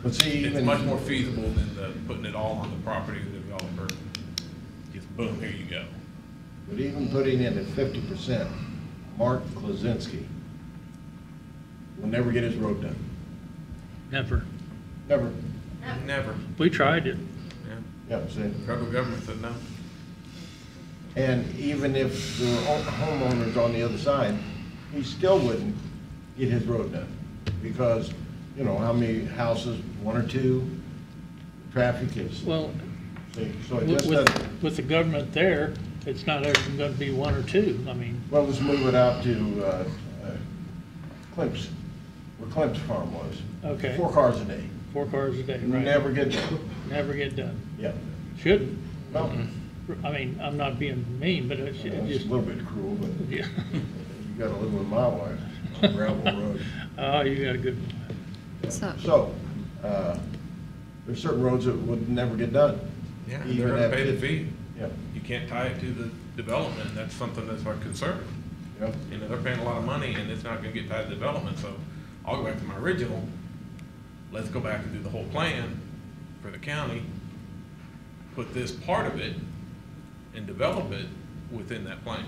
But see, it's much more feasible than putting it all on the property of the developer. Just boom, here you go. But even putting in at 50%, Mark Klazinski will never get his road done. Never. Never. Never. We tried it. Yeah. Yep, see. Federal government said no. And even if the homeowner's on the other side, he still wouldn't get his road done. Because, you know, how many houses, one or two, traffic is. Well, So it just doesn't, With the government there, it's not ever gonna be one or two, I mean, well, let's move it out to Climp's, where Climp's farm was. okay. 4 cars a day. 4 cars a day, right? Never get done. Never get done. Yeah. Shouldn't. No. I mean, I'm not being mean, but it's It's just. a little bit cruel, but you Yeah. gotta live with my wife on a gravel road. Oh, you got a good one. So, there's certain roads that would never get done. Yeah, Either you're gonna have pay the 50 fee. Yep. You can't tie it to the development, that's something that's our concern. Yep. You know, they're paying a lot of money and it's not gonna get tied to development, so I'll go back to my original. Let's go back and do the whole plan for the county, put this part of it and develop it within that plan.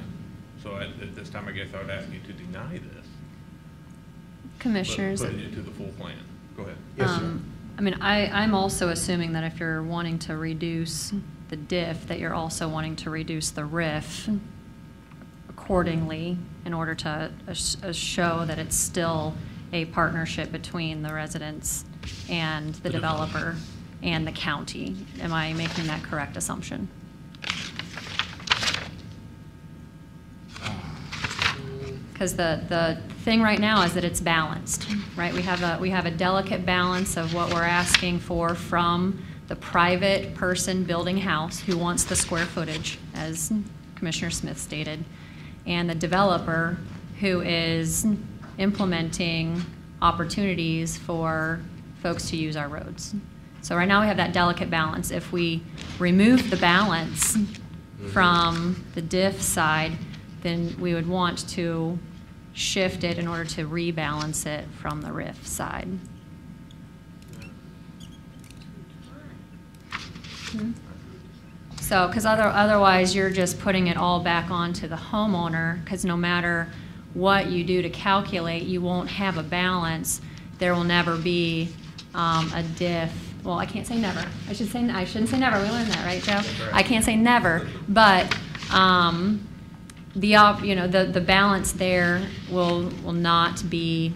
So at this time, I guess I would ask you to deny this. Commissioners. Put it into the full plan. Go ahead. Yes, sir. I mean, I'm also assuming that if you're wanting to reduce the diff, that you're also wanting to reduce the RIF accordingly in order to show that it's still a partnership between the residents and the developer and the county. Am I making that correct assumption? Because the thing right now is that it's balanced, right? We have a delicate balance of what we're asking for from the private person building house who wants the square footage, as Commissioner Smith stated, and the developer who is implementing opportunities for folks to use our roads. So right now we have that delicate balance. If we remove the balance from the diff side, then we would want to shift it in order to rebalance it from the RIF side. So, because otherwise you're just putting it all back onto the homeowner, because no matter what you do to calculate, you won't have a balance. There will never be a diff. Well, I can't say never. I shouldn't say never. We learned that, right, Joe? Right. I can't say never, but the balance there will not be.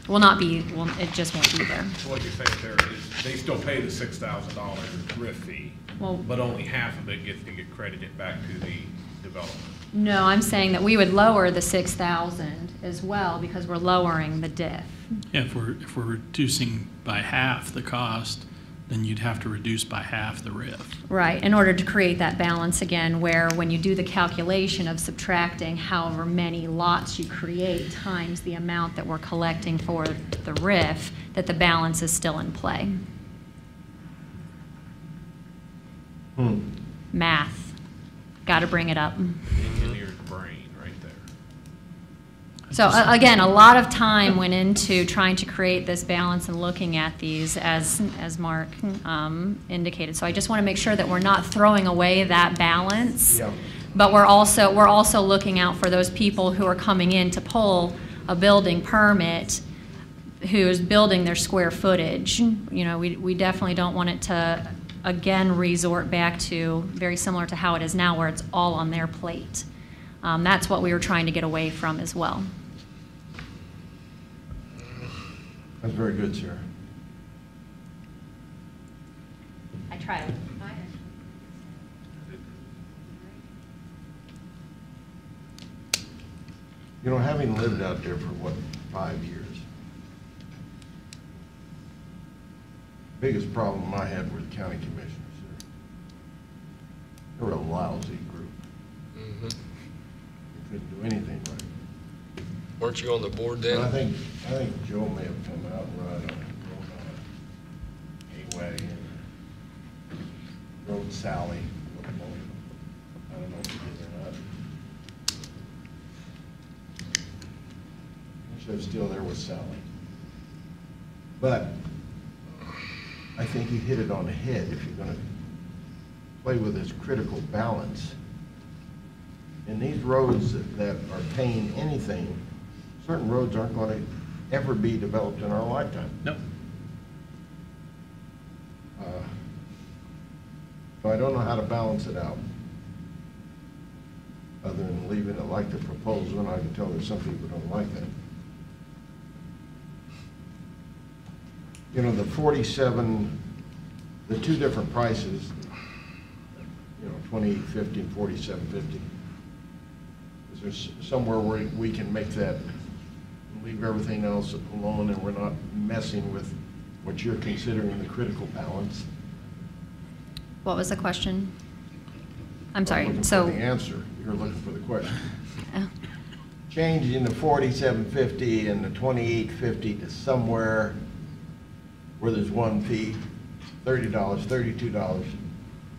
It just won't be there. So what you're saying there is they still pay the $6,000 RIF fee, Well- but only half of it gets to get credited back to the development. No, I'm saying that we would lower the 6,000 as well because we're lowering the diff. Yeah, if we're reducing by half the cost, then you'd have to reduce by half the RIF. Right, in order to create that balance again, where when you do the calculation of subtracting however many lots you create times the amount that we're collecting for the RIF, that the balance is still in play. Math, got to bring it up. Engineer's brain right there. So again, a lot of time went into trying to create this balance and looking at these as Mark indicated. So I just want to make sure that we're not throwing away that balance. Yeah. But we're also looking out for those people who are coming in to pull a building permit, who is building their square footage. You know, we definitely don't want it to again resort back to very similar to how it is now, where it's all on their plate. That's what we were trying to get away from as well. That's very good, sir. I tried. You know, having lived out there for, 5 years, biggest problem I had were the county commissioners. They were a lousy group. Mhm. They couldn't do anything right. Weren't you on the board But I then? think Joe may have come out and rode on a way and rode Sally. I don't know if he did or not. I was still there with Sally. But I think he hit it on the head. If you're gonna play with this critical balance, and these roads that are paying anything, certain roads aren't gonna ever be developed in our lifetime. Nope. So I don't know how to balance it out, other than leaving it like the proposal, and I can tell there's some people who don't like that. You know, the 47 the two different prices, you know, 2850 and 4750. Is there somewhere where we can make that, leave everything else alone, and we're not messing with what you're considering the critical balance? What was the question? I'm I'm sorry, looking so. for the answer. You're looking for the question. Oh. Changing the 4750 and the 2850 to somewhere where there's one fee, $30, $32,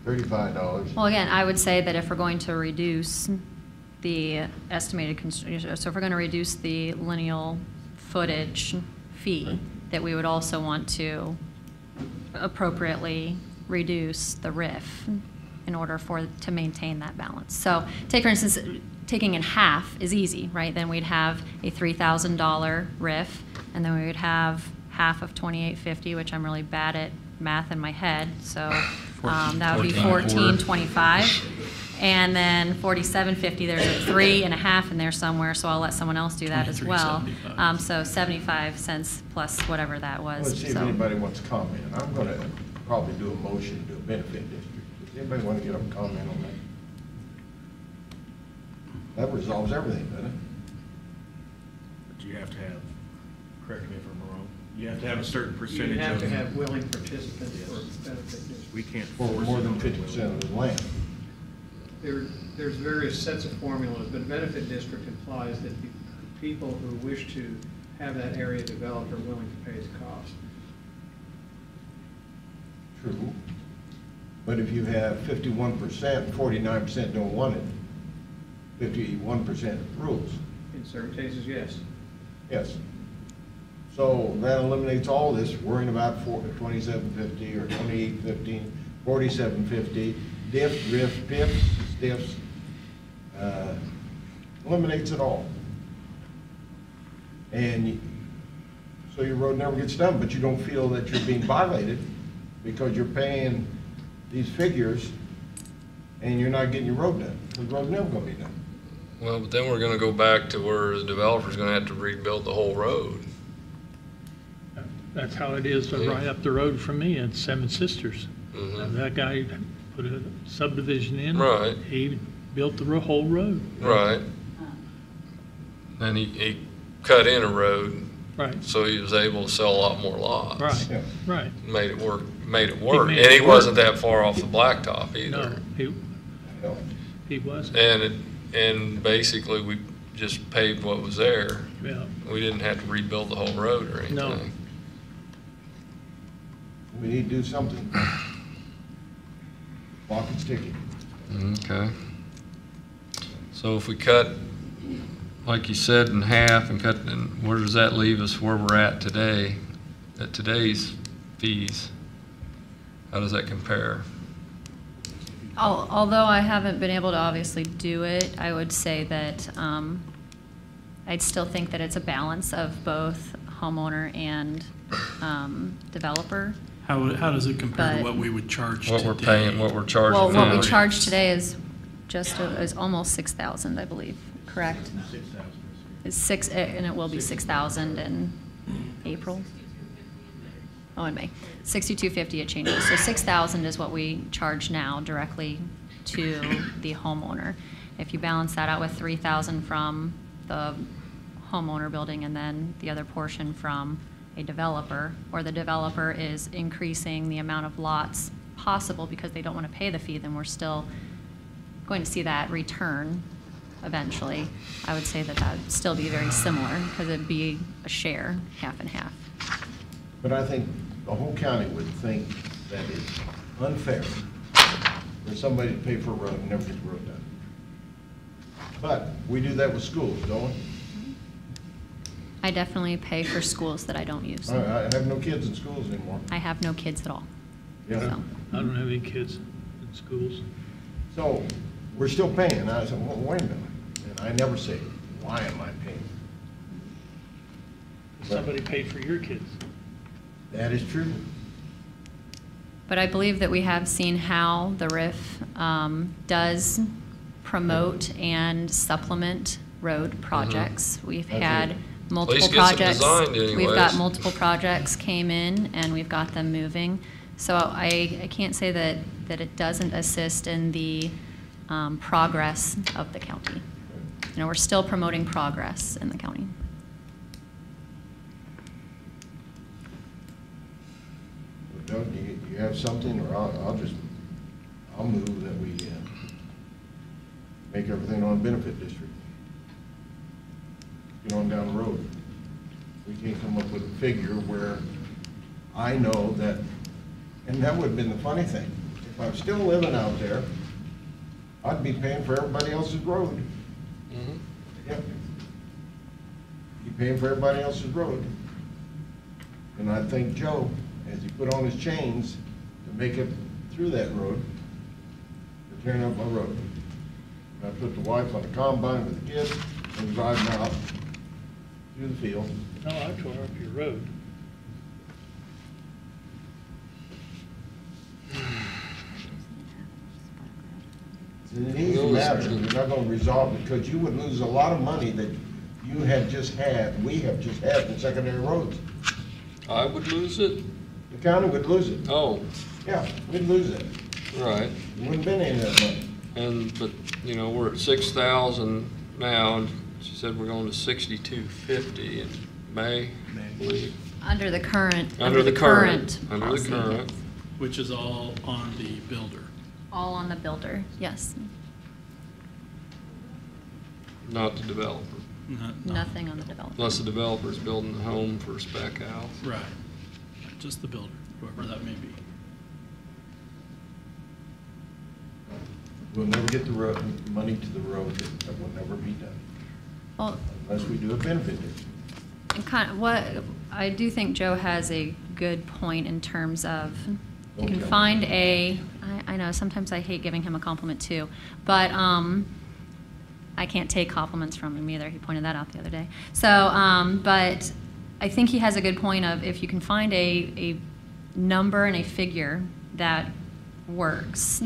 $35. Well, again, I would say that if we're going to reduce the estimated, so if we're going to reduce the lineal footage fee, that we would also want to appropriately reduce the RIF in order to maintain that balance. So take, for instance, taking in half is easy, right? Then we'd have a $3,000 RIF, and then we would have half of 2850, which I'm really bad at math in my head, so that would be 1425. And then 4750, there's a 3.5 in there somewhere, so I'll let someone else do that as well. So 75 cents plus whatever that was. Let's see if anybody wants to comment. I'm going to probably do a motion to a benefit district. Does anybody want to get up and comment on that? That resolves everything, doesn't it? But you have to have, correct me if I'm wrong, you have to have a certain percentage of. You have to have willing participants for benefit districts. We can't For force more it than on 50% of the land. There's various sets of formulas, but benefit district implies that the people who wish to have that area developed are willing to pay the cost. True. But if you have 51%, 49% don't want it, 51% approves. In certain cases, yes. Yes. So that eliminates all this worrying about 2750 or 2850, 4750, DIF, RIF, PIFs, STIFs, eliminates it all. And so your road never gets done, but you don't feel that you're being violated because you're paying these figures and you're not getting your road done. The road's never gonna be done. Well, but then we're gonna go back to where the developer's gonna have to rebuild the whole road. That's how it is right up the road from me at Seven Sisters. Mhm. That guy put a subdivision in. Right. He built the whole road. Right. And he cut in a road. Right. So he was able to sell a lot more lots. Right, Yeah. right. Made it work, made and it he work. wasn't that far off the blacktop either. No, he wasn't. And basically, we just paved what was there. Yeah. We didn't have to rebuild the whole road or anything. No. We need to do something. Clock is ticking. Okay. So if we cut, like you said, in half and cut, then where does that leave us where we're at today, at today's fees? How does that compare? Although I haven't been able to obviously do it, I would say that I'd still think that it's a balance of both homeowner and developer. How does it compare to But- what we would charge today? What we're paying, what we're charging Well, what we now. charge today is is almost 6,000, I believe, correct? It's six, and it will be 6,000 in April. Oh, in May. 6250 it changes. So 6,000 is what we charge now directly to the homeowner. If you balance that out with 3,000 from the homeowner building and then the other portion from a developer, or the developer is increasing the amount of lots possible because they don't want to pay the fee, then we're still going to see that return eventually. I would say that that'd still be very similar because it'd be a share, half and half. But I think the whole county would think that it's unfair for somebody to pay for a road and never get the road done. But we do that with schools, don't we? I definitely pay for schools that I don't use. I have no kids in schools anymore. I have no kids at all. Yeah. So. I don't have any kids in schools. So we're still paying. I said, well, wait a minute. And I never say, why am I paying? Somebody paid for your kids. That is true. But I believe that we have seen how the RIF does promote and supplement road projects. We've That's had it. multiple At least gets them projects. designed We've got anyways. multiple projects came in and we've got them moving. So I can't say that it doesn't assist in the progress of the county. You know, we're still promoting progress in the county. Well, Doug, do you have something, or I'll move that we make everything on benefit district. Get on down the road. We can't come up with a figure where I know that, and that would have been the funny thing. If I'm still living out there, I'd be paying for everybody else's road. Yep. Be paying for everybody else's road. And I think Joe, as he put on his chains to make it through that road, they're tearing up my road. I put the wife on the combine with the kids and driving out through the field. No, I tore up your road. It's an easy matter. You're not going to resolve it because you would lose a lot of money that you have just had, we have just had in secondary roads. I would lose it? The county would lose it. Oh. Yeah, we'd lose it. Right. There wouldn't been any of that money. But, you know, we're at 6,000 now, and she said we're going to 6,250 in May, I believe. Under the current. Under the current. Which is all on the builder. All on the builder, yes. Not the developer. Nothing on the developer. Unless the developer's building a home for a spec house. Right. Just the builder, whoever that may be. We'll never get the road, money to the road. That will never be done. Well, unless we do a benefit. and kind of what I do think Joe has a good point in terms of you can find I know sometimes I hate giving him a compliment too, but I can't take compliments from him either. He pointed that out the other day. So, but I think he has a good point of if you can find a number and a figure that works.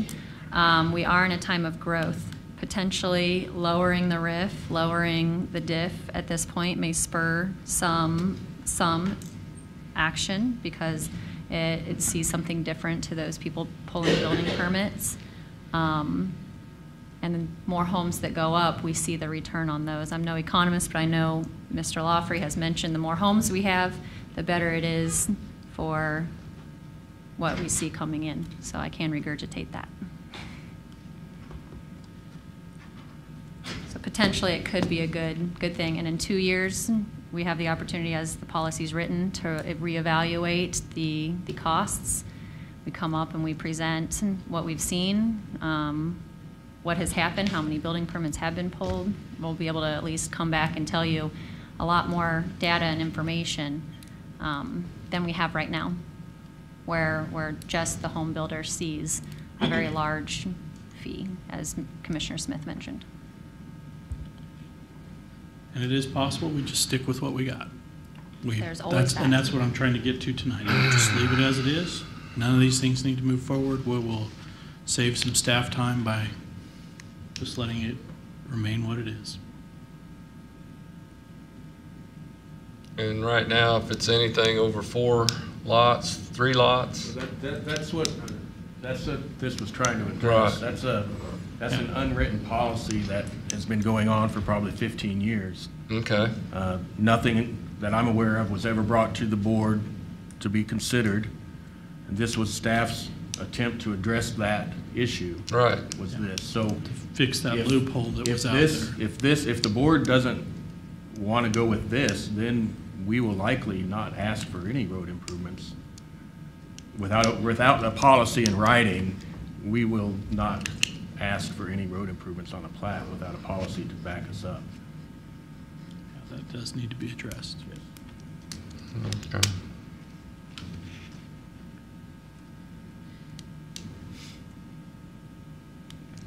We are in a time of growth. Potentially lowering the RIF, lowering the DIF at this point may spur some action because it sees something different to those people pulling building permits. And the more homes that go up, we see the return on those. I'm no economist, but I know Mr. Lawfrey has mentioned the more homes we have, the better it is for what we see coming in. So I can regurgitate that. So potentially it could be a good thing. And in 2 years, we have the opportunity, as the policy's written, to reevaluate the costs. We come up and we present what we've seen, what has happened, how many building permits have been pulled. We'll be able to at least come back and tell you a lot more data and information than we have right now, where just the home builder sees a very large fee, as Commissioner Smith mentioned. And it is possible we just stick with what we got. There's always that. And that's what I'm trying to get to tonight. Just leave it as it is. None of these things need to move forward. We will save some staff time by just letting it remain what it is. And right now, if it's anything over 4 lots, 3 lots. That's what this was trying to address. Right. That's an unwritten policy that has been going on for probably 15 years. Okay. Nothing that I'm aware of was ever brought to the board to be considered. And this was staff's attempt to address that issue. Right. Was this. So to fix that loophole that was out there. If the board doesn't want to go with this, then we will likely not ask for any road improvements. Without a policy in writing, we will not ask for any road improvements on a plat without a policy to back us up. Yeah, that does need to be addressed. Yes. Okay.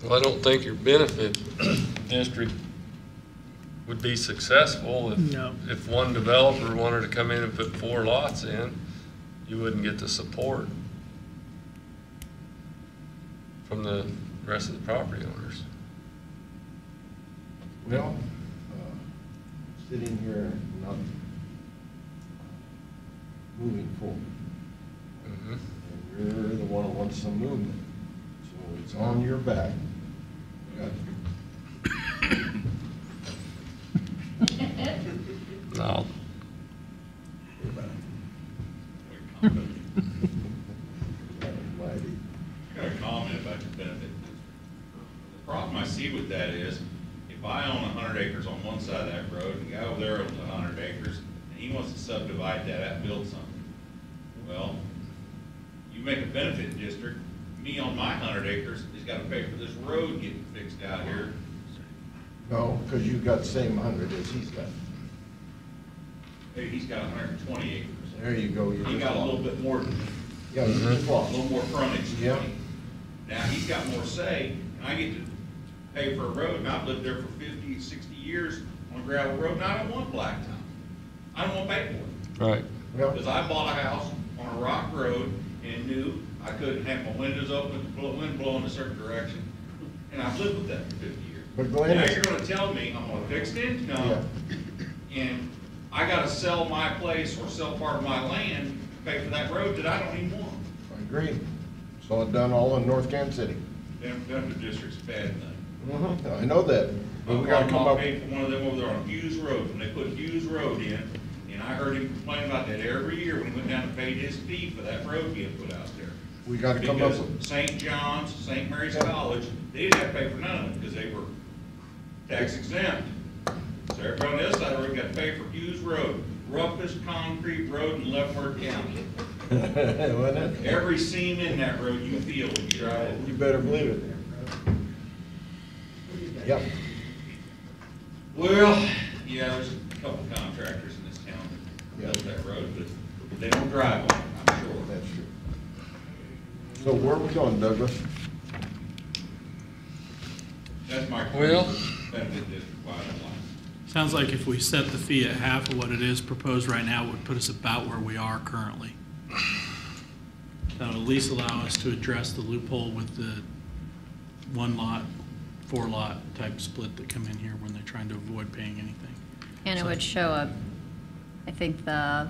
Well, I don't think your benefit district would be successful if one developer wanted to come in and put 4 lots in, you wouldn't get the support from the rest of the property owners. Well, sitting here not moving forward, and You're the one that wants some movement, so it's on your back. No. Got a comment about the benefit district. The problem I see with that is, if I own 100 acres on one side of that road, and the guy over there owns 100 acres, and he wants to subdivide that out and build something, well, you make a benefit district, me on my 100 acres has got to pay for this road getting fixed out here. No, because you've got the same 100 as he's got. Hey, he's got 120 acres. There you go. He got a little bit more, Yeah, you just a lost. little more frontage. than Yeah. me. Now, he's got more say, and I get to pay for a road, and I've lived there for 50, 60 years on a gravel road, and I don't want blacktop. I don't want to pay for it. Right. Because I bought a house on a rock road and knew I couldn't have my windows open, the wind blowing a certain direction, and I've lived with that for 50 years. But Glenn, Now it's- you're gonna tell me I'm on a fixed income, and I gotta sell my place or sell part of my land to pay for that road that I don't even want. I agree. Saw it done all in North Kansas City. Benefit district's a bad thing. I know that, but we gotta come I up. paid for one of them over there on Hughes Road, when they put Hughes Road in, and I heard him complain about that every year when he went down and paid his fee for that road being put out there. We gotta come up Because with. St. John's, St. Mary's College, they didn't have to pay for none of it, because they were tax exempt. So everybody on the other side of the road got to pay for Hughes Road, roughest concrete road in Leavenworth County. Wasn't it? Every seam in that road you feel when you drive over. You better believe it. Yep. Well, yeah, there's a couple contractors in this town that built that road, but they don't drive on it, I'm sure. That's true. So where are we going, Douglas? That's my Well- benefit district, why I don't like it. Sounds like if we set the fee at half of what it is proposed right now, it would put us about where we are currently. That would at least allow us to address the loophole with the 1 lot, 4 lot type split that come in here when they're trying to avoid paying anything. And it would show I think the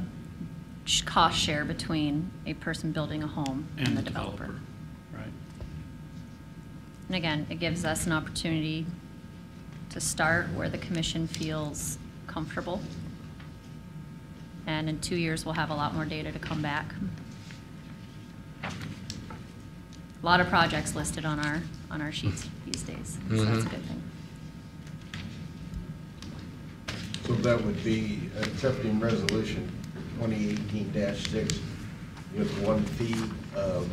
cost share between a person building a home and the developer. Right. And again, it gives us an opportunity to start where the commission feels comfortable. And in 2 years, we'll have a lot more data to come back. A lot of projects listed on our sheets these days, so that's a good thing. So that would be accepting resolution 2018-6 with one fee of,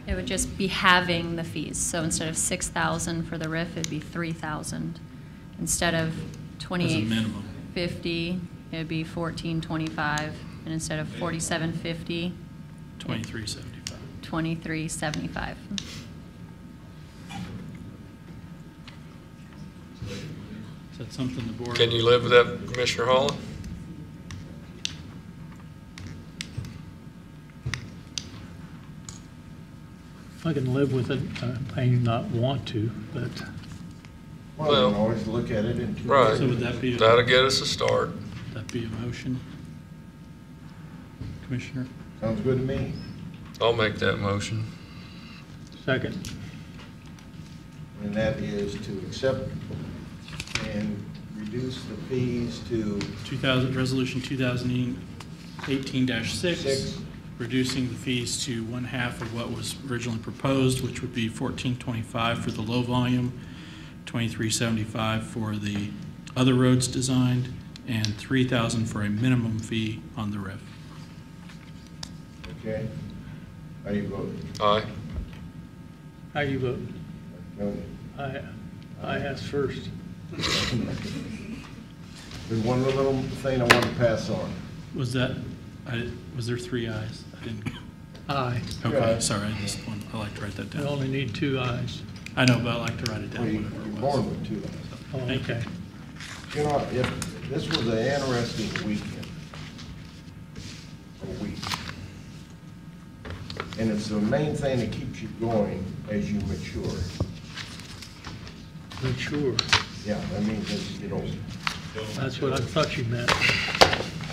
It would just be having the fees. So instead of 6,000 for the RIF, it'd be 3,000. Instead of minimum. $28.50, it'd be $14.25, and instead of $47.50, $23.75. $23.75. Is that something the board? Can you live with that, Commissioner Holland? I can live with it. I may not want to, but well, you can always look at it in 2 Right. years. So would that be? That'll get us a start. That be a motion? Commissioner? Sounds good to me. I'll make that motion. second. And that is to accept and reduce the fees to 2000, Resolution 2018-6, Six. reducing the fees to 1/2 of what was originally proposed, which would be $14.25 for the low volume, $23.75 for the other roads designed, and $3,000 for a minimum fee on the RIF. okay? How do you vote? Aye. How do you vote? No. I asked first. There's one little thing I want to pass on. Was that, was there 3 ayes? I didn't. Aye. Okay, Aye. sorry, I just want, I like to write that We down. only need 2 ayes. I know, but I like to write it Well, down, you're whatever it born was. with 2 eyes. Oh, Thank you. okay. You know, if, this was an interesting weekend. A week. And it's the main thing that keeps you going as you mature. Mature. Yeah, that means as you get older. That's what I thought you meant.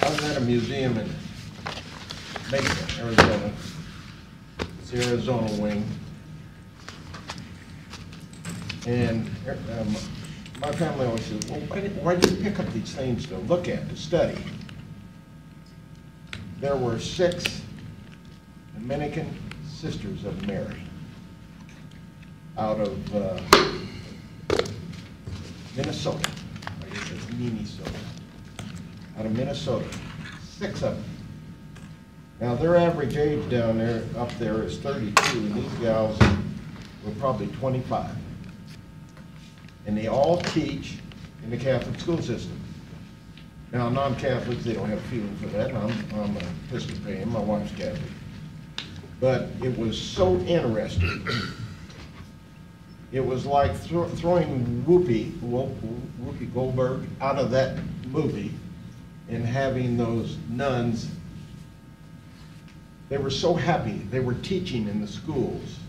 I was at a museum in Mesa, Arizona, It's the Arizona wing. And my family always says, well, why do you pick up these things to look at, to study? There were 6 Dominican Sisters of Mary out of Minnesota. I guess it's Minnesota. Out of Minnesota, 6 of them. Now, their average age down there, up there, is 32, and these gals were probably 25. And they all teach in the Catholic school system. Now, non-Catholics, they don't have a feeling for that, and I'm an Episcopalian, my wife's Catholic. But it was so interesting. It was like throwing Whoopi Goldberg out of that movie and having those nuns. They were so happy. They were teaching in the schools.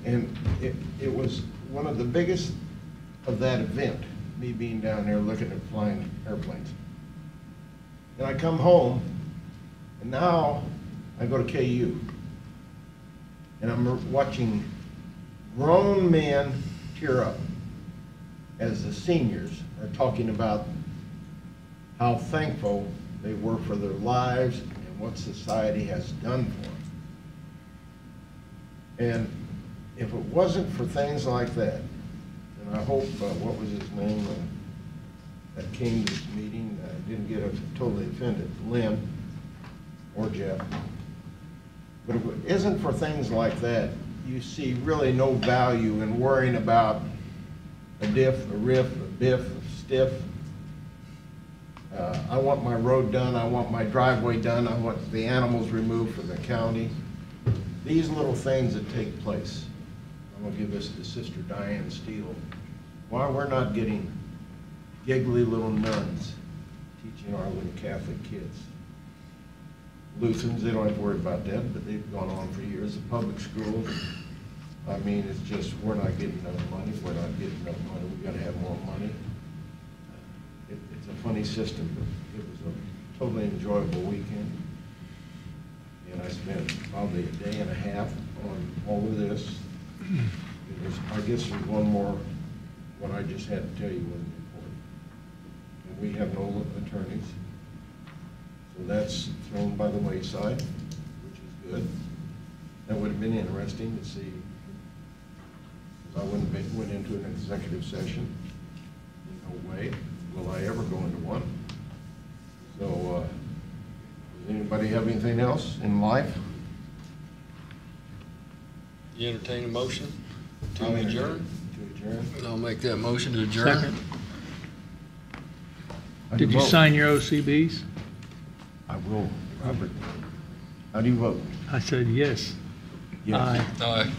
And it was one of the biggest of that event, me being down there looking at flying airplanes. And I come home, and now I go to KU. And I'm watching grown men tear up as the seniors are talking about how thankful they were for their lives and what society has done for them. And if it wasn't for things like that, and I hope, what was his name, that came to this meeting, didn't get totally offended, Lynn or Jeff. But if it isn't for things like that, you see really no value in worrying about a diff, a riff, a biff, a stiff. I want my road done, I want my driveway done, I want the animals removed from the county. These little things that take place. I'm gonna give this to Sister Diane Steele. Why we're not getting giggly little nuns teaching our little Catholic kids. Lutherans, they don't have to worry about that, but they've gone on for years. The public schools, I mean, it's just, we're not getting enough money, we're not getting enough money, we gotta have more money. It's a funny system, but it was a totally enjoyable weekend. And I spent probably a day and a half on all of this. I guess there's one more, what I just had to tell you wasn't important. And we have no attorneys. So that's thrown by the wayside, which is good. That would have been interesting to see. I went into an executive session. No way will I ever go into one. So, does anybody have anything else in life? You entertain a motion to adjourn? To adjourn. I'll make that motion to adjourn. Second. Did you sign your OCBs? I will, Robert. How do you vote? I said yes. Yes. Aye. Aye.